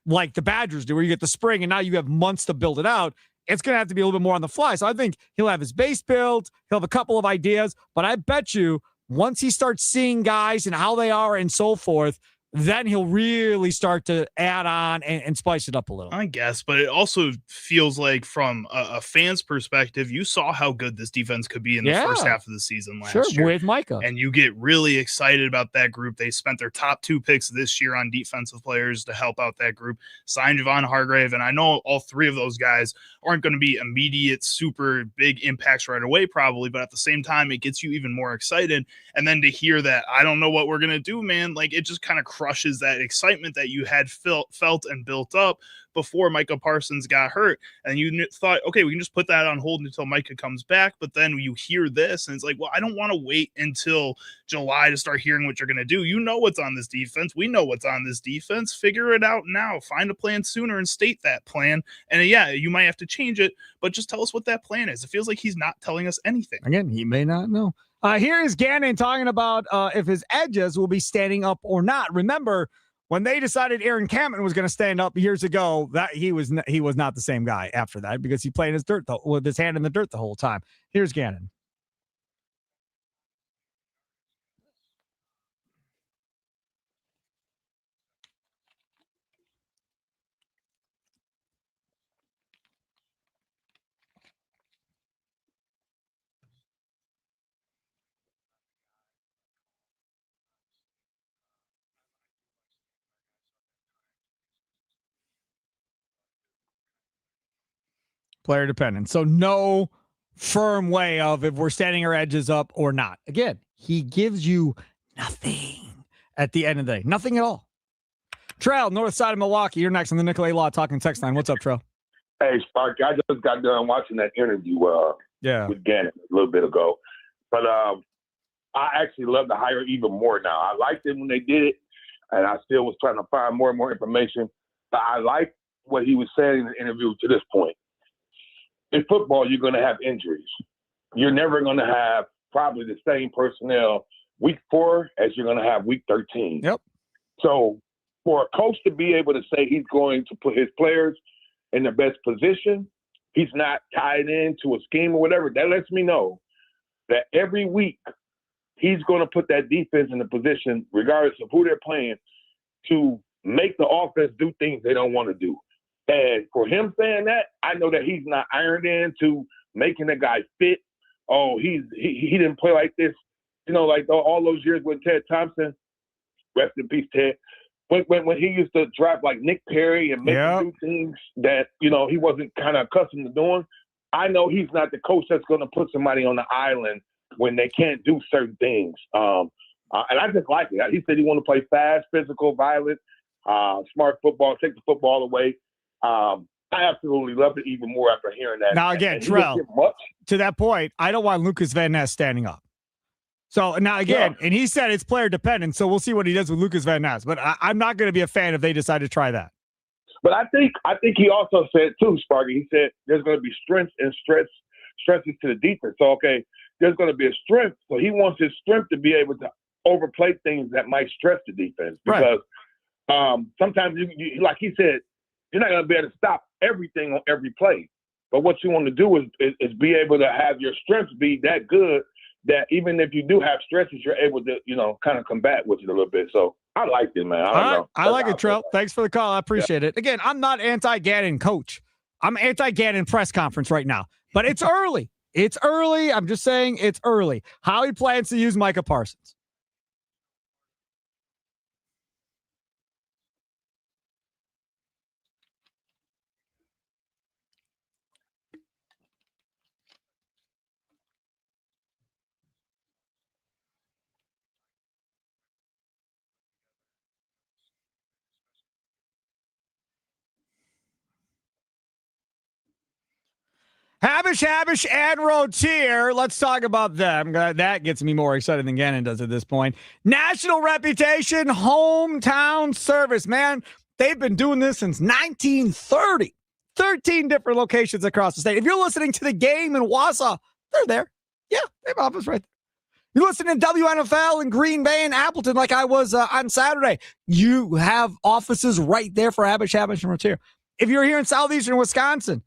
like the Badgers do, where you get the spring and now you have months to build it out. It's going to have to be a little bit more on the fly. So I think he'll have his base built. He'll have a couple of ideas. But I bet you once he starts seeing guys and how they are and so forth, then he'll really start to add on and spice it up a little. I guess, but it also feels like from a fan's perspective, you saw how good this defense could be in the first half of the season last year. With Micah. And you get really excited about that group. They spent their top 2 picks this year on defensive players to help out that group. Signed Javon Hargrave, and I know all 3 of those guys aren't going to be immediate, super big impacts right away probably, but at the same time, it gets you even more excited. And then to hear that, I don't know what we're going to do, man, like it just kind of crushes crushes that excitement that you had felt and built up before Micah Parsons got hurt. And you thought, okay, we can just put that on hold until Micah comes back. But then you hear this and it's like, well, I don't want to wait until July to start hearing what you're going to do. You know what's on this defense. We know what's on this defense. Figure it out now. Find a plan sooner and state that plan. And yeah, you might have to change it, but just tell us what that plan is. It feels like he's not telling us anything. Again, he may not know. Here is Gannon talking about if his edges will be standing up or not. Remember, when they decided Aaron Cameron was going to stand up years ago, that he was not the same guy after that because he played with his hand in the dirt the whole time. Here's Gannon. Player dependent. So no firm way of if we're standing our edges up or not. Again, he gives you nothing at the end of the day. Nothing at all. Trell, north side of Milwaukee. You're next on the Nicolay Law Talking Text Line. What's up, Trell? Hey, Sparky, I just got done watching that interview with Gannon a little bit ago. But I actually love the hire even more now. I liked it when they did it, and I still was trying to find more and more information. But I like what he was saying in the interview to this point. In football, you're going to have injuries. You're never going to have probably the same personnel week 4 as you're going to have week 13. Yep. So for a coach to be able to say he's going to put his players in the best position, he's not tied into a scheme or whatever, that lets me know that every week he's going to put that defense in the position, regardless of who they're playing, to make the offense do things they don't want to do. And for him saying that, I know that he's not ironed into making the guy fit. Oh, he didn't play like this, like all those years with Ted Thompson. Rest in peace, Ted. When he used to draft like Nick Perry and make him do things that he wasn't kind of accustomed to doing. I know he's not the coach that's going to put somebody on the island when they can't do certain things. And I just like it. He said he want to play fast, physical, violent, smart football, take the football away. I absolutely love it even more after hearing that. Now, again, Terrell, to that point, I don't want Lucas Van Ness standing up. So now, again, and he said it's player dependent, so we'll see what he does with Lucas Van Ness. But I'm not going to be a fan if they decide to try that. But I think he also said, too, Sparky, he said there's going to be strengths and stresses to the defense. So, okay, there's going to be a strength. So he wants his strength to be able to overplay things that might stress the defense. Because sometimes, you, like he said, you're not going to be able to stop everything on every play. But what you want to do is be able to have your strengths be that good that even if you do have stresses, you're able to, kind of combat with it a little bit. So I like it, man. I don't know. I like it, Trell. Thanks for the call. I appreciate it. Again, I'm not anti-Gannon coach. I'm anti-Gannon press conference right now. But it's early. It's early. I'm just saying it's early. How he plans to use Micah Parsons. Habish, and Rotier. Let's talk about them. That gets me more excited than Gannon does at this point. National reputation, hometown service. Man, they've been doing this since 1930. 13 different locations across the state. If you're listening to the game in Wausau, they're there. Yeah, they have office right there. You're listening to WNFL in Green Bay and Appleton like I was on Saturday. You have offices right there for Habish, and Rotier. If you're here in southeastern Wisconsin,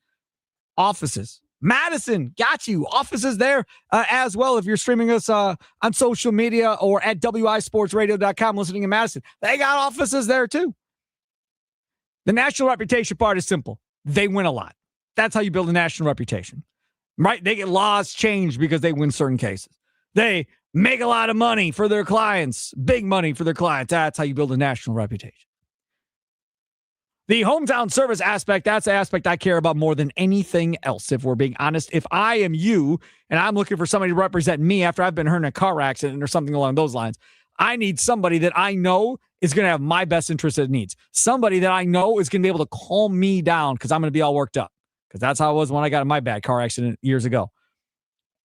offices. Madison, got you. Offices there as well. If you're streaming us on social media or at wisportsradio.com listening in Madison, they got offices there too. The national reputation part is simple. They win a lot. That's how you build a national reputation, right? They get laws changed because they win certain cases. They make a lot of money for their clients, big money for their clients. That's how you build a national reputation. The hometown service aspect, that's the aspect I care about more than anything else, if we're being honest. If I am you and I'm looking for somebody to represent me after I've been hurt in a car accident or something along those lines, I need somebody that I know is going to have my best interest at needs. Somebody that I know is going to be able to calm me down because I'm going to be all worked up. Because that's how it was when I got in my bad car accident years ago.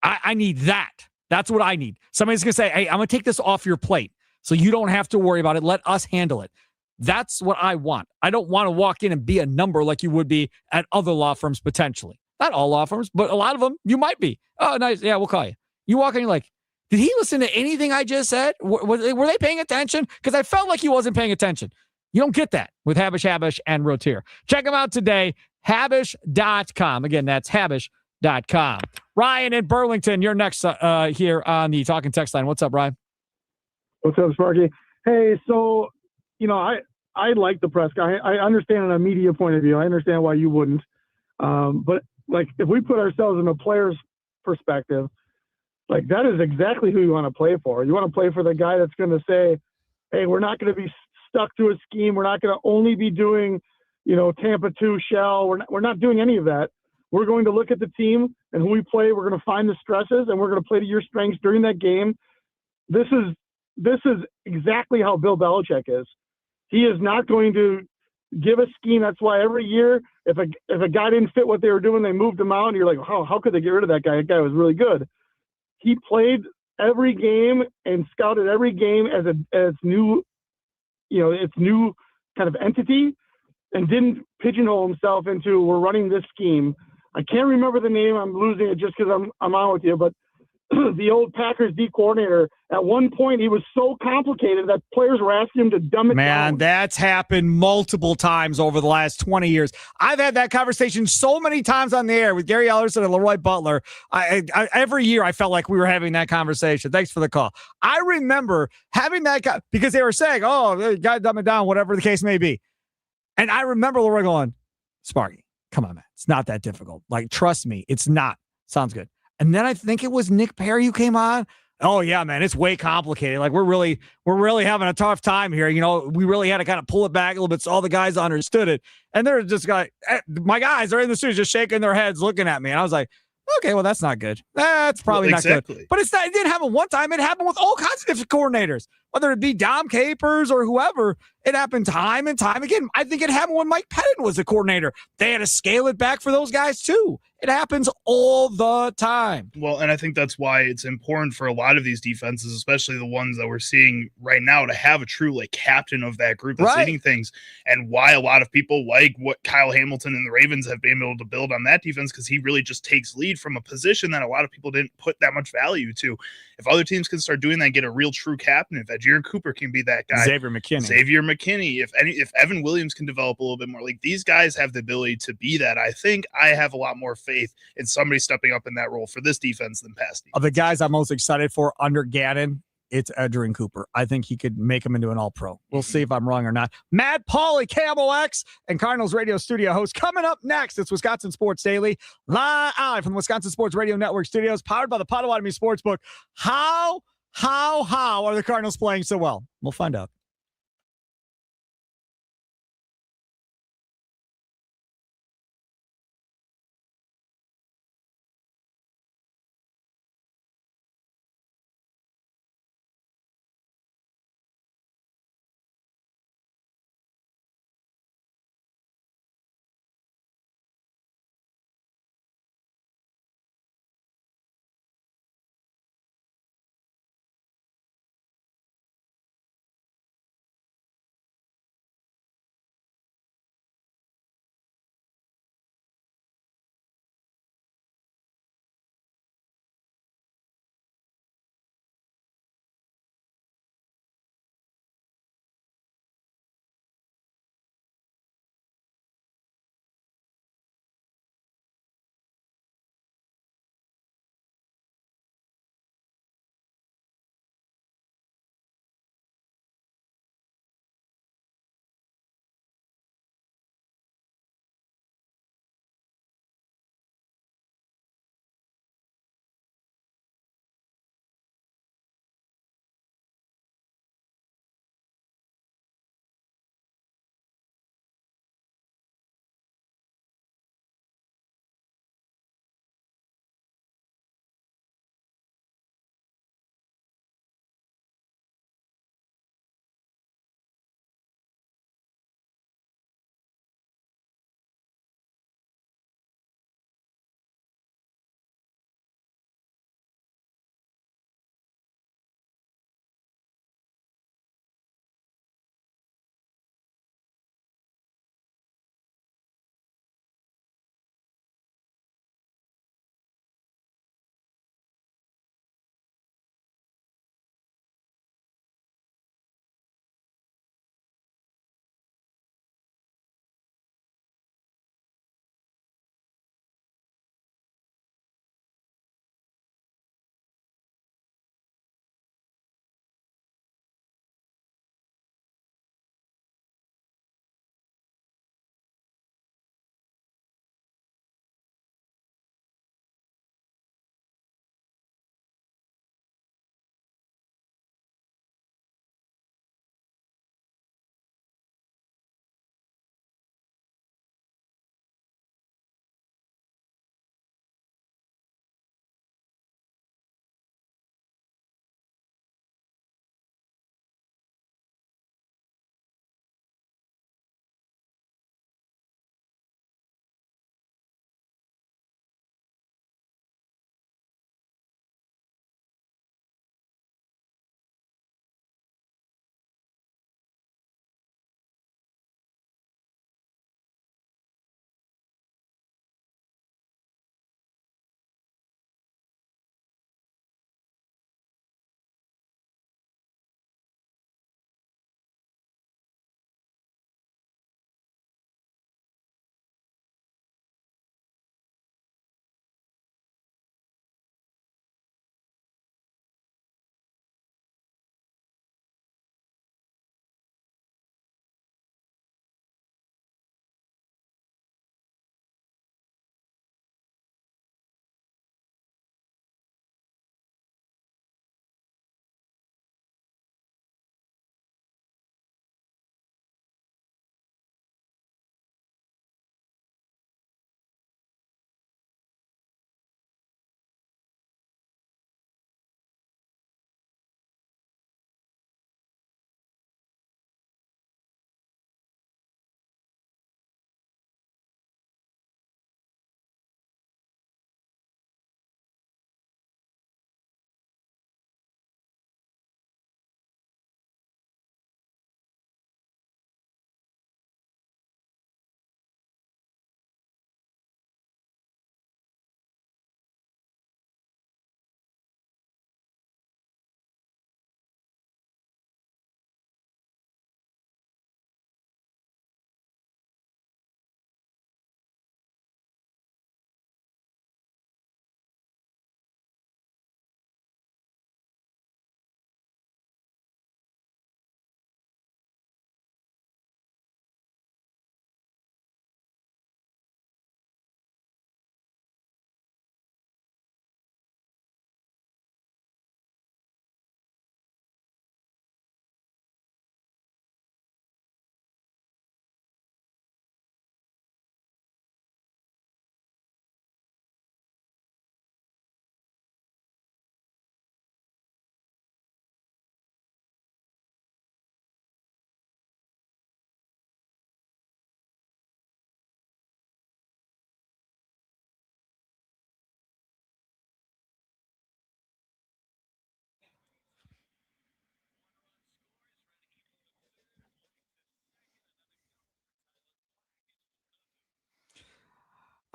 I need that. That's what I need. Somebody's going to say, hey, I'm going to take this off your plate so you don't have to worry about it. Let us handle it. That's what I want. I don't want to walk in and be a number like you would be at other law firms potentially. Not all law firms, but a lot of them, you might be. Oh, nice. Yeah, we'll call you. You walk in, you're like, did he listen to anything I just said? Were they paying attention? Because I felt like he wasn't paying attention. You don't get that with Habish and Rotier. Check them out today, Habish.com. Again, that's Habish.com. Ryan in Burlington, you're next here on the Talking Text line. What's up, Ryan? What's up, Sparky? Hey, so, I like the press guy. I understand in a media point of view. I understand why you wouldn't. But, like, if we put ourselves in a player's perspective, like, that is exactly who you want to play for. You want to play for the guy that's going to say, hey, we're not going to be stuck to a scheme. We're not going to only be doing, Tampa 2 shell. We're not doing any of that. We're going to look at the team and who we play. We're going to find the stresses, and we're going to play to your strengths during that game. This is exactly how Bill Belichick is. He is not going to give a scheme. That's why every year, if a guy didn't fit what they were doing, they moved him out, and you're like, oh, how could they get rid of that guy? That guy was really good. He played every game and scouted every game as new, its new kind of entity, and didn't pigeonhole himself into we're running this scheme. I can't remember the name. I'm losing it just because I'm on with you, but the old Packers D coordinator, at one point he was so complicated that players were asking him to dumb it down. Man, that's happened multiple times over the last 20 years. I've had that conversation so many times on the air with Gary Ellerson and Leroy Butler. Every year I felt like we were having that conversation. Thanks for the call. I remember having that because they were saying, oh, you got to dumb it down, whatever the case may be. And I remember Leroy going, Sparky, come on, man. It's not that difficult. Like, trust me, it's not. Sounds good. And then I think it was Nick Perry who came on. Oh yeah, man, it's way complicated. Like we're really having a tough time here. We really had to kind of pull it back a little bit so all the guys understood it. And they're just my guys are in the studio just shaking their heads, looking at me. And I was like, okay, well, that's not good. That's probably not good. But it didn't happen one time. It happened with all kinds of different coordinators, whether it be Dom Capers or whoever. It happened time and time again. I think it happened when Mike Pettit was the coordinator. They had to scale it back for those guys too. It happens all the time. Well, and I think that's why it's important for a lot of these defenses, especially the ones that we're seeing right now, to have a true captain of that group that's leading things, and why a lot of people like what Kyle Hamilton and the Ravens have been able to build on that defense, because he really just takes lead from a position that a lot of people didn't put that much value to. If other teams can start doing that, get a real true captain, if Adrian Cooper can be that guy, Xavier McKinney, if Evan Williams can develop a little bit more, these guys have the ability to be that. I think I have a lot more faith in somebody stepping up in that role for this defense than past defense. Of the guys I'm most excited for under Gannon, it's Adrian Cooper. I think he could make him into an all-pro. We'll see if I'm wrong or not. Matt Pauley, KMOX, and Cardinals radio studio host. Coming up next, it's Wisconsin Sports Daily, live from the Wisconsin Sports Radio Network studios, powered by the Potawatomi Sportsbook. How are the Cardinals playing so well? We'll find out.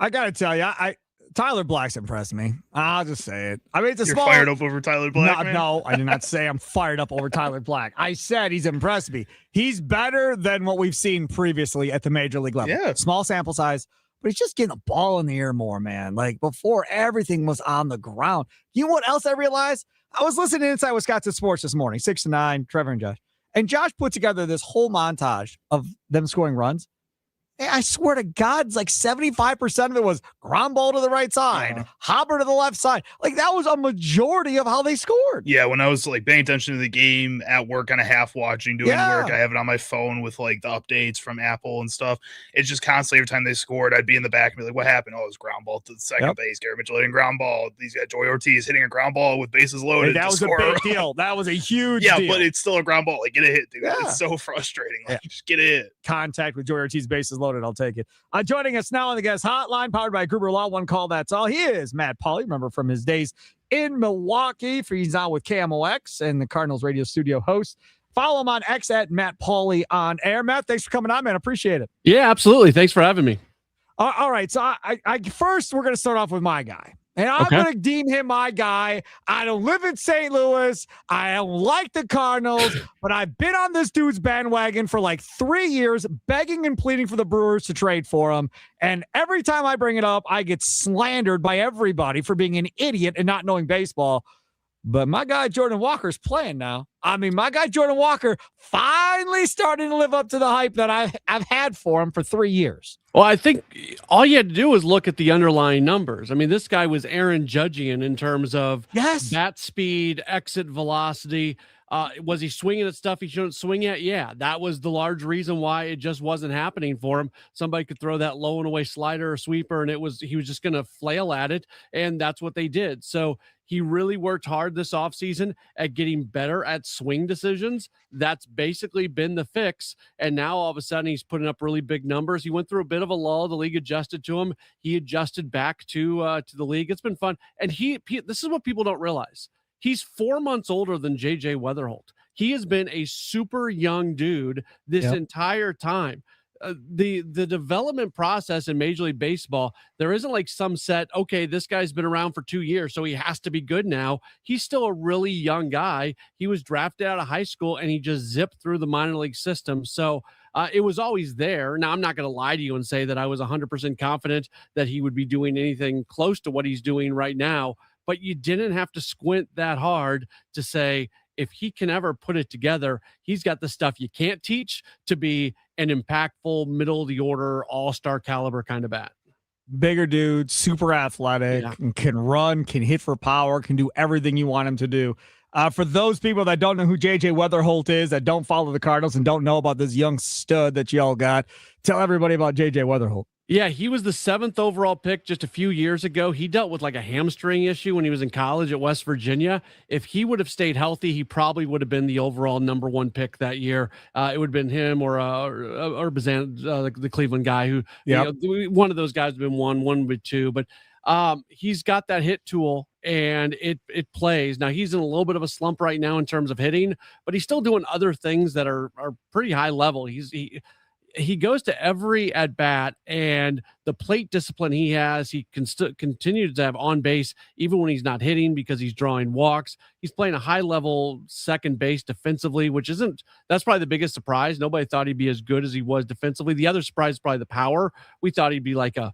I got to tell you, Tyler Black's impressed me. I'll just say it. I mean, it's a You're small. fired up over Tyler Black, man? No, I did not say I'm fired up over Tyler Black. I said he's impressed me. He's better than what we've seen previously at the major league level. Yeah. Small sample size, but he's just getting the ball in the air more, man. Like before, everything was on the ground. You know what else I realized? I was listening to Inside Wisconsin Sports this morning, 6 to 9, Trevor and Josh. And Josh put together this whole montage of them scoring runs. And I swear to God, it's like 75% of it was ground ball to the right side, hopper to the left side. Like that was a majority of how they scored. Yeah, when I was like paying attention to the game at work, kind of half watching, doing work, I have it on my phone with like the updates from Apple and stuff. It's just constantly every time they scored, I'd be in the back and be like, "What happened? Oh, it was ground ball to the second base. Gary Mitchell hitting ground ball. These guys, Joey Ortiz hitting a ground ball with bases loaded. Hey, that was a big deal. That was a huge deal. But it's still a ground ball. Like get a hit, dude. Yeah. It's so frustrating. Like just get a hit. Contact with Joey Ortiz, bases loaded. I'll take it. Joining us now on the guest hotline, powered by Gruber Law, one call, that's all. He is Matt Pauley. Remember from his days in Milwaukee. He's now with KMOX and the Cardinals radio studio host. Follow him on X at Matt Pauley on air. Matt, thanks for coming on, man. Appreciate it. Yeah, absolutely. Thanks for having me. All right. So I first, we're going to start off with my guy. And I'm going to deem him my guy. I don't live in St. Louis. I don't like the Cardinals, but I've been on this dude's bandwagon for like 3 years, begging and pleading for the Brewers to trade for him. And every time I bring it up, I get slandered by everybody for being an idiot and not knowing baseball. But my guy Jordan Walker's playing now. I mean, my guy Jordan Walker finally starting to live up to the hype that I've had for him for 3 years. Well, I think all you had to do was look at the underlying numbers. I mean, this guy was Aaron Judgian in terms of bat speed, exit velocity. Was he swinging at stuff he shouldn't swing at? Yeah, that was the large reason why it just wasn't happening for him. Somebody could throw that low and away slider or sweeper, and he was just going to flail at it, and that's what they did. So he really worked hard this offseason at getting better at swing decisions. That's basically been the fix, and now all of a sudden he's putting up really big numbers. He went through a bit of a lull. The league adjusted to him. He adjusted back to the league. It's been fun, and this is what people don't realize. He's 4 months older than JJ Weatherholt. He has been a super young dude this entire time. The development process in Major League Baseball, there isn't like some set, okay, this guy's been around for 2 years, so he has to be good now. He's still a really young guy. He was drafted out of high school, and he just zipped through the minor league system. So it was always there. Now, I'm not going to lie to you and say that I was 100% confident that he would be doing anything close to what he's doing right now. But you didn't have to squint that hard to say, if he can ever put it together, he's got the stuff you can't teach to be an impactful, middle of the order, all-star caliber kind of bat. Bigger dude, super athletic, can run, can hit for power, can do everything you want him to do. For those people that don't know who JJ Weatherholt is, that don't follow the Cardinals and don't know about this young stud that y'all got, tell everybody about JJ Weatherholt. Yeah, he was the 7th overall pick just a few years ago. He dealt with like a hamstring issue when he was in college at West Virginia. If he would have stayed healthy, he probably would have been the overall number 1 pick that year. It would have been him or Bazan, the Cleveland guy who, one of those guys would have been one would be 2. But he's got that hit tool and it plays. Now he's in a little bit of a slump right now in terms of hitting, but he's still doing other things that are pretty high level. He goes to every at bat, and the plate discipline he has, he can continues to have on base even when he's not hitting because he's drawing walks. He's playing a high level second base defensively, that's probably the biggest surprise. Nobody thought he'd be as good as he was defensively. The other surprise is probably the power. We thought he'd be like a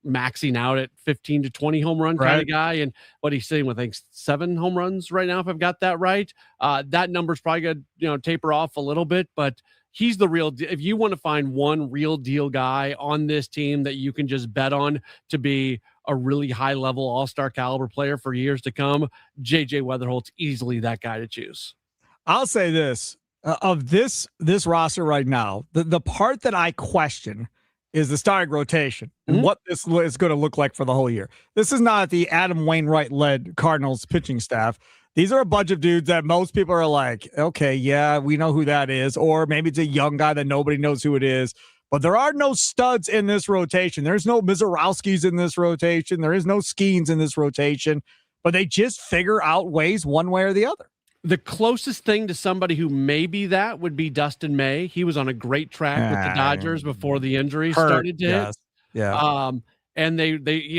maxing out at 15 to 20 home run kind of guy. And what he's sitting with, I think 7 home runs right now, if I've got that right. That number's probably going to taper off a little bit, but he's the real deal. If you want to find one real deal guy on this team that you can just bet on to be a really high level all-star caliber player for years to come, JJ Weatherholt's easily that guy to choose. I'll say this of this roster right now, the part that I question is the starting rotation and what this is going to look like for the whole year. This is not the Adam Wainwright led Cardinals pitching staff. These are a bunch of dudes that most people are like, okay, yeah, we know who that is. Or maybe it's a young guy that nobody knows who it is. But there are no studs in this rotation. There's no Mizorowskis in this rotation. There is no Skeens in this rotation. But they just figure out ways one way or the other. The closest thing to somebody who may be that would be Dustin May. He was on a great track with the Dodgers before the injury started to hit. Yeah. and they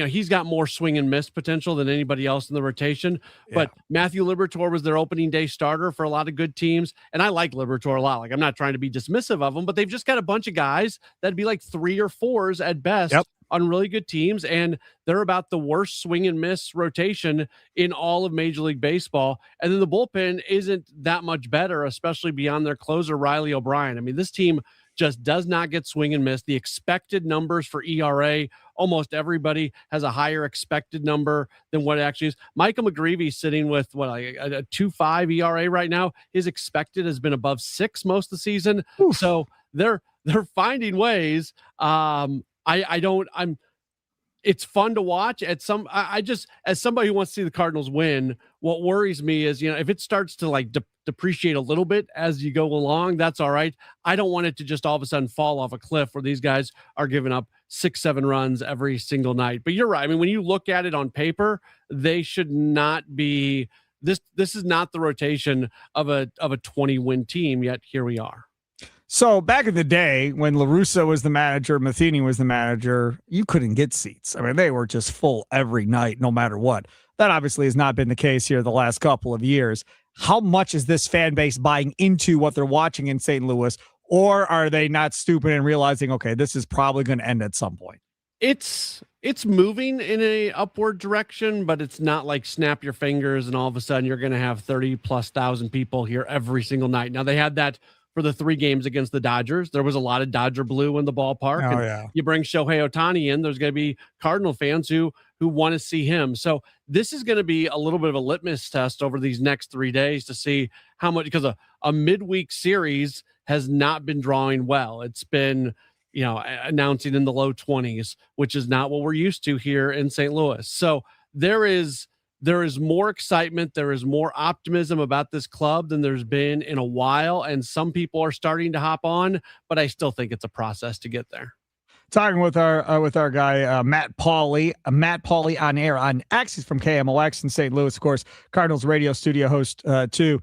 he's got more swing and miss potential than anybody else in the rotation. But Matthew Liberatore was their opening day starter for a lot of good teams, and I like Liberatore a lot. Like, I'm not trying to be dismissive of him, but they've just got a bunch of guys that'd be like 3 or 4s at best on really good teams, and they're about the worst swing and miss rotation in all of Major League Baseball. And then the bullpen isn't that much better, especially beyond their closer, Riley O'Brien. I mean, this team just does not get swing and miss. The expected numbers for ERA, almost everybody has a higher expected number than what it actually is. Michael McGreevy's sitting with a 2.5 ERA right now. His expected has been above 6 most of the season. Oof. So they're finding ways. It's fun to watch as somebody who wants to see the Cardinals win. What worries me is, if it starts to like depreciate a little bit as you go along, that's all right. I don't want it to just all of a sudden fall off a cliff where these guys are giving up 6-7 runs every single night. But you're right. I mean, when you look at it on paper, they should not be this is not the rotation of a 20-win team, yet here we are. So back in the day when La Russa was the manager, Matheny was the manager, you couldn't get seats. I mean, they were just full every night, no matter what. That obviously has not been the case here the last couple of years. How much is this fan base buying into what they're watching in St. Louis, or are they not stupid and realizing, okay, this is probably going to end at some point? It's moving in a upward direction, but it's not like snap your fingers and all of a sudden you're going to have 30,000+ people here every single night. Now, they had that for the 3 games against the Dodgers. There was a lot of Dodger blue in the ballpark. Oh, yeah. You bring Shohei Ohtani in, there's going to be Cardinal fans who want to see him. So this is going to be a little bit of a litmus test over these next 3 days to see how much, because a midweek series has not been drawing well. It's been, announcing in the low 20s, which is not what we're used to here in St. Louis. So there is more excitement. There is more optimism about this club than there's been in a while. And some people are starting to hop on, but I still think it's a process to get there. Talking with our guy, Matt Pauley on air on X. He's from KMOX in St. Louis, of course, Cardinals radio studio host too.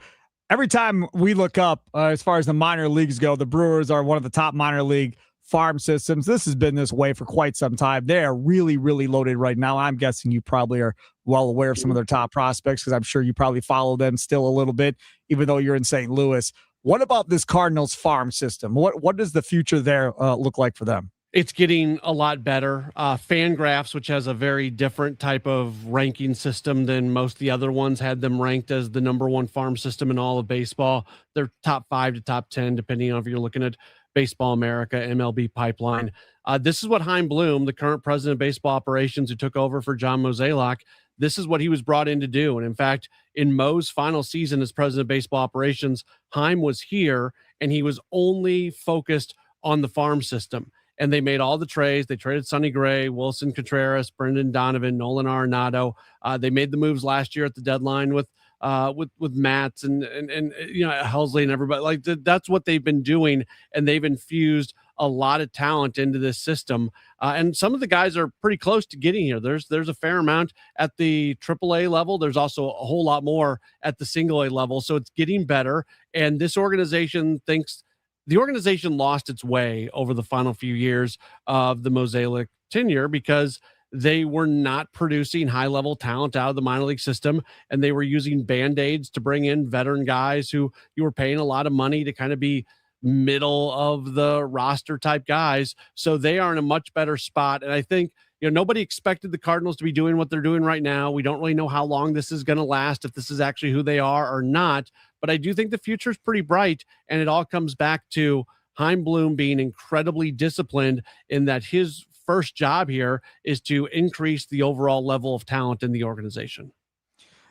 Every time we look up, as far as the minor leagues go, the Brewers are one of the top minor league farm systems. This has been this way for quite some time. They are really, really loaded right now. I'm guessing you probably are well aware of some of their top prospects because I'm sure you probably follow them still a little bit, even though you're in St. Louis. What about this Cardinals farm system? What does the future there look like for them? It's getting a lot better. Fangraphs, which has a very different type of ranking system than most of the other ones, had them ranked as the number 1 farm system in all of baseball. They're top 5 to top 10, depending on if you're looking at Baseball America, MLB Pipeline. This is what Chaim Bloom, the current president of baseball operations who took over for John Mozeliak, this is what he was brought in to do. And in fact, in Mo's final season as president of baseball operations, Chaim was here and he was only focused on the farm system. And they made all the trades. They traded Sonny Gray, Wilson Contreras, Brendan Donovan, Nolan Arenado. They made the moves last year at the deadline with Matz and Helsley and everybody. Like that's what they've been doing, and they've infused a lot of talent into this system. And some of the guys are pretty close to getting here. There's a fair amount at the AAA level. There's also a whole lot more at the single A level. So it's getting better. And this organization thinks the organization lost its way over the final few years of the Mozeliak tenure because they were not producing high-level talent out of the minor league system, and they were using Band-Aids to bring in veteran guys who you were paying a lot of money to kind of be middle of the roster type guys. So they are in a much better spot. And I think, nobody expected the Cardinals to be doing what they're doing right now. We don't really know how long this is going to last, if this is actually who they are or not. But I do think the future is pretty bright, and it all comes back to Chaim Bloom being incredibly disciplined in that his first job here is to increase the overall level of talent in the organization.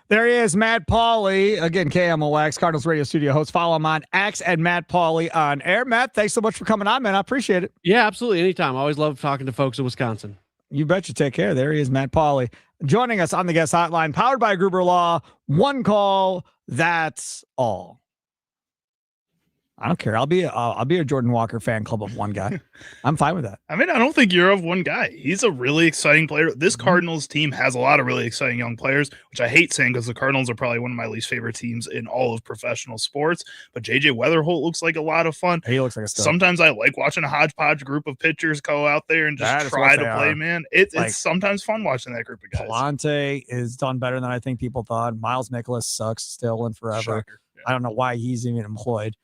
There he is, Matt Pauley. Again, KMOX, Cardinals radio studio host. Follow him on X and Matt Pauley on air. Matt, thanks so much for coming on, man. I appreciate it. Yeah, absolutely. Anytime. I always love talking to folks in Wisconsin. You betcha. Take care. There he is, Matt Pauley, joining us on the guest hotline, powered by Gruber Law. One call. That's all. I don't care. I'll be a Jordan Walker fan club of one guy. I'm fine with that. I mean, I don't think you're of one guy. He's a really exciting player. This Cardinals team has a lot of really exciting young players, which I hate saying because the Cardinals are probably one of my least favorite teams in all of professional sports. But JJ Weatherholt looks like a lot of fun. He looks like a stud. Sometimes I like watching a hodgepodge group of pitchers go out there and just try to play, man. It's sometimes fun watching that group of guys. Palante is done better than I think people thought. Miles Nicholas sucks still and forever. Shocker. Yeah. I don't know why he's even employed.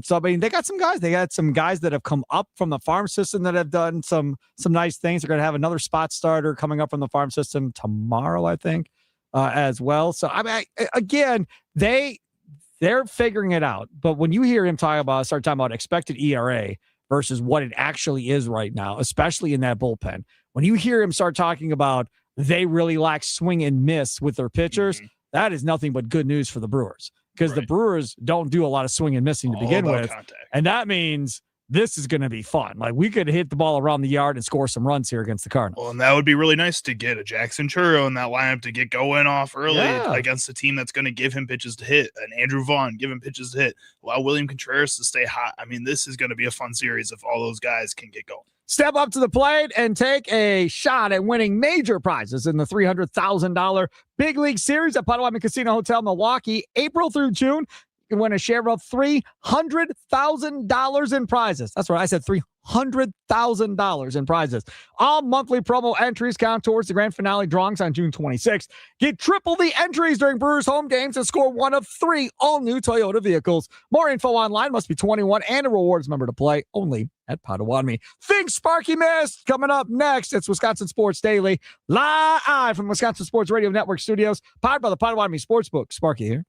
So I mean, they got some guys. They got some guys that have come up from the farm system that have done some nice things. They're going to have another spot starter coming up from the farm system tomorrow, I think, as well. So I mean, again, they're figuring it out. But when you hear him start talking about expected ERA versus what it actually is right now, especially in that bullpen, when you hear him start talking about they really lack swing and miss with their pitchers, that is nothing but good news for the Brewers. Because the Brewers don't do a lot of swing and missing to begin with. Contact. And that means this is going to be fun. Like, we could hit the ball around the yard and score some runs here against the Cardinals. Well, and that would be really nice to get a Jackson Churro in that lineup to get going off early against a team that's going to give him pitches to hit. And Andrew Vaughn, give him pitches to hit. Allow William Contreras to stay hot. I mean, this is going to be a fun series if all those guys can get going. Step up to the plate and take a shot at winning major prizes in the $300,000 Big League Series at Potawatomi Casino Hotel, Milwaukee, April through June. You can win a share of $300,000 in prizes. That's right. I said $300,000 in prizes. All monthly promo entries count towards the grand finale drawings on June 26th. Get triple the entries during Brewers home games and score one of 3 all-new Toyota vehicles. More info online. Must be 21 and a rewards member to play. Only at Potawatomi. Think Sparky missed. Coming up next, it's Wisconsin Sports Daily, live from Wisconsin Sports Radio Network studios, powered by the Potawatomi Sportsbook. Sparky here.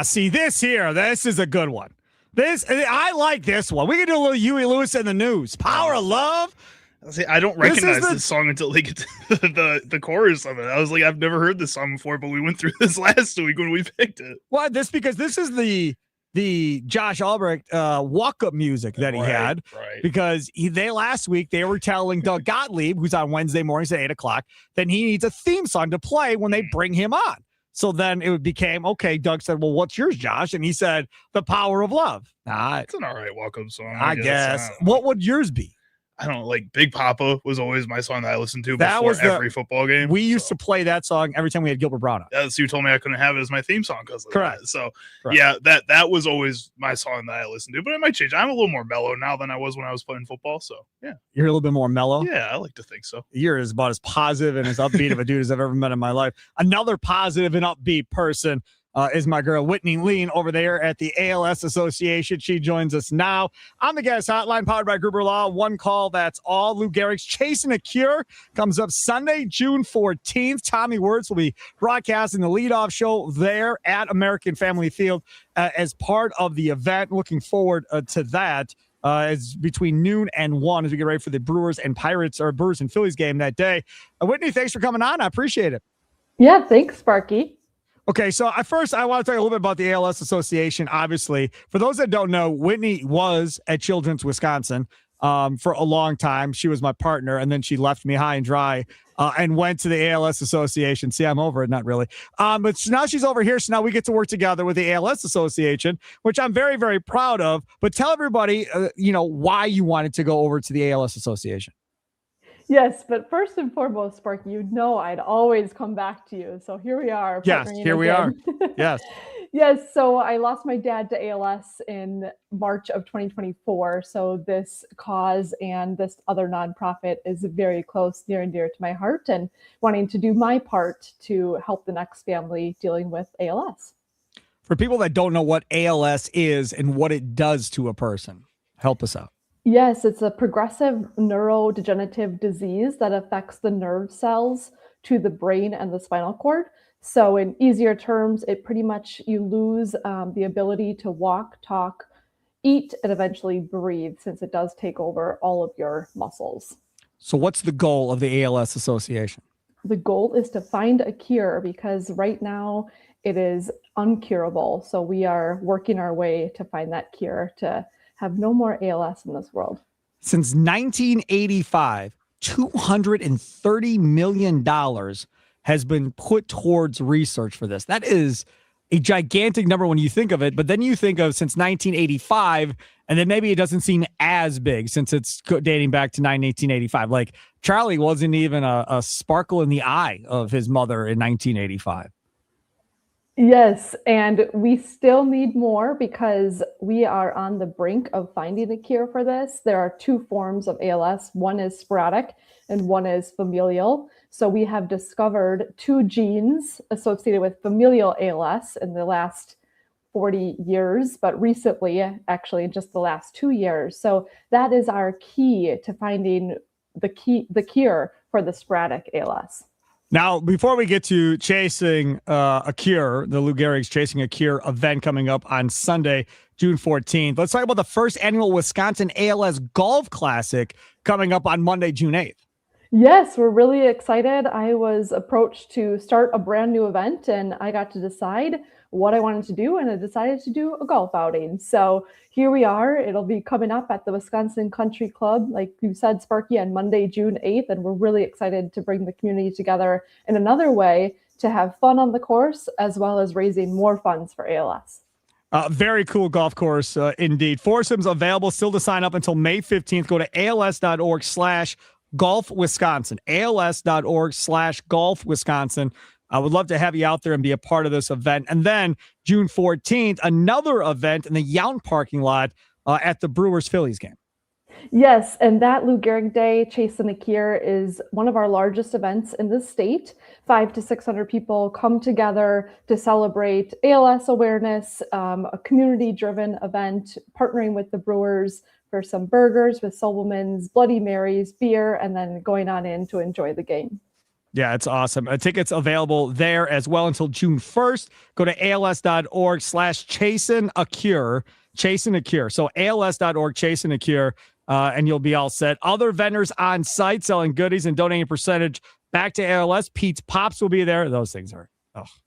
See this here. This is a good one. I like this one. We can do a little Huey Lewis in the news. Power of Love. See, I don't recognize this song until they get to the chorus of it. I was like, I've never heard this song before, but we went through this last week when we picked it. Well, because this is the Josh Albrecht walk-up music that he had. Right. Because last week they were telling Doug Gottlieb, who's on Wednesday mornings at 8:00, then he needs a theme song to play when they bring him on. So then it became, okay, Doug said, well, what's yours, Josh? And he said, The Power of Love. It's an all right walk-up song. I guess. What would yours be? I don't know, like Big Papa was always my song that I listened to before every football game. We used to play that song every time we had Gilbert Brown on. So you told me I couldn't have it as my theme song because of Correct. that. So Correct. yeah, that was always my song that I listened to, but it might change. I'm a little more mellow now than I was when I was playing football. So yeah. You're a little bit more mellow? Yeah, I like to think so. You're about as positive and as upbeat of a dude as I've ever met in my life. Another positive and upbeat person is my girl Whitney Lean over there at the ALS Association. She joins us now on the guest hotline, powered by Gruber Law. One call, that's all. Lou Gehrig's Chasing a Cure comes up Sunday, June 14th. Tommy Wirtz will be broadcasting the leadoff show there at American Family Field as part of the event. Looking forward to that. It's between noon and 1 as we get ready for the Brewers and Phillies game that day. Whitney, thanks for coming on. I appreciate it. Yeah, thanks, Sparky. Okay, so first I want to talk a little bit about the ALS Association. Obviously, for those that don't know, Whitney was at Children's Wisconsin for a long time. She was my partner, and then she left me high and dry and went to the ALS Association. See, I'm over it, not really. But now she's over here, so now we get to work together with the ALS Association, which I'm very, very proud of. But tell everybody, why you wanted to go over to the ALS Association. Yes, but first and foremost, Sparky, I'd always come back to you. So here we are. Yes, here we are. Yes. Yes, so I lost my dad to ALS in March of 2024. So this cause and this other nonprofit is very close, near and dear to my heart, and wanting to do my part to help the next family dealing with ALS. For people that don't know what ALS is and what it does to a person, help us out. Yes, it's a progressive neurodegenerative disease that affects the nerve cells to the brain and the spinal cord. So in easier terms, it pretty much, you lose the ability to walk, talk, eat, and eventually breathe, since it does take over all of your muscles. So what's the goal of the ALS Association? The goal is to find a cure, because right now it is uncurable. So we are working our way to find that cure to have no more ALS in this world. Since 1985, $230 million has been put towards research for this. That is a gigantic number when you think of it, but then you think of since 1985, and then maybe it doesn't seem as big since it's dating back to 1885. Like Charlie wasn't even a sparkle in the eye of his mother in 1985. Yes, and we still need more, because we are on the brink of finding a cure for this. There are two forms of ALS. One is sporadic and one is familial. So we have discovered two genes associated with familial ALS in the last 40 years, but recently, actually just the last 2 years. So that is our key to finding the cure for the sporadic ALS. Now, before we get to Chasing a Cure, the Lou Gehrig's Chasing a Cure event coming up on Sunday, June 14th, let's talk about the first annual Wisconsin ALS Golf Classic coming up on Monday, June 8th. Yes, we're really excited. I was approached to start a brand new event, and I got to decide what I wanted to do, and I decided to do a golf outing. So here we are. It'll be coming up at the Wisconsin Country Club, like you said, Sparky, on Monday, June 8th. And we're really excited to bring the community together in another way to have fun on the course, as well as raising more funds for ALS. Very cool golf course, indeed. Foursomes available still to sign up until May 15th. Go to als.org/golf Wisconsin, als.org/golf Wisconsin. I would love to have you out there and be a part of this event. And then June 14th, another event in the Yount parking lot at the Brewers Phillies game. Yes, and that Lou Gehrig Day, Chasing a Cure, is one of our largest events in the state. 500 to 600 people come together to celebrate ALS awareness, a community-driven event, partnering with the Brewers for some burgers with Sobelman's, Bloody Marys, beer, and then going on in to enjoy the game. Yeah, it's awesome. Tickets available there as well until June 1st. Go to als.org/chasing-a-cure. Chasing a Cure. So als.org, Chasing a Cure, and you'll be all set. Other vendors on site selling goodies and donating a percentage back to ALS. Pete's Pops will be there. Those things are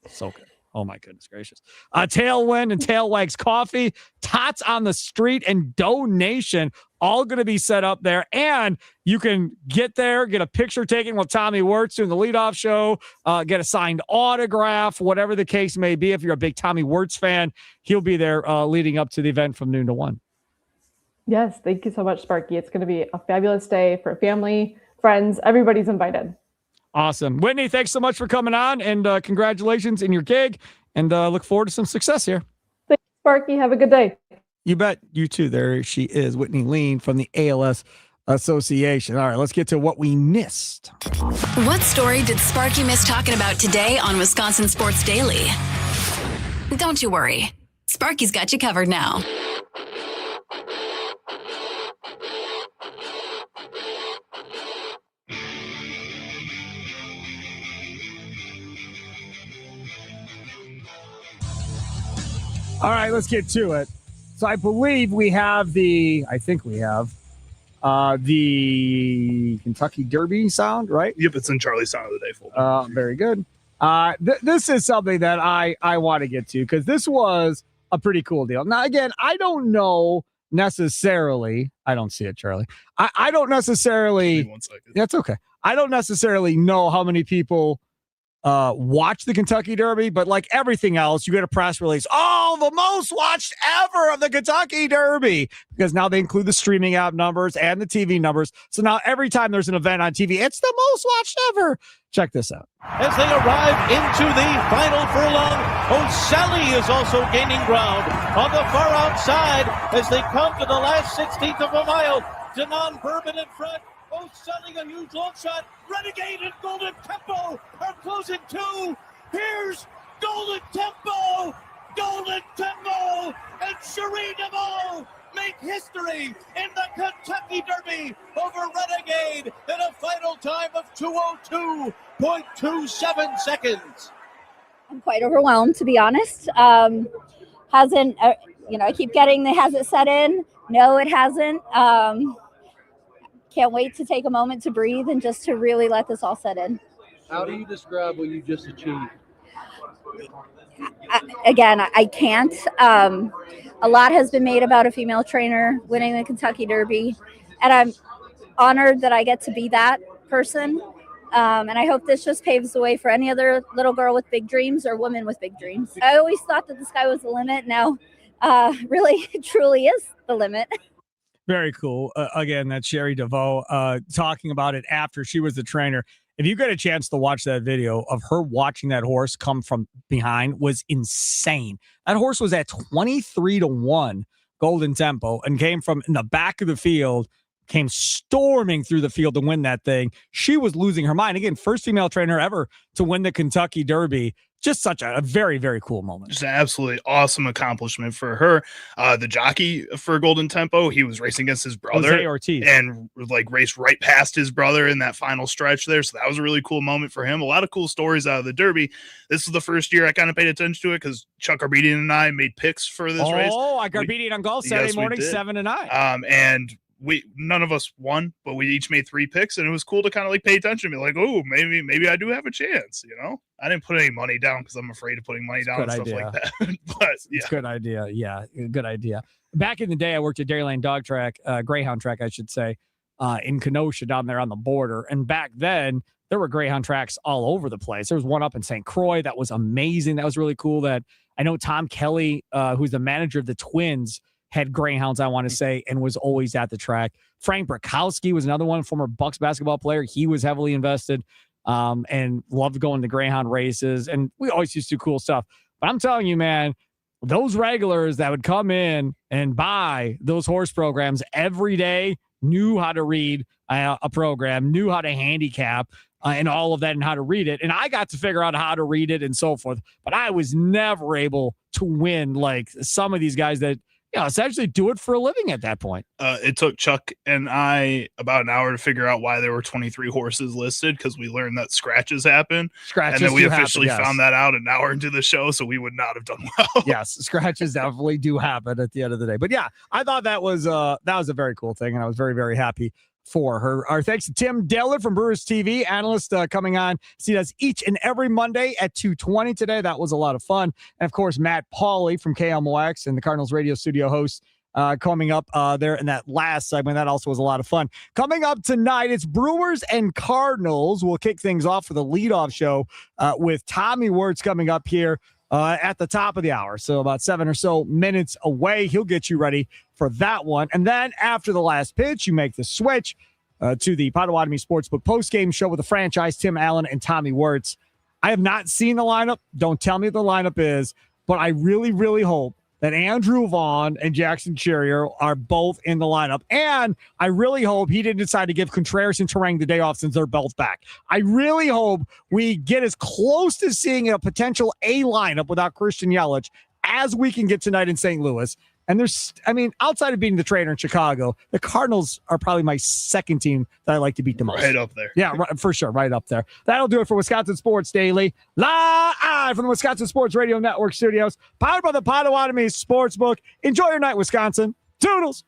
so good. Oh, my goodness gracious. Tailwind and Tailwags Coffee, Tots on the Street, and Donation, all going to be set up there. And you can get there, get a picture taken with Tommy Wirtz doing the leadoff show, get a signed autograph, whatever the case may be. If you're a big Tommy Wirtz fan, he'll be there leading up to the event from noon to 1. Yes, thank you so much, Sparky. It's going to be a fabulous day for family, friends. Everybody's invited. Awesome. Whitney, thanks so much for coming on, and congratulations in your gig, and look forward to some success here. Thanks, Sparky. Have a good day. You bet. You too. There she is, Whitney Lean from the ALS Association. All right, let's get to what we missed. What story did Sparky miss talking about today on Wisconsin Sports Daily? Don't you worry. Sparky's got you covered now. All right, let's get to it. So I believe we have the Kentucky Derby sound, right? Yep, it's in Charlie's Sound of the Day folder. Very good. This is something that I want to get to because this was a pretty cool deal. Now, again, I don't know necessarily. I don't see it, Charlie. I don't necessarily. 1 second. That's okay. I don't necessarily know how many people watch the Kentucky Derby, but like everything else, you get a press release. Oh, the most watched ever of the Kentucky Derby, because now they include the streaming app numbers and the TV numbers. So now every time there's an event on TV, it's the most watched ever. Check this out. As they arrive into the final furlong, O'Sally is also gaining ground on the far outside as they come to the last 16th of a mile. Denon Bourbon in front. O'Sully, a huge long shot. Renegade and Golden Tempo are closing too. Here's Golden Tempo. Golden Tempo and Cherie DeVaux make history in the Kentucky Derby over Renegade in a final time of 2:02.27 seconds. I'm quite overwhelmed, to be honest. Hasn't, I keep getting the has it set in? No, it hasn't. Can't wait to take a moment to breathe and just to really let this all set in. How do you describe what you just achieved? I can't. A lot has been made about a female trainer winning the Kentucky Derby, and I'm honored that I get to be that person. And I hope this just paves the way for any other little girl with big dreams or woman with big dreams. I always thought that the sky was the limit. Now, really, truly is the limit. Very cool. Again, that's Cherie DeVaux talking about it after she was the trainer. If you get a chance to watch that video of her watching that horse come from behind, was insane. That horse was at 23-1 Golden Tempo and came from in the back of the field, came storming through the field to win that thing. She was losing her mind. Again, first female trainer ever to win the Kentucky Derby. Just such a very, very cool moment. Just an absolutely awesome accomplishment for her. The jockey for Golden Tempo, he was racing against his brother Jose Ortiz, and like raced right past his brother in that final stretch there. So that was a really cool moment for him. A lot of cool stories out of the Derby. This was the first year I kind of paid attention to it because Chuck Arbedian and I made picks for this race. Oh, I got Arbedian on golf Saturday morning, 7-9. And none of us won, but we each made 3 picks, and it was cool to kind of like pay attention and be like, oh, maybe I do have a chance, I didn't put any money down because I'm afraid of putting money down and stuff like that. But yeah, it's a good idea. Yeah, good idea. Back in the day, I worked at Dairyland Dog Track, Greyhound Track, I should say, in Kenosha down there on the border. And back then, there were Greyhound tracks all over the place. There was one up in St. Croix that was amazing. That was really cool. That I know Tom Kelly, who's the manager of the Twins, had Greyhounds, I want to say, and was always at the track. Frank Brakowski was another one, former Bucks basketball player. He was heavily invested and loved going to Greyhound races. And we always used to do cool stuff. But I'm telling you, man, those regulars that would come in and buy those horse programs every day knew how to read a program, knew how to handicap and all of that and how to read it. And I got to figure out how to read it and so forth. But I was never able to win like some of these guys that, essentially do it for a living at that point. It took Chuck and I about an hour to figure out why there were 23 horses listed, because we learned that scratches happen. Scratches, and then we do officially happen, yes. found that out an hour into the show, so we would not have done well. Yes, scratches definitely do happen at the end of the day. But yeah, I thought that was a very cool thing, and I was very, very happy for her. Our thanks to Tim Dillard from Brewers TV, analyst coming on. See us each and every Monday at 2:20 today. That was a lot of fun. And of course, Matt Pauley from KMOX and the Cardinals radio studio host coming up there in that last segment. That also was a lot of fun. Coming up tonight, it's Brewers and Cardinals. We'll kick things off for the leadoff show with Tommy Wirtz coming up here at the top of the hour. So about 7 or so minutes away. He'll get you ready for that one. And then after the last pitch, you make the switch to the Potawatomi Sportsbook postgame show with the franchise, Tim Allen and Tommy Wirtz. I have not seen the lineup. Don't tell me what the lineup is, but I really, really hope that Andrew Vaughn and Jackson Cherrier are both in the lineup. And I really hope he didn't decide to give Contreras and Terang the day off since they're both back. I really hope we get as close to seeing a potential A lineup without Christian Yelich as we can get tonight in St. Louis. And outside of beating the Trainer in Chicago, the Cardinals are probably my second team that I like to beat the most. Right up there. Yeah, right, for sure. Right up there. That'll do it for Wisconsin Sports Daily. Live from the Wisconsin Sports Radio Network studios, powered by the Potawatomi Sportsbook. Enjoy your night, Wisconsin. Toodles.